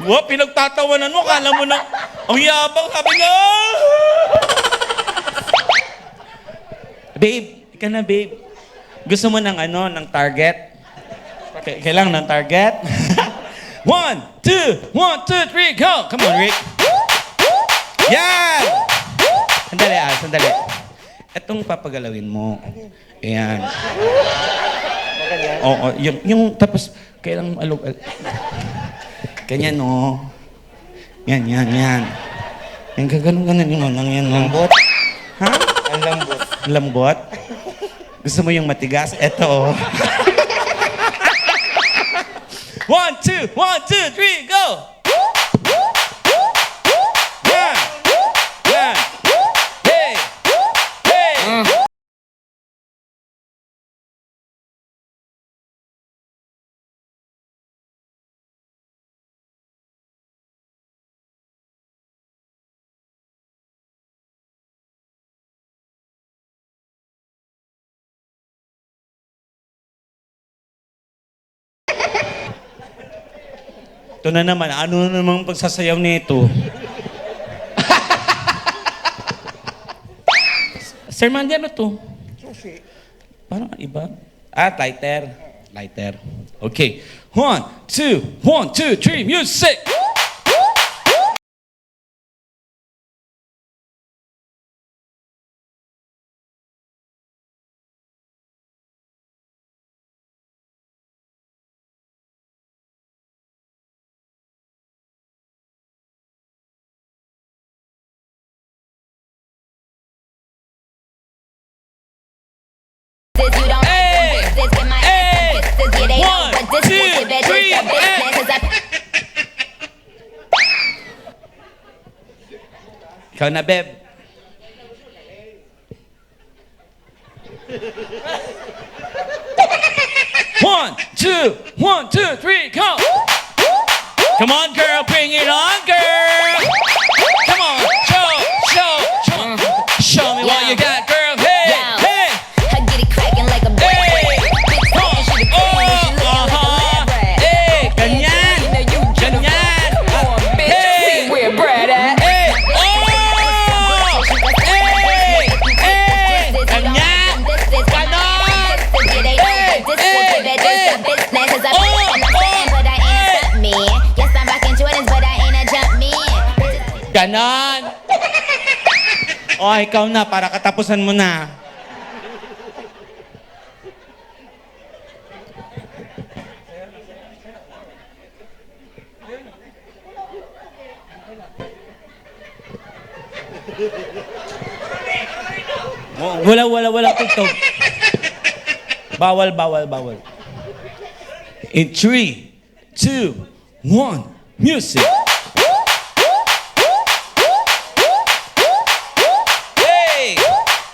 Wow, pinagtatawanan mo, kala mo na, ang yabang, sabi nga. Babe, ika na babe. Gusto mo ng ano, ng target? Kailangan ng target? 1, 2, 1, 2, 3, go! Come on, Rick. Yan! Sandali sandali. Itong papagalawin mo. Ayan. Oo, yung tapos, kailangan alog. Ganyan, no. Yan. Yan, ganun yung lang yan. Lambot? Ha? Ang lambot. Lambot? Gusto mo yung matigas? Eto, oh. 1, 2, 1, 2, 3, go! Yan! Yan! Hey! Hey! Ito na naman, ano na namang pagsasayaw nito? Sir Mandy, ano to? Susi. Parang iba. Lighter. Lighter. Okay. 1, 2, 1, 2, 3, music! Ikaw na, Beb. One, two, 3, go! Come on, girl, bring it on, girl! Come on, show me what you got, girl. Hey, hey! I get it cracking like a Hey! Hey! Ganyan! Ganyan! Hey! where Brad at. Hey! Oh! Hey! Hey! Ganyan! Ganon! Ganon! Oh, ikaw na, para katapusan mo na. Oh, wala tugtog. Bawal. In 3, 2, 1, music. Hey!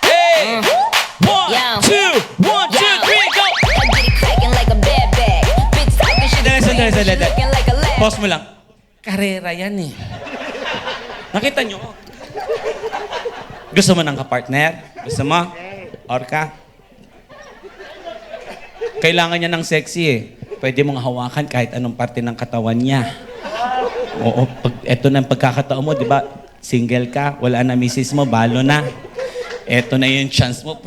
Hey! 1, 2, 1, 2, 3, go! I get it cracking like a bad bag. Bitch talking shit. Sandali. Looking like a lab. Pause mo lang. Karera yan eh. Nakita nyo? Gusto mo ng kapartner? Gusto mo? Orca? Kailangan niya ng sexy eh. Pwede mong hawakan kahit anong parte ng katawan niya. Oo, eto na ang pagkakataon mo, di ba? Single ka, wala na misis mo, balo na. Eto na yung chance mo.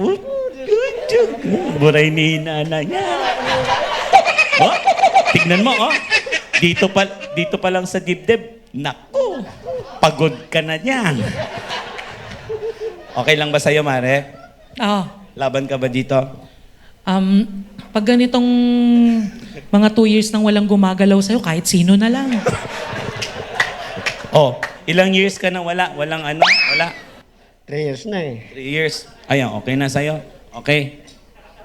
Buray ni nana niya. Oh, tignan mo, oh. Dito pa lang sa dibdib. Naku, pagod ka na niyan. Okay lang ba sa'yo, Mare? Oo. Laban ka ba dito? Pag ganitong mga 2 years nang walang gumagalaw sa'yo, kahit sino na lang. Oh, ilang years ka nang wala? Walang ano? Wala? 3 years na eh. 3 years. Ayun, okay na sa'yo? Okay?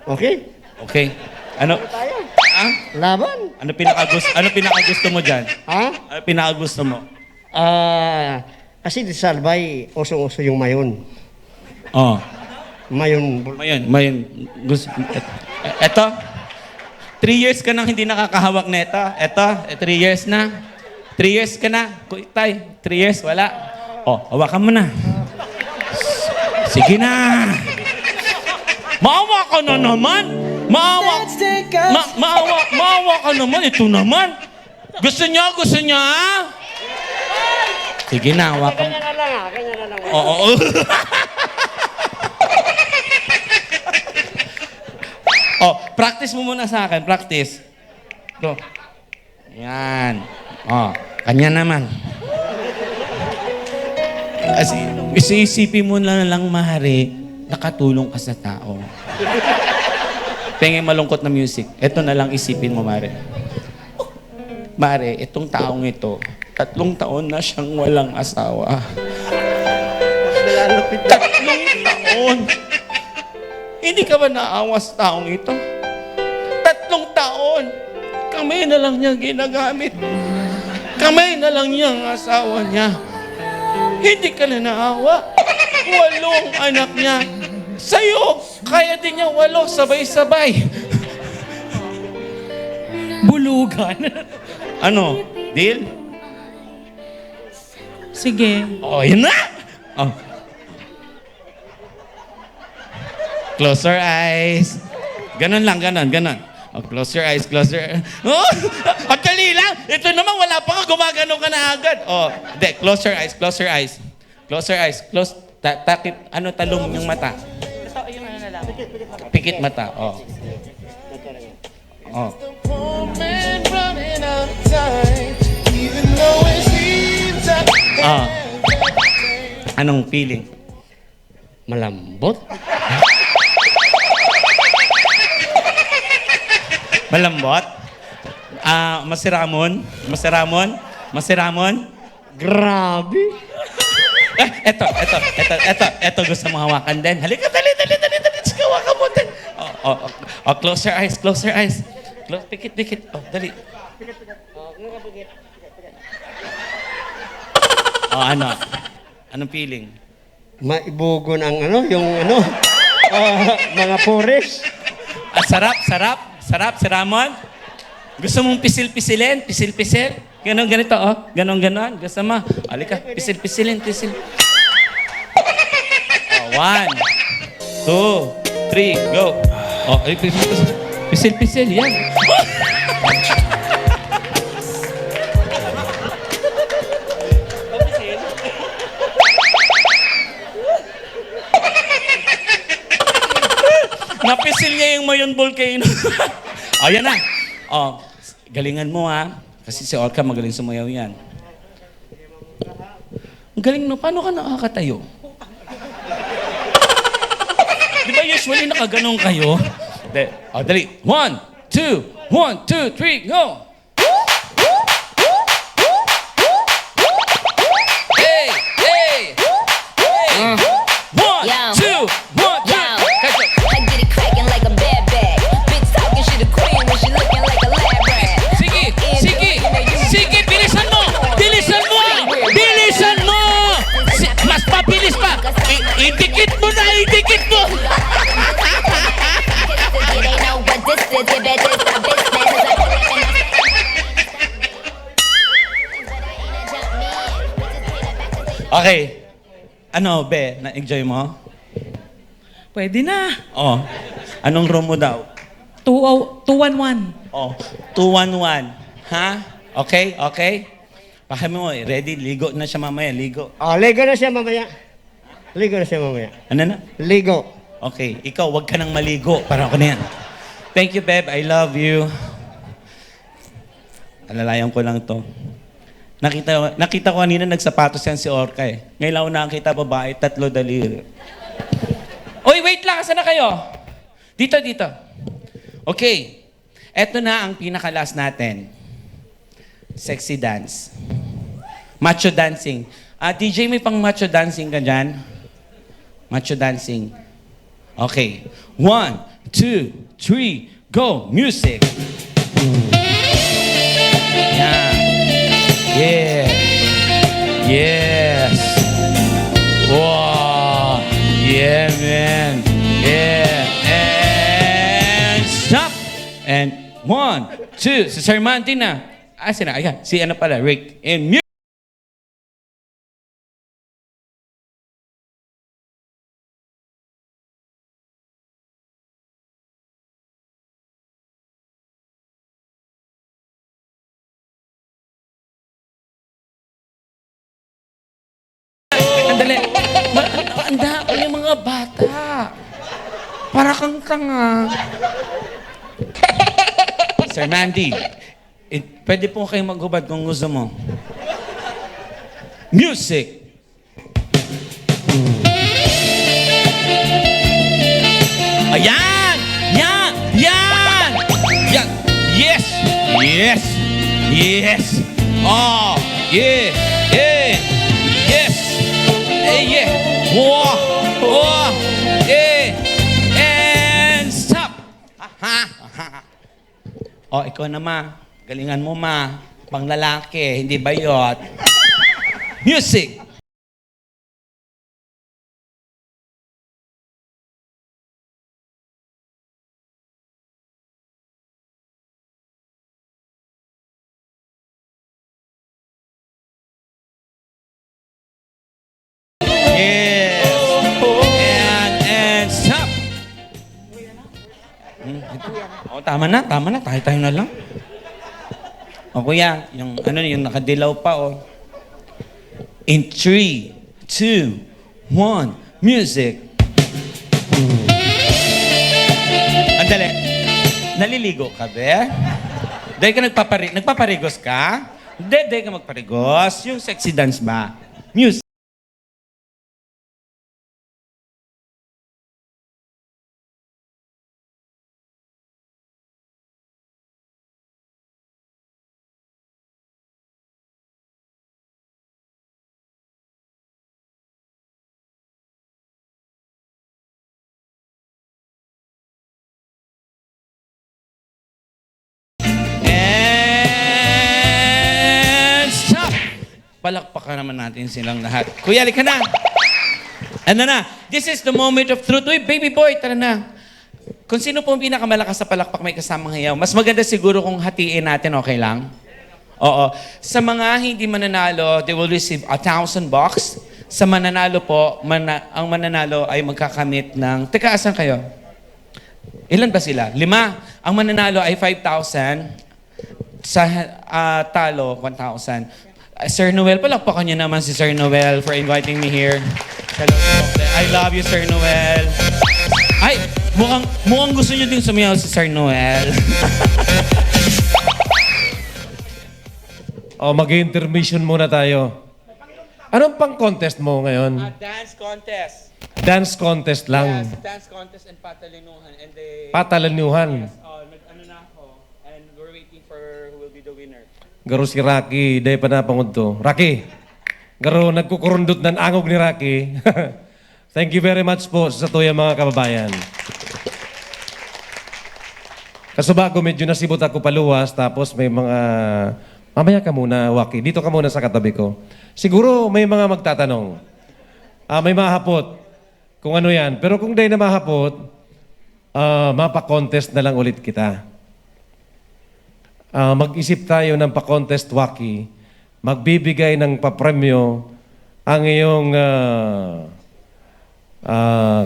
Okay? Okay. Ano? Ha? Laban? Ano pinakagusto mo dyan? Ha? Ano pinakagusto mo? Kasi di Salbay, uso-uso yung mayon. Oh. Mayon. Mayon. Gusto. Eto. 3 years ka nang hindi nakakahawak na ito. Eto, 3 years na. 3 years ka na. Tay, 3 years, wala. Oh, hawakan mo na. Sige na. Maawa ka na naman. Maawa ka naman. Ito naman. Gusto niya? Sige na, hawakan mo. Kanya na lang. Oo. Oh, practice mo muna sa akin. Practice. Go. Yan. Oh, kanya naman. Kasi, isipin mo na lang, Mare, nakatulong ka sa tao. Tingin malungkot na music. Ito na lang isipin mo, Mare. Mare, itong taong ito, 3 taon na siyang walang asawa. 3 taon. Hindi ka ba naawa sa taong ito? 3 taon. Kamay na lang niya ginagamit. Kamay na lang niya ang asawa niya. Hindi ka na naawa. 8 anak niya. Sa'yo, kaya din niya 8 sabay-sabay. Bulugan. Ano? Deal? Sige. Oh, yun na! Oh. Close your eyes. Ganon lang, ganon. Oh, close your eyes, close your eyes. Oh, ang dali lang. Ito naman, wala pa nga, gumagano ka na agad. Oh, hindi, close your eyes, close your eyes. Close your eyes, close, takip, talong yung mata. Yung ano na lang. Pikit mata, oh. Oh. Ah. Anong feeling? Malambot. Malambot? Masiramon? Grabe. Eto gusto mo hawakan din. Halika, dali. Sige, hawakan mo din. Oh, close your eyes. Close, pikit. Oh, dali. Oh, ano? Anong feeling? Maibugon ang mga pores. Sarap, si Ramon. Gusto mong pisil-pisil? Ganon, ganito, oh. Ganon. Gusto mo? Halika, pisil. Oh, 1, 2, 3, go. Oh, pisil, yan. Napisil niya yung Mayon Volcano. Ayan na. Oh, galingan mo ha. Kasi si Orca magaling sumayaw yan. Ang galing no. Paano ka nakakatayo? Di ba usually nakaganong kayo? Dali. 1, 2, 3, go! Hey! 1, 2, 1, 2. I get it cracking like a bad bag. Bitch talking, she the queen when she looking like a lab rat. Sige, bilisan mo! Mas pabilis pa! Idikit mo! They know what this is, if it is my business. Okay. Ano, Be? Na-enjoy mo? Pwede na. Oh. Anong room mo daw? 211. Oh, 211. Ha? Okay? Pakami mo, ready? Ligo na siya mamaya, ligo. Oh, ligo na siya mamaya. Ano na? Ligo. Okay, ikaw, wag ka nang maligo. Para ako na yan. Thank you, Beb. I love you. Alalayan ko lang to. Nakita ko kanina nagsapatos yan si Orca eh. Ngayon lang ako nakakita babae, 3 daliri. Oy, wait lang. Saan na kayo? Dito. Okay. Eto na ang pinaka-last natin. Sexy dance. Macho dancing. DJ, may pang macho dancing ka dyan? Macho dancing. Okay. 1, 2, 3, go! Music! Yeah. Yes. Wow. Yeah, man. Yeah. And stop. And 1, 2. Si Sir Manty na. Sina? Ayan. Si ano pala? Rick. And music. Sandali. Anda ko yung mga bata. Para kang tanga. Sir Mandy, pwede po kayong maghubad kung gusto mo. Music! Ayan! Yan! Yan! Yan! Yes! Yes! Yes! Oh! Yeah! Yeah! Yes! Eh, yeah! Wow! Wow! Eh! And stop! Aha! Aha! Oh, ikaw na ma. Galingan mo ma. Pang lalaki, hindi bayot. Music! Yes! And stop! Oh, tama na. Tayo na lang. O kuya, yung nakadilaw pa, oh. In 3, 2, 1, music. Andali. Naliligo ka, be? Dahil ka nagpaparigos ka? Hindi ka magparigos. Yung sexy dance ba? Music. Palakpakan naman natin silang lahat. Kuya, halika na. Ano na? This is the moment of truth. Uy, baby boy, tara na. Kung sino po ang pinakamalakas sa palakpak may kasamang hayaw, mas maganda siguro kung hatiin natin, okay lang? Oo. Sa mga hindi mananalo, they will receive 1,000 bucks. Sa mananalo po, ang mananalo ay magkakamit ng... Teka, asan kayo? Ilan ba sila? 5. Ang mananalo ay 5,000. Sa talo, 1,000. Sir Noel, palakpakan niyo naman si Sir Noel for inviting me here. Hello. I love you, Sir Noel. Ay, mukhang gusto niyo din sumiyaw si Sir Noel. Mag-intermission muna tayo. Anong pang contest mo ngayon? Dance contest. Dance contest lang. Yes, dance contest and patalinuhan. And they... Patalanuhan. Nag-ano na ako. And we're waiting for who will be the winner. Garo si Rocky, day pa napangod to. Rocky, garo nagkukurundot ng angog ni Rocky. Thank you very much po sa tuyang mga kababayan. Kasubago, medyo nasibot ako paluwas, tapos may mga... Mamaya ka muna, Waki. Dito ka muna sa katabi ko. Siguro may mga magtatanong. May mahapot kung ano yan. Pero kung day na mahapot, mapa-contest na lang ulit kita. Mag-isip tayo ng pa-contest, Waki. Magbibigay ng papremyo ang iyong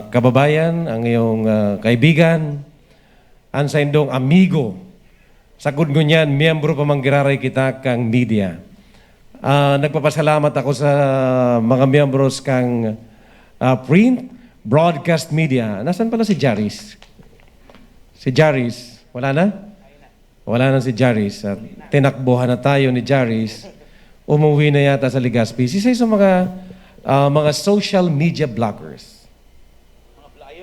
kababayan, ang iyong kaibigan, ang sa indong amigo. Sagod ko niyan, miyembro pa manggiraray kita kang media. Nagpapasalamat ako sa mga miyembros kang print, broadcast media. Nasaan pala si Jaris? Si Jaris, wala na? Wala na si Jaris. Tinakbuhan na tayo ni Jaris. Umuwi na yata sa Legazpi. Isa sa mga social media bloggers.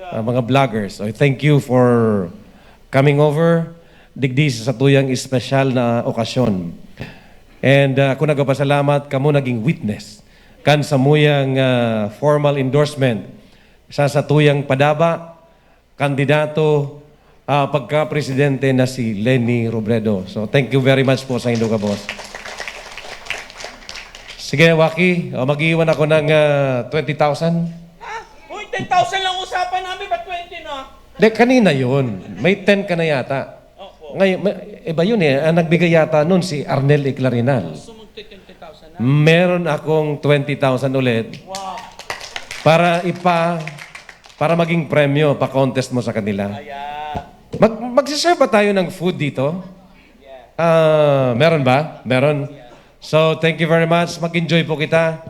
Mga vloggers. So, thank you for coming over. Digdi sa tuyang espesyal na okasyon. And ako nagpapasalamat, kamo naging witness kan sa muyang formal endorsement sa tuyang padaba, kandidato, pagka-presidente na si Leni Robredo. So, thank you very much po sa inyong boss. Sige, Waki, mag-iwan ako ng 20,000. Uy, 10,000 lang usapan namin, ba't 20 na? De, kanina yun. May 10 ka na yata. Ngayon, iba yun eh. Ang nagbigay yata nun si Arnel Eclarinal. Gusto mong 20,000 na? Meron akong 20,000 ulit. Wow. Para maging premyo, pa-contest mo sa kanila. Magsiserve ba tayo ng food dito? Meron ba? Meron. So, thank you very much. Mag-enjoy po kita.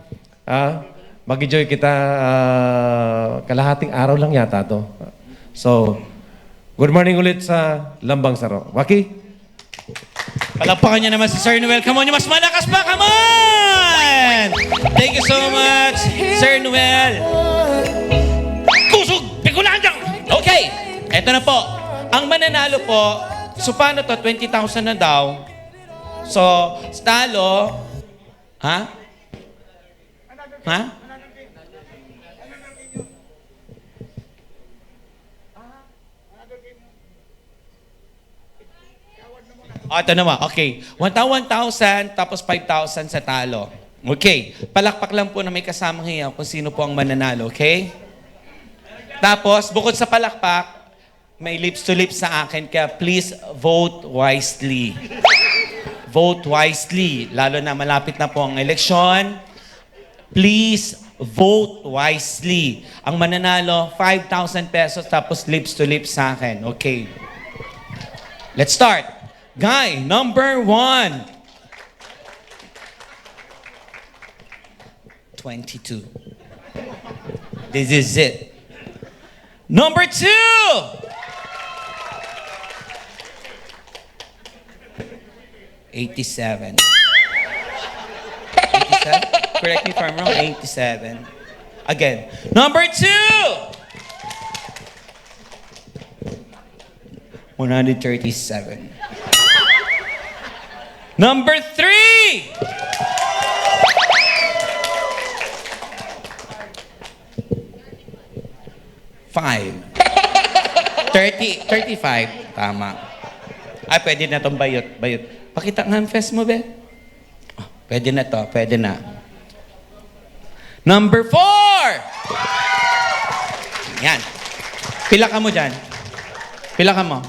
Mag-enjoy kita. Kalahating araw lang yata to. So, good morning ulit sa Lambang Saro. Waki? Palakpakan niyo naman si Sir Noel. Come on, yung mas malakas pa. Come on! Thank you so much, Sir Noel. Kusog! Bicolano! Okay, eto na po. Ang mananalo po, so paano to? 20,000 na daw. So, talo, ha? Ha? Ito naman. Okay. 1,000 tapos 5,000 sa talo. Okay. Palakpak lang po na may kasamang hiyaw kung sino po ang mananalo. Okay? Tapos, bukod sa palakpak, may lips to lips sa akin. Kaya please vote wisely. Vote wisely. Lalo na malapit na po ang eleksyon. Please vote wisely. Ang mananalo, 5,000 pesos tapos lips to lips sa akin. Okay. Let's start. Guy, number 1. 22. This is it. Number 2. 87. 87? Correct me if I'm wrong. 87. Again. Number 2. 137. Number 3. 35. Tama. Ay, pwede na itong bayot. Pakita ang handfest mo, be. Oh, pwede na to. Pwede na. Number 4. Yan. Pila ka mo dyan? Pila ka mo?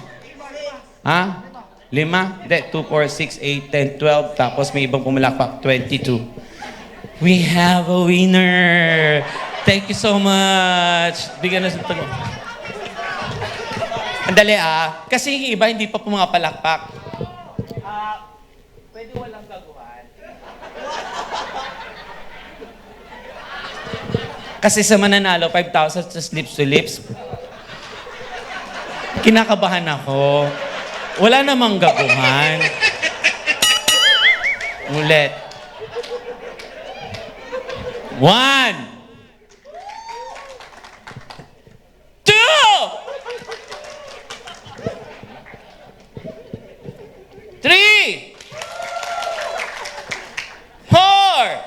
Ha? 5? Hindi. 2, 4, 6, 8, 10, 12. Tapos may ibang pumalakpak. 22. We have a winner. Thank you so much. Bigyan na sa ito. Andali kasi yung iba hindi pa pumapalakpak. Pwede walang gaguhan. Kasi sa mananalo, 5,000 sa lips to lips. Kinakabahan ako. Wala namang gaguhan. Ulit. 1. 2. 3. 4.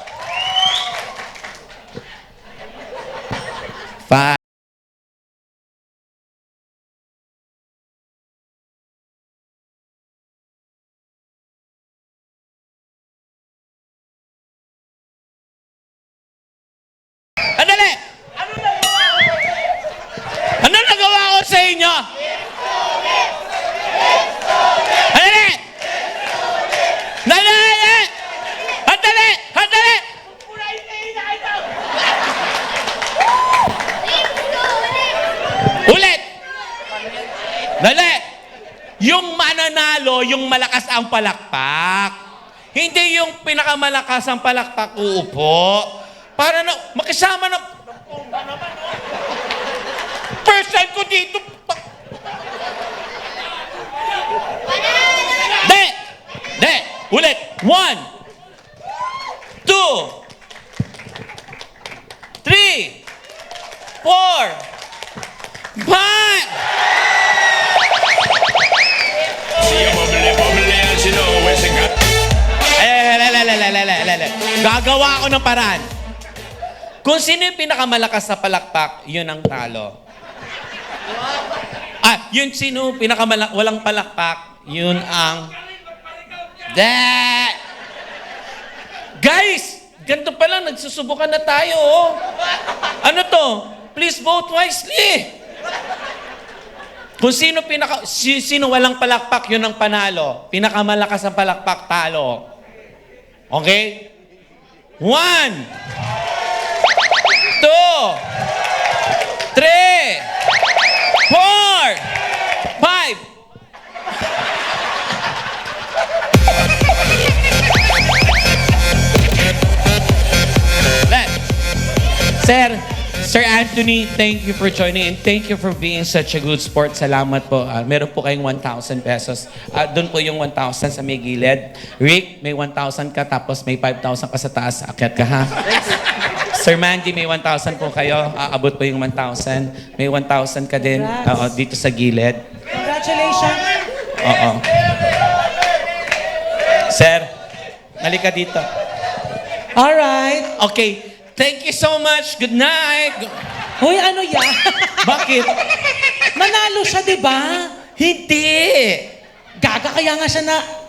5. Andali! Ano nagawa ko sa inyo? Andali! Andali! Andali! Andali! Ulit! Dali! Yung mananalo, yung malakas ang palakpak. Hindi yung pinakamalakas ang palakpak uupo. Para na, makisama na... First time ko dito. De! Ulit. 1, 2, 3, 4, 5. Gagawa ako ng paraan. Kung sino yung pinakamalakas sa palakpak, yun ang talo. Yun sino walang palakpak, yun ang... Guys! Ganito pa lang, nagsusubukan na tayo, oh. Ano to? Please vote wisely. Kung sino sino walang palakpak, yun ang panalo. Pinakamalakas ang palakpak, talo. Okay? 1, 2, 3, 4, 5. Sir Anthony, thank you for joining and thank you for being such a good sport. Salamat po. Meron po kayong 1,000 pesos. Doon po yung 1,000 sa may gilid. Rick, may 1,000 ka tapos may 5,000 ka sa taas. Akyat ka ha. Sir Mandy, may 1,000 po kayo. Aabot po yung 1,000. May 1,000 ka din dito sa gilid. Congratulations. Oo. Sir, halika dito. Alright. Okay. Thank you so much. Good night. Hoy, ano yan? Bakit? Manalo siya, di ba? Hindi. Gaga, kaya nga siya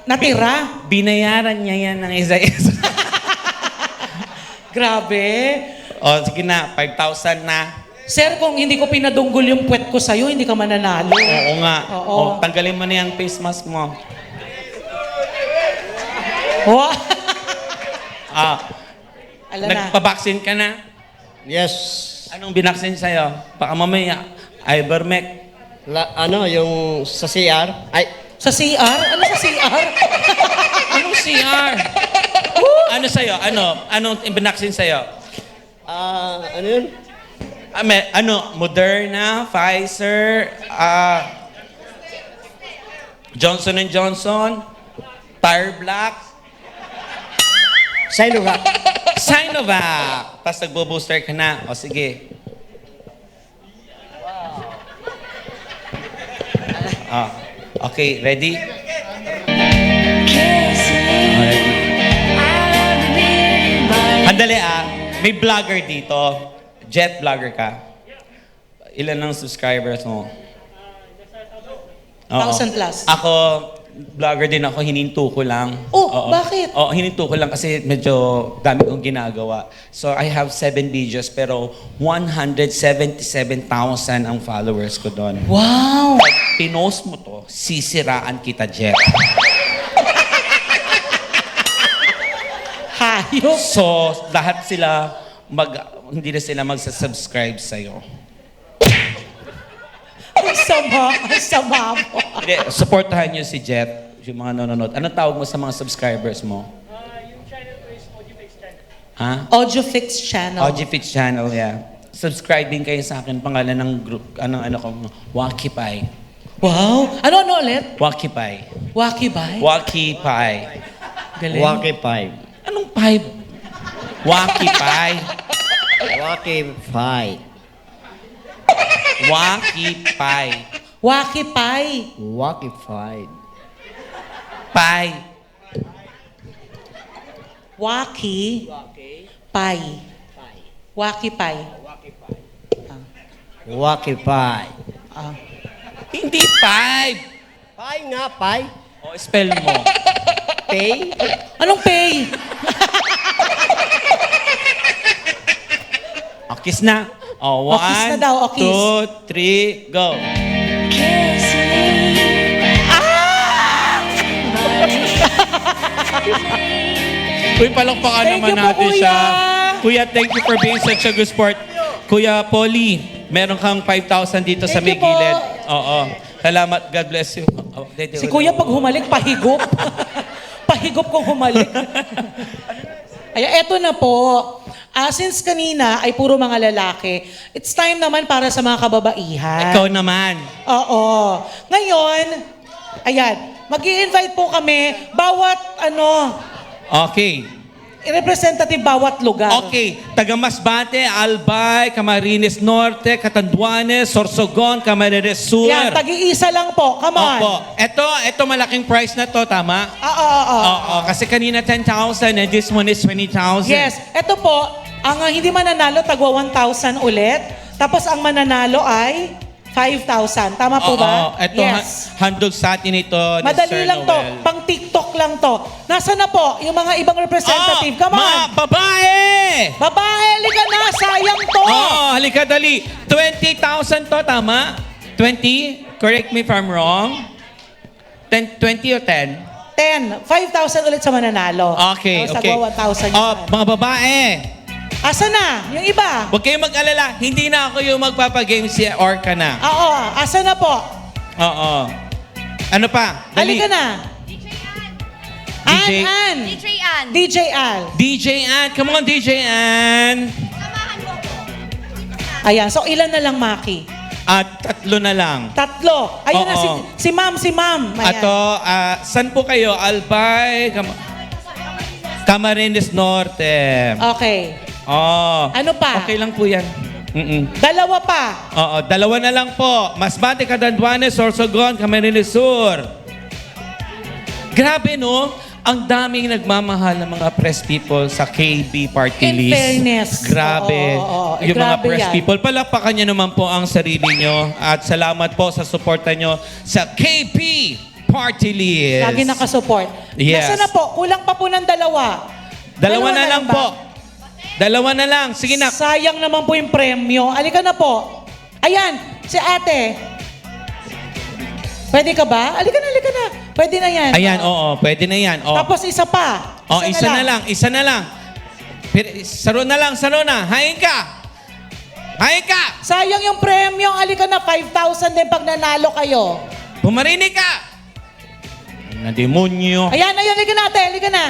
natira. Binayaran niya yan ng isa-isa. Grabe. O, sige na. 5,000 na. Sir, kung hindi ko pinadunggol yung puwet ko sa'yo, hindi ka mananalo. Oo nga. Oo. O, tanggalin mo na yung face mask mo. Wow. Ala na. Nagpabaksin ka na? Yes. Anong binaksin sa'yo? Baka mamaya, Ivermec. Yung sa CR. Ay, Sa CR? Ano sa CR? Anong CR? Ano sa'yo? Anong binaksin sa'yo? ano yun? Moderna, Pfizer, Johnson & Johnson, Tire Black, Sinovac. Sinovac. Tapos nagbo-booster ka na. O sige. Okay, ready? Andali may vlogger dito. Jet vlogger ka. Ilan ang subscribers mo? 1,000 plus. Ako, vlogger din ako, hininto ko lang. Oh, bakit? Hininto ko lang kasi medyo dami kong ginagawa. So, I have 7 videos pero 177,000 ang followers ko doon. Wow! Pag pinost mo to, sisiraan kita, Jeff. Hayop. So, lahat sila, hindi na sila magsa-subscribe sa'yo. Ang sama mo. Hindi, supportahan niyo si Jet, yung mga nanonood. Anong tawag mo sa mga subscribers mo? Yung channel ko is Audiofix channel. Ha? Audiofix channel. Audiofix channel, yeah. Subscribing kayo sa akin, pangalan ng group, Wakipay. Wow! Ano ulit? Wakipay. Wakibay? Wakipay. Galing. Wakipay. Anong pipe? Wakipay. Wakipay. Wakipay. Wakipay. Wakipay. Pay. Waki. Pay. Wakipay. Wakipay. Hindi pipe. Pay nga, pay. O, spell mo. Pay. Anong pay? Kiss na. O, kiss na daw, o, kiss. 2, 3, go. Uy, palakpakan Thank naman you po, natin Kuya. siya. Kuya, thank you for being such a good sport. Kuya Polly, meron kang 5,000 dito sa may Thank you po. gilid. Oo. Salamat. God bless you. Si Kuya pag humalik, pahigop. Pahigop kung humalik. Ay, eto na po. Since kanina ay puro mga lalaki, it's time naman para sa mga kababaihan. Ikaw naman. Oo. Ngayon, ayan, mag-i-invite po kami bawat Okay. representative bawat lugar. Okay. Taga Masbate, Albay, Camarines Norte, Catanduanes, Sorsogon, Camarines Sur. Yan, tag-iisa lang po. Come on. Opo. Ito malaking price na to, tama? Oo. Kasi kanina 10,000 and this one is 20,000. Yes. Ito po, ang hindi mananalo, tagwa 1,000 ulit. Tapos ang mananalo ay 5,000. Tama po ba? Ito, Yes. handog sa atin ito ni Madali Sir lang to. Noel. Pang TikTok lang to. Nasaan na po yung mga ibang representative? Come on. Mga babae! Babae, halika na. Sayang to. Halika dali. 20,000 to, tama? 20? Correct me if I'm wrong. 20 o 10? 10. 5,000 ulit sa mananalo. Okay, Tapos okay. tagwa 1,000 yun. Mga babae, Asa na? Yung iba? huwag kayong mag-alala. Hindi na ako yung magpapagame, si Orca na. Oo. Asa na po? Oo. Ano pa? Dali. Halika na. DJ. Ann. DJ Ann. DJ Al. DJ Ann. Come on, DJ Ann. Ayan, so ilan na lang, Maki? At 3 na lang. 3. Ayun na, Oo. si ma'am. Ayan. Ato, saan po kayo? Albay, Camarines Norte. Okay. Oh. Ano pa? Okay lang po yan. 2 pa. Oo, 2 na lang po. Masbate, Catanduanes, Sorsogon, Camarines Sur. Grabe, no? Ang daming nagmamahal ng mga press people sa KB party In list. fairness. Grabe. Oo. Yung mga Grabe press yan. people. Palakpakan nyo naman po ang sarili nyo. At salamat po sa suporta nyo sa KB party list. Lagi nakasupport. Yes. Nasaan na po? Kulang pa po ng 2. Dalawa na lang ba? po. 2 na lang. Sige na. Sayang naman po yung premyo. Alika na po. Ayan, si ate. Pwede ka ba? Alika na. Pwede na yan. Ayan, oo. Pwede na yan. Oh. Tapos isa pa. Oh, isa na lang. Isa na lang. Saro na. Hain ka. Sayang yung premyo. Alika na, 5,000 din pag nanalo kayo. Pumarinig ka. Na demonyo. Ayan, alika na ate. Alika na.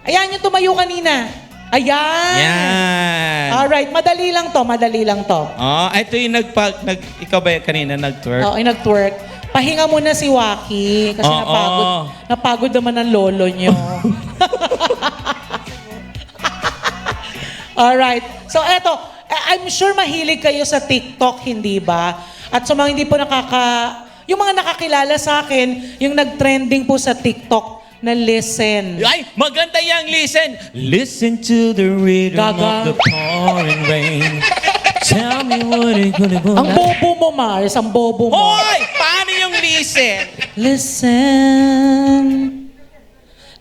Ayan yung tumayo kanina. Ayan. Yan. Alright, madali lang to. Oh, ito yung ikaw ba kanina nag-twerk? Oo, nag-twerk. Pahinga muna si Waki kasi Oo. napagod naman ang lolo nyo. Alright. So eto, I'm sure mahilig kayo sa TikTok, hindi ba? At sa mga hindi po yung mga nakakilala sa akin, yung nag-trending po sa TikTok na listen. Ay, maganda yang listen. Listen to the rhythm Gaga. of the pouring rain. Tell me what it gonna go. Ang bobo mo, Mars. Ang bobo mo. Hoy! Paano yung listen? Listen.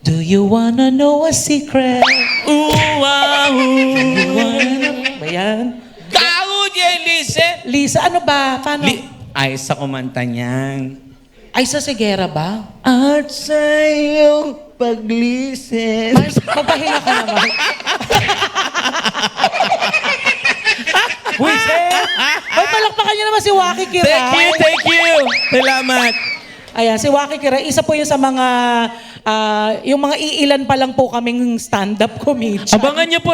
Do you wanna know a secret? Ooh, ah, ooh. Ba yan? Gago dyan, listen. Lisa, ano ba? Paano? Ay, sa kumanta niyan. Ay, sa Segera ba? At sa iyong pag-listen. Mars, magpahinga ka naman. Buisit! Ay, palakpakan niyo naman si Waki Kira. Thank you. Salamat. Ayan, si Waki Kira, isa po yun sa mga, yung mga iilan pa lang po kaming stand-up comedian. Abangan niyo po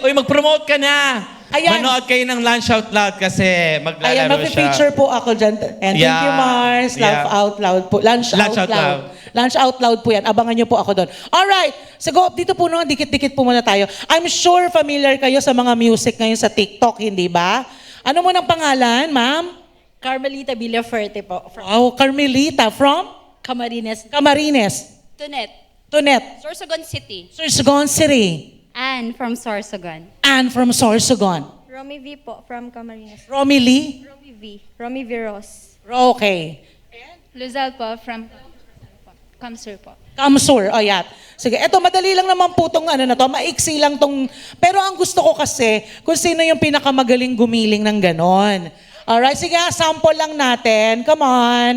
mag-promote ka na. Ayan. Manood kayo ng Lunch Out Loud kasi Ayan, maglalaro siya. mag-feature po ako dyan. And thank you, Mars. Laugh out loud po. Lunch out loud. Lunch out loud po yan. Abangan niyo po ako doon. Alright. Sigo, dito po naman, dikit-dikit po muna tayo. I'm sure familiar kayo sa mga music ngayon sa TikTok, hindi ba? Ano mo ng pangalan, ma'am? Carmelita Villafuerte po. From Oh, Carmelita. From? Camarines. Camarines. Tunet. Tunet. Sorsogon City. Sorsogon City. Anne from Sorsogon. Anne from Sorsogon. Romy V po from Camarines. Romy Lee. Romy V. Ross. Okay. Luzal po from Kamsur po. Kamsur, oh yeah. Sige, eto madali lang naman po tong ano na to, maiksi lang tong, pero ang gusto ko kasi, kung sino yung pinakamagaling gumiling ng ganon. Alright, sige, sample lang natin. Come on.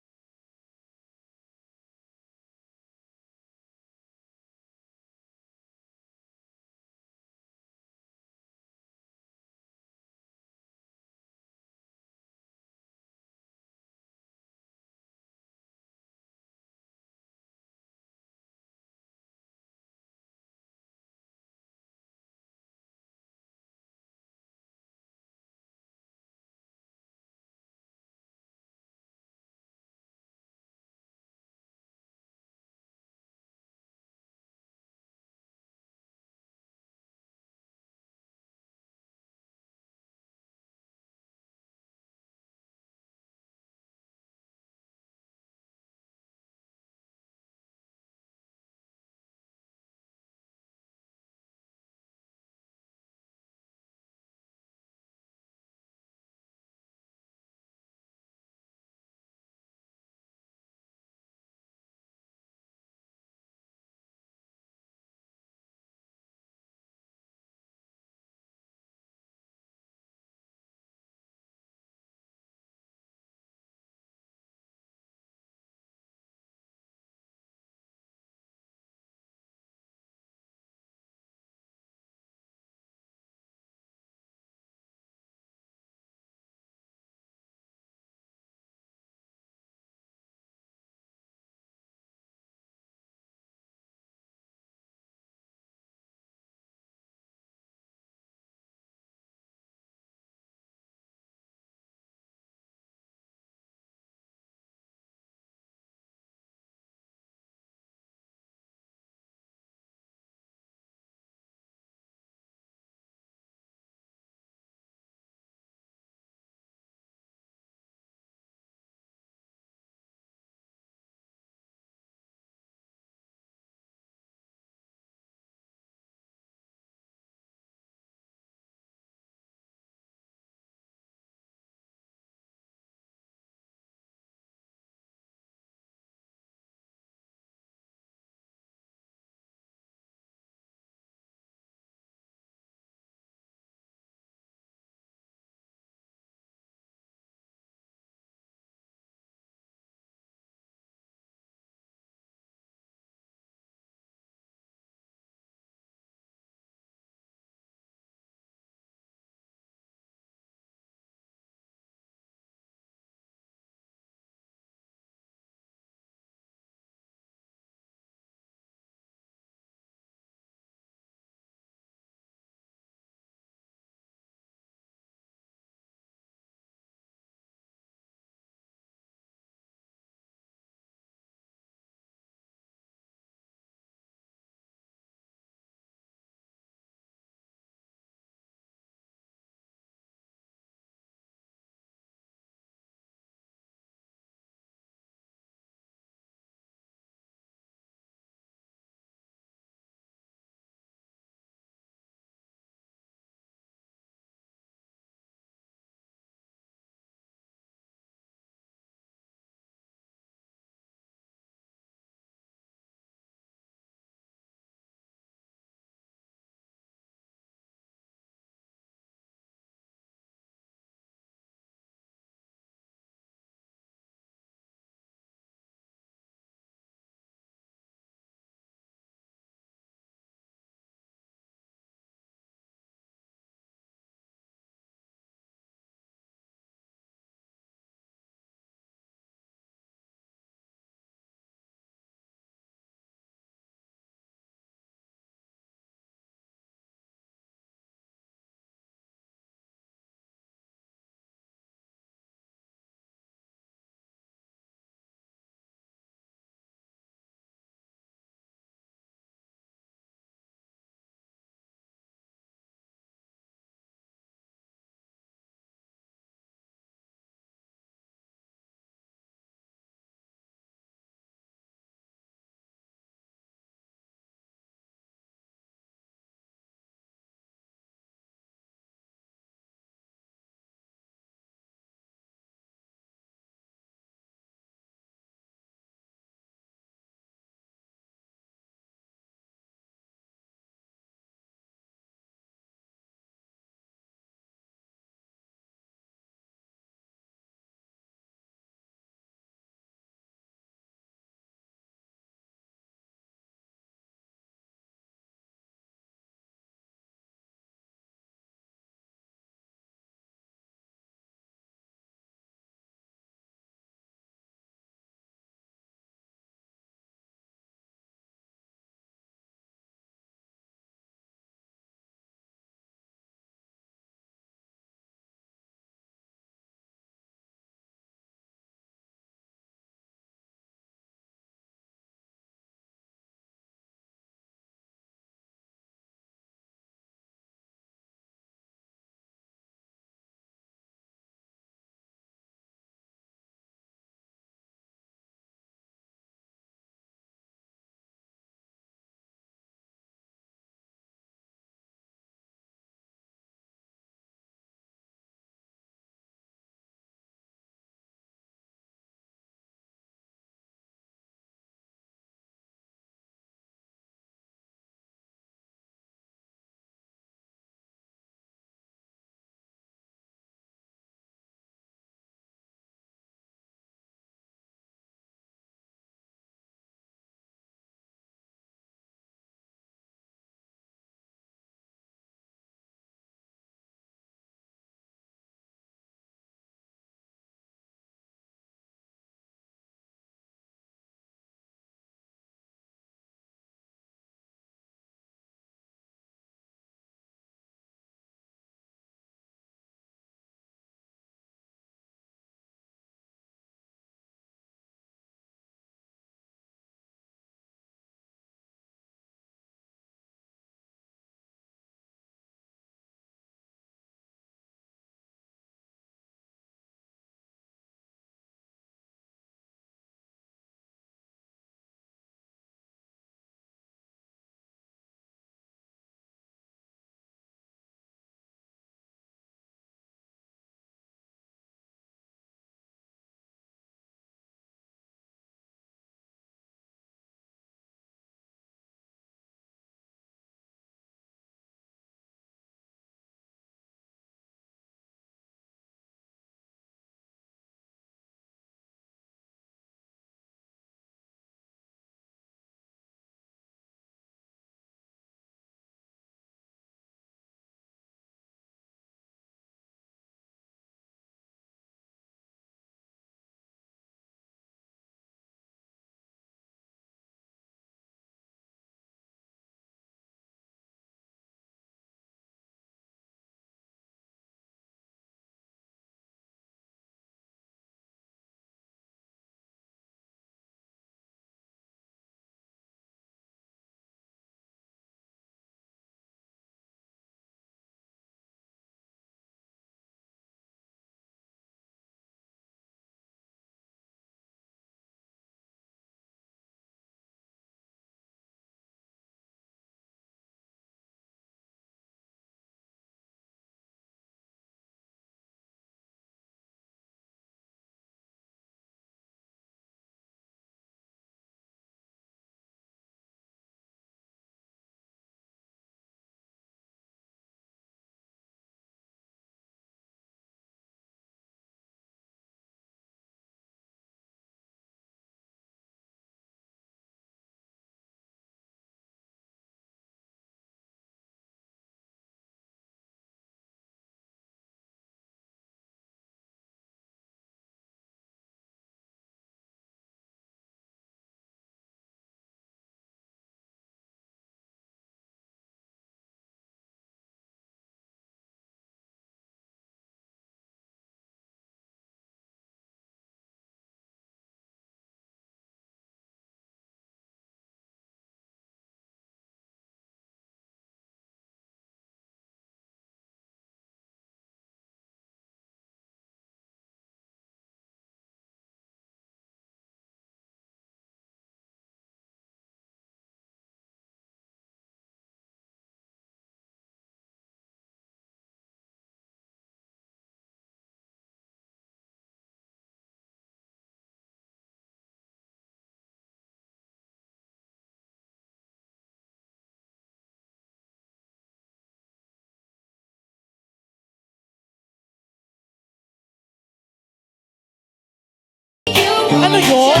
Ano yun?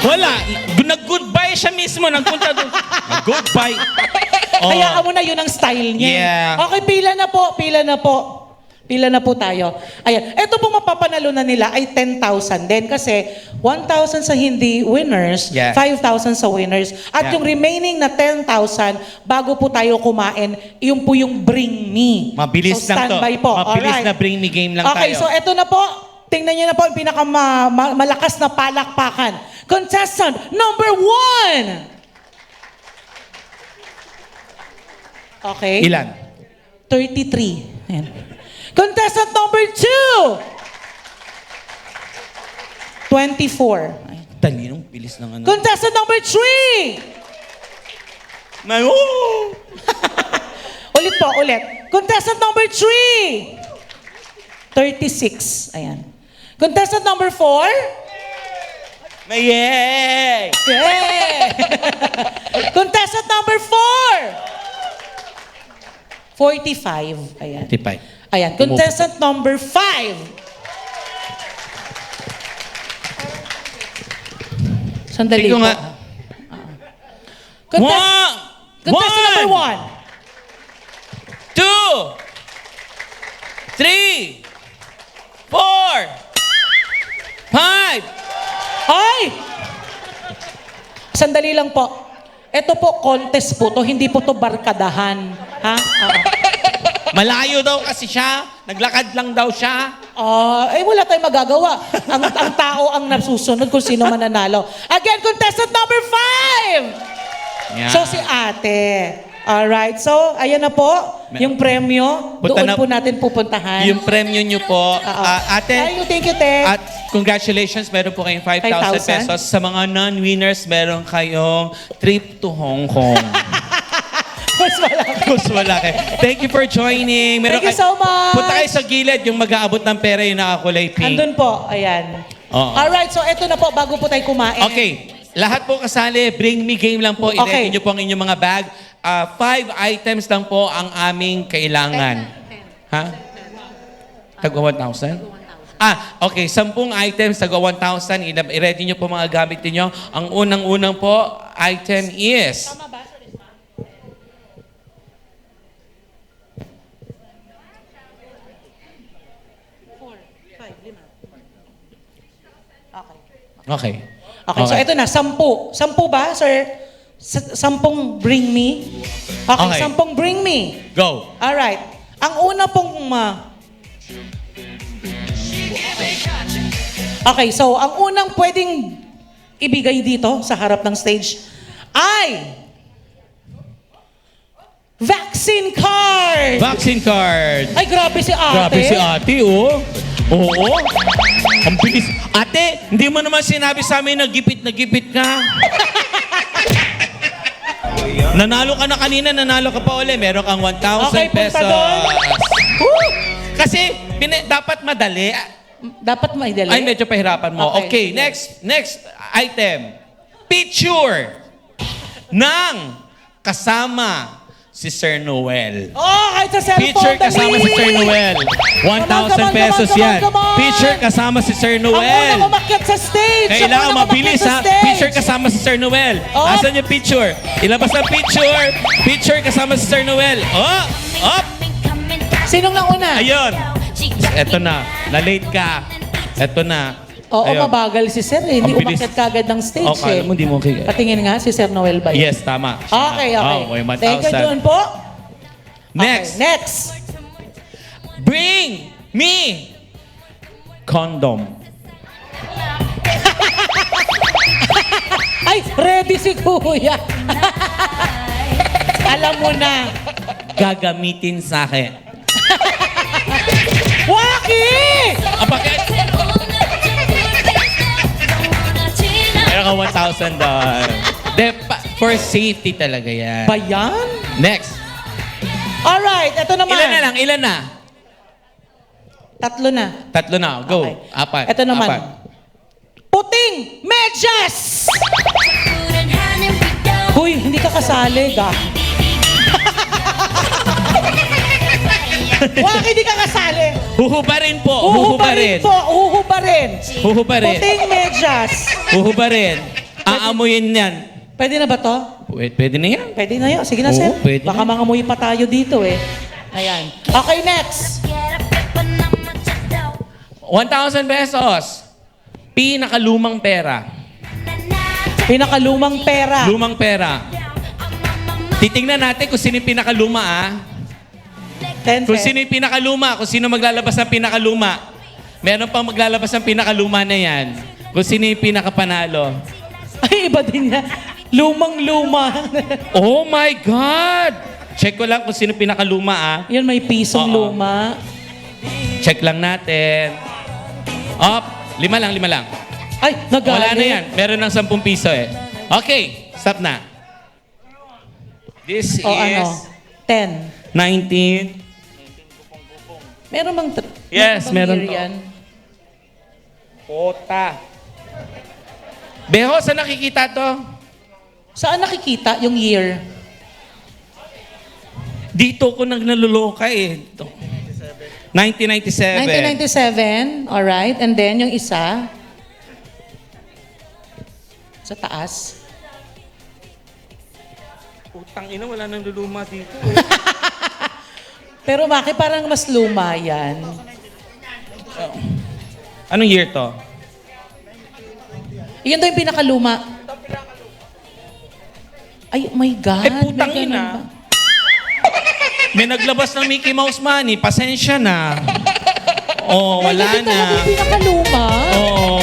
Wala. Nag-goodbye siya mismo. Nagpunta doon. Goodbye. Hayaan mo na yun ang style niya. Yeah. Okay, pila na po. Pila na po tayo. Ayan. Ito pong mapapanalo na nila ay 10,000 din kasi 1,000 sa hindi winners, Yeah. 5,000 sa winners. At Yeah. yung remaining na 10,000, bago po tayo kumain, yung po yung Bring Me. Mabilis so, lang to. standby po. Mabilis Alright. na bring me game lang Okay, tayo. so eto na po. Tingnan niyo na po yung pinakamalakas na palakpakan. Contestant number 1. Okay. Ilan? 33. Ayan. Contestant number 2. 24. Ayan. Talinong bilis ng ano. Contestant number 3. Ulit po, ulit. Contestant number 3. 36. Ayan. Contestant number 4. Yay! Yeah! Contestant number 4. 45. Ayan. Tipay. Ayan. Contestant number 5. Sandali Ikaw po. nga. Contestant number 1. 2, 3, 4, 5. Ay! Sandali lang po. Ito po, contest po to. Hindi po to barkadahan. Ha? Oo. Malayo daw kasi siya. Naglakad lang daw siya. Wala tayong magagawa. ang tao ang nasusunod kung sino mananalo. Again, contestant number 5! Yeah. So, si ate. Alright. So, ayan na po. Yung premyo. Punta Doon na- po natin pupuntahan. Yung premyo nyo po. Ate, Thank you, te. at congratulations, meron po kayong 5,000 pesos. Sa mga non-winners, meron kayong trip to Hong Kong. Mas malaki. Mas malaki. Thank you for joining. Thank you so much. Punta kayo sa gilid, yung mag-aabot ng pera yung nakakulay pink. Andun po. Ayan. Oo. Alright. So, eto na po. Bago po tayo kumain. Okay. Lahat po kasali, bring me game lang po. Okay. I-ready nyo po ang inyong mga bag. 5 items lang po ang aming kailangan. Ha? Tagwa 1,000? Okay. 10 items, tagwa 1,000. I-ready nyo po mga gamit niyo. Ang unang-unang po, item is... Okay. Okay, so ito na, 10. 10 ba, sir? 10 bring me? Okay, Okay. 10 bring me. Go. Alright. Ang una pong... Okay, so ang unang pwedeng ibigay dito sa harap ng stage ay... Vaccine card! Vaccine card. Ay, grabe si ate. Grabe si ate, oh. Oo. Ang bilis. Ate, hindi mo naman sinabi sa amin na gipit ka. Nanalo ka na kanina, nanalo ka pa uli. Meron kang 1,000 Okay, punta pesos. doon. Woo! Kasi dapat madali. Dapat maidali. Ay, medyo pahirapan mo. Okay. Okay, next item. Picture ng kasama si Sir Noel. Oh, kahit sa cellphone. Picture kasama si Sir Noel. 1,000 pesos yan. Picture kasama si Sir Ang unang Noel. umakyat sa stage. Kailangan Ang unang mabilis umakyat sa ha. stage. Picture kasama si Sir Noel. Oh. Asan yung picture? Ilabas ang picture. Picture kasama si Sir Noel. Oh! Up! Sinong nauna? Ayun. Eto na. Na-late ka. Eto na. Oo, Ayun. mabagal si Sir. Eh. Hindi Ang bilis. umakyat kagad ng stage. Oh, kala mo, di mo kaya. Patingin nga si Sir Noel ba yun? Yes, tama. Okay. Oh, may 1,000. Thank you, John po. Next. Okay, next. Bring me condom. Ay, ready si Kuya. Alam mo na. Gagamitin sa akin. Waki! Bakit? Meron ka 1,000 doon. For safety talaga yan. Ba yan? Next. Alright, ito naman. Ilan na lang? Ilan na? 3 na. 3 na. Go. Okay. 4. Ito naman. Puting medyas! Huy, hindi ka kasali, ga. Bakit hindi ka kasali? Huhubarin po. Huhubarin. po. Huhubarin. Huhubarin. Puting medyas. Huhubarin. Aamuyin yan. Pwede na ba to? Pwede na yan. Pwede na yun. Sige na, Oo, sir. pwede Baka na. mangamuyi pa tayo dito eh. Ayan. Okay, next. 1,000 pesos. Pinakalumang pera. Pinakalumang pera. Lumang pera. Titingnan natin kung sino yung pinakaluma, ah. 10 Kung sino yung pinakaluma, kung sino maglalabas ng pinakaluma. Meron pang maglalabas ng pinakaluma na yan. Kung sino yung pinakapanalo. Ay, iba din niya. Lumang-luma. Oh my God! Check ko lang kung sino pinakaluma, ah. Yun, may pisong Oo. luma. Check lang natin. Up. 5 lang. Ay, nagalit. Wala na yan. Meron ng 10 piso eh. Okay, stop na. This O is ano? 10. 19. Meron bang... Yes, meron year to. yan? Kota. Beho, saan nakikita to? Saan nakikita yung year? Dito ko nang naluloka eh. 1997. 1997. Alright. And then yung isa? Sa taas? Putang ina, wala nang luluma dito. Pero bakit parang mas luma yan? Anong year to? Yun daw yung pinakaluma. Ay, oh my God. Eh, putang May ganun ina. ba? May naglabas ng Mickey Mouse money. Pasensya na. Oh, wala Ay, yun na. talaga yung pinakaluma. Oo.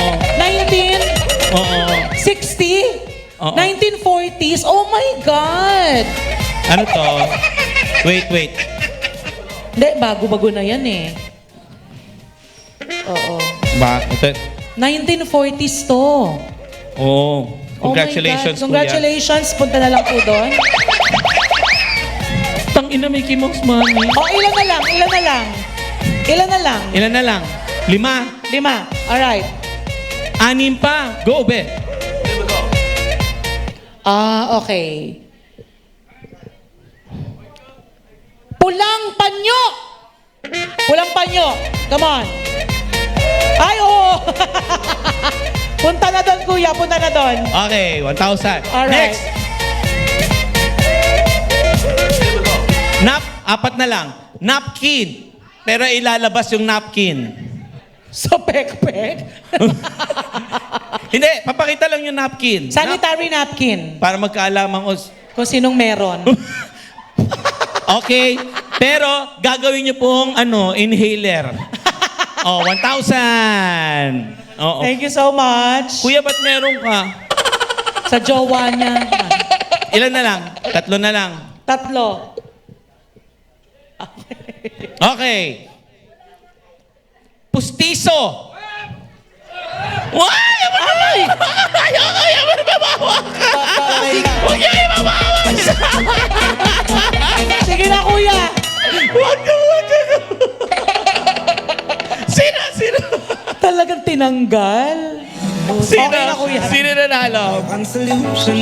1960? Oo. 1940s? Oh my God! Ano to? Wait. Hindi, bago-bago na yan eh. Oo. Bakit? 1940s to. Oh. Congratulations, oh my God. Congratulations. Punta na lang po doon. Tang ina, Mickey Mouse money. Oh, ilan na lang? Ilan na lang? 5. 5. Alright. 6 pa. Go, be. Okay. Pulang panyo! Pulang panyo. Come on. Ay, oo. Punta na doon, kuya. Punta na doon. Okay, 1,000. Alright. Next. Apat na lang. Napkin. Pero ilalabas yung napkin. Sa pek-pek? Hindi, papakita lang yung napkin. Sanitary napkin. Para magkaalaman ko. Kung sinong meron. Okay. Pero gagawin niyo pong inhaler. 1,000. Oo. Thank you so much. Kuya, ba't meron ka? Sa jowa niya. Ilan na lang? 3 na lang. 3. Okay. Pustiso. Why? Ay! Ayaw mo mabawa ka. Huwag niyo ibabawa siya. Sige na, kuya. Huwag ka. Sino? Talagang tinanggal. Sino? Okay na, kuya. Sino nanalo?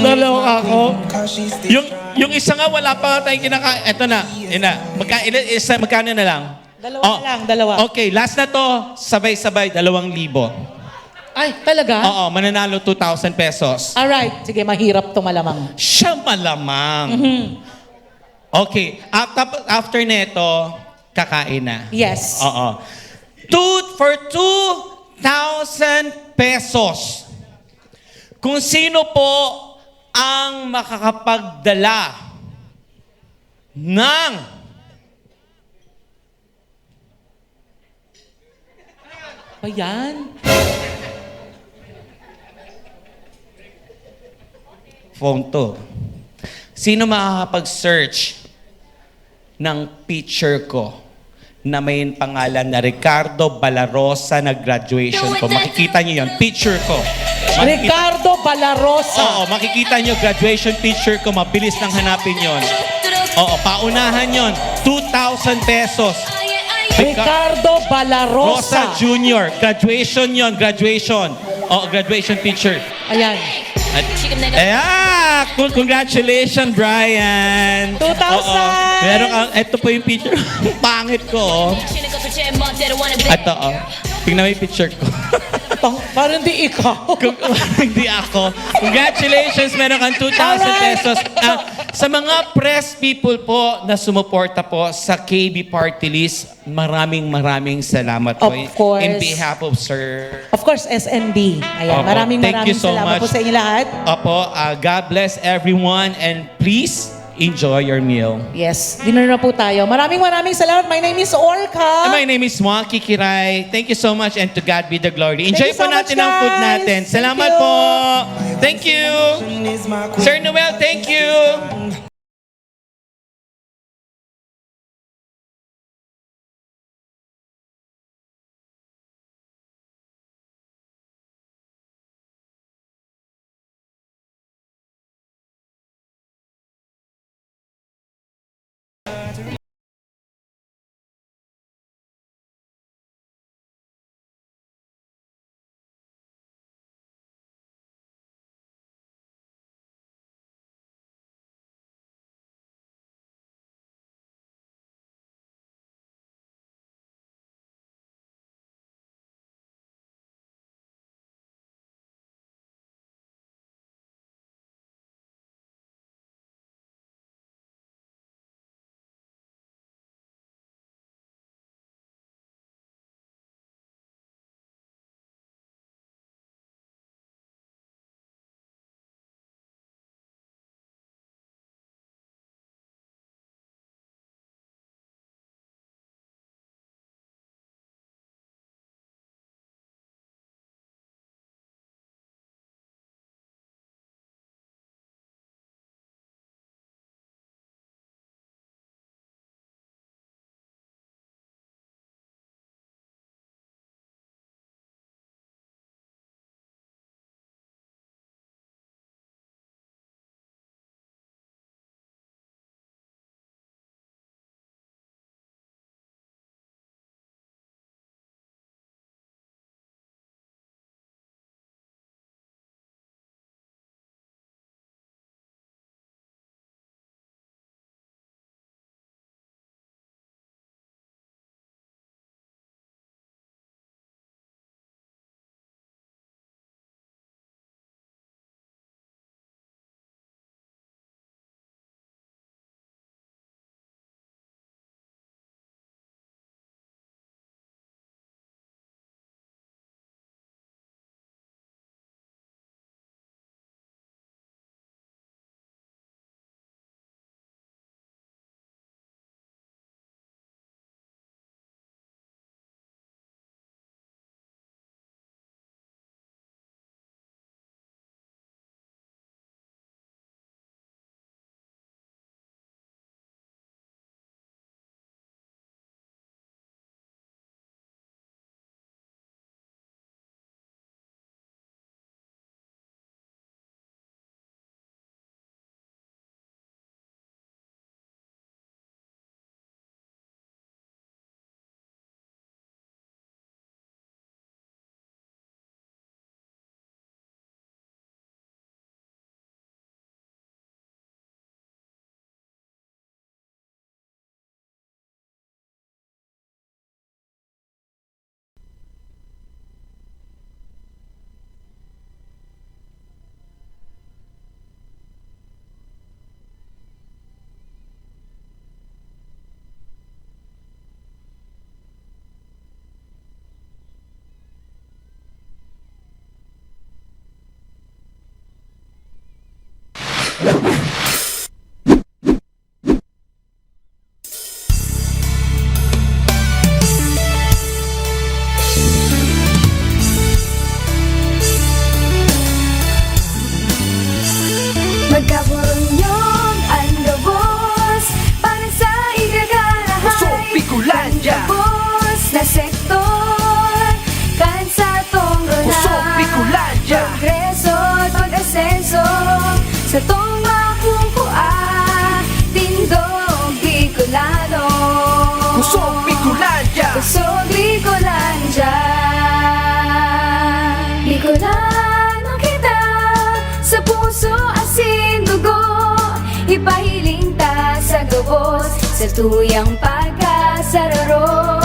Naloka ako. Yung isa nga, wala pa tayong kinakain. Eto na. Magkano na lang? Dalawa. Okay, last na to. Sabay-sabay, 2,000. Ay, talaga? Oo, mananalo 2,000 pesos. Alright. Sige, mahirap to malamang. Siya malamang. Okay, after neto, kakain na. Yes. Oo. For 2,000 pesos. Kung sino po ang makakapagdala ng Ayan. Phone to. Sino makakapag-search ng picture ko na may pangalan na Ricardo Balarosa na graduation ko? Makikita niyo yon, picture ko. Ricardo Balarosa. Oo, makikita niyo graduation picture ko. Mabilis lang hanapin yon. Oo, paunahan yon. 2,000 pesos. Ricardo Balarosa. Rosa Jr. Graduation yon, graduation. Oo, graduation picture. Ayan. Congratulations, Brian. 2,000. Oo. Meron kang, ito po yung picture. Pangit ko. Ito, tingnan mo yung picture ko. Parang di ikaw. Hindi ako. Congratulations, meron kang 2,000 pesos. Sa mga press people po na sumuporta po sa KB Party List, maraming salamat po. Of course. In behalf of Sir. Of course, SND. Ayan, Opo. maraming Thank you so salamat much. po sa inyo lahat. Opo, God bless everyone and please enjoy your meal. Yes, dinner na po tayo. Maraming salamat. My name is Orca. And my name is Juan Kikiray. Thank you so much and to God be the glory. Enjoy Thank you po so natin much, ang food guys. natin. Salamat Thank you. po. Thank you. Sir Noel, thank you. Sa tong makuha tuyang pagkasararo.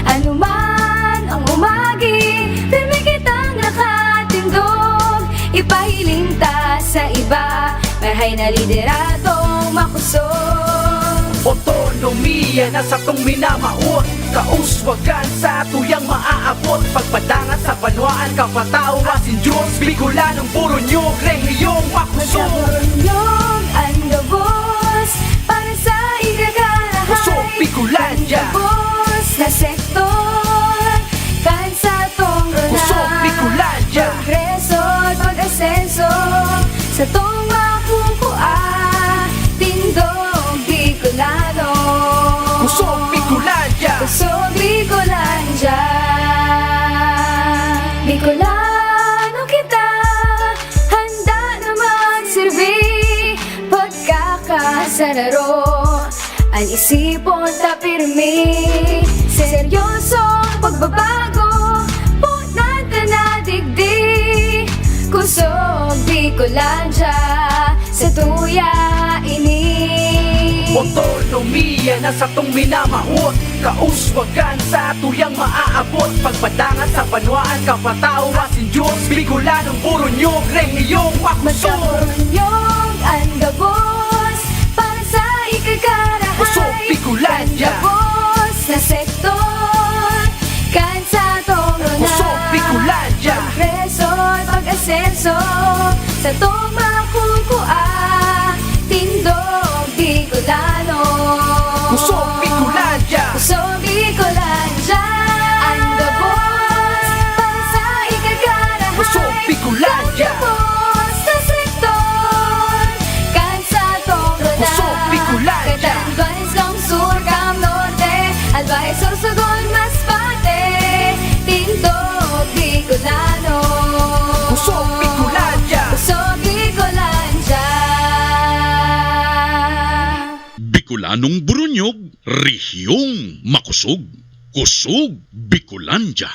Ano man ang umagi, firme kitang nakatindog. Ipahiling ta sa iba, marhay na lideratong makusog. Otonomiya na sa tong minamaot, kauswagan sa tuyang maaabot. Pagpadangat sa banwaan, kapatawasin Diyos. Bicolanong puro nyog, rehiyong makusog. Nyog ang gabos, para sa ikakarahay. Kusog Bicolandia. Gabos na sektor, kansa tong ronay. Kusog Bicolandia. Progreso at pag-asenso, sa tong makukua, tindog Bicolano. Kusog Bicolandia. Kusog Bicolandia. Bicolano kita, handa na magsilbi. Pagkakasararo, ang isipon ta pirmi. Seryosong pagbabago, punan ta na digdi. Kusog Bicolandia, sa tuya ini. Otonomiya na sa tong minamaot, kauswagan sa tuyang maaabot. Pagpadangat sa banwaan, kapatawasin Diyos. Bicolanong puro nyog, rehiyong makusog. Magkabunyog ang gabos, para sa ikakarahay. Kusog Bicolandia. Gabos na sektor, kansa tong ronay. Kusog Bicolandia. Progreso at pag-asenso, sa tong makukua, tindog Bicolano. Kusog Bicolandia. Kusog Bicolandia. Ang gabos, para sa ikakarahay. Kusog Bicolandia. Gabos na sektor, kansa tong ronay. Kusog Bicolandia. Catanduanes, Long Sur, Cam Norte, Albay, Sorsogon, Masbate, tindog Bicolano. Kusog Bicolandia. Kusog Bicolandia. Bicolanong Burunyog, rehiyong makusog. Kusog Bicolandia.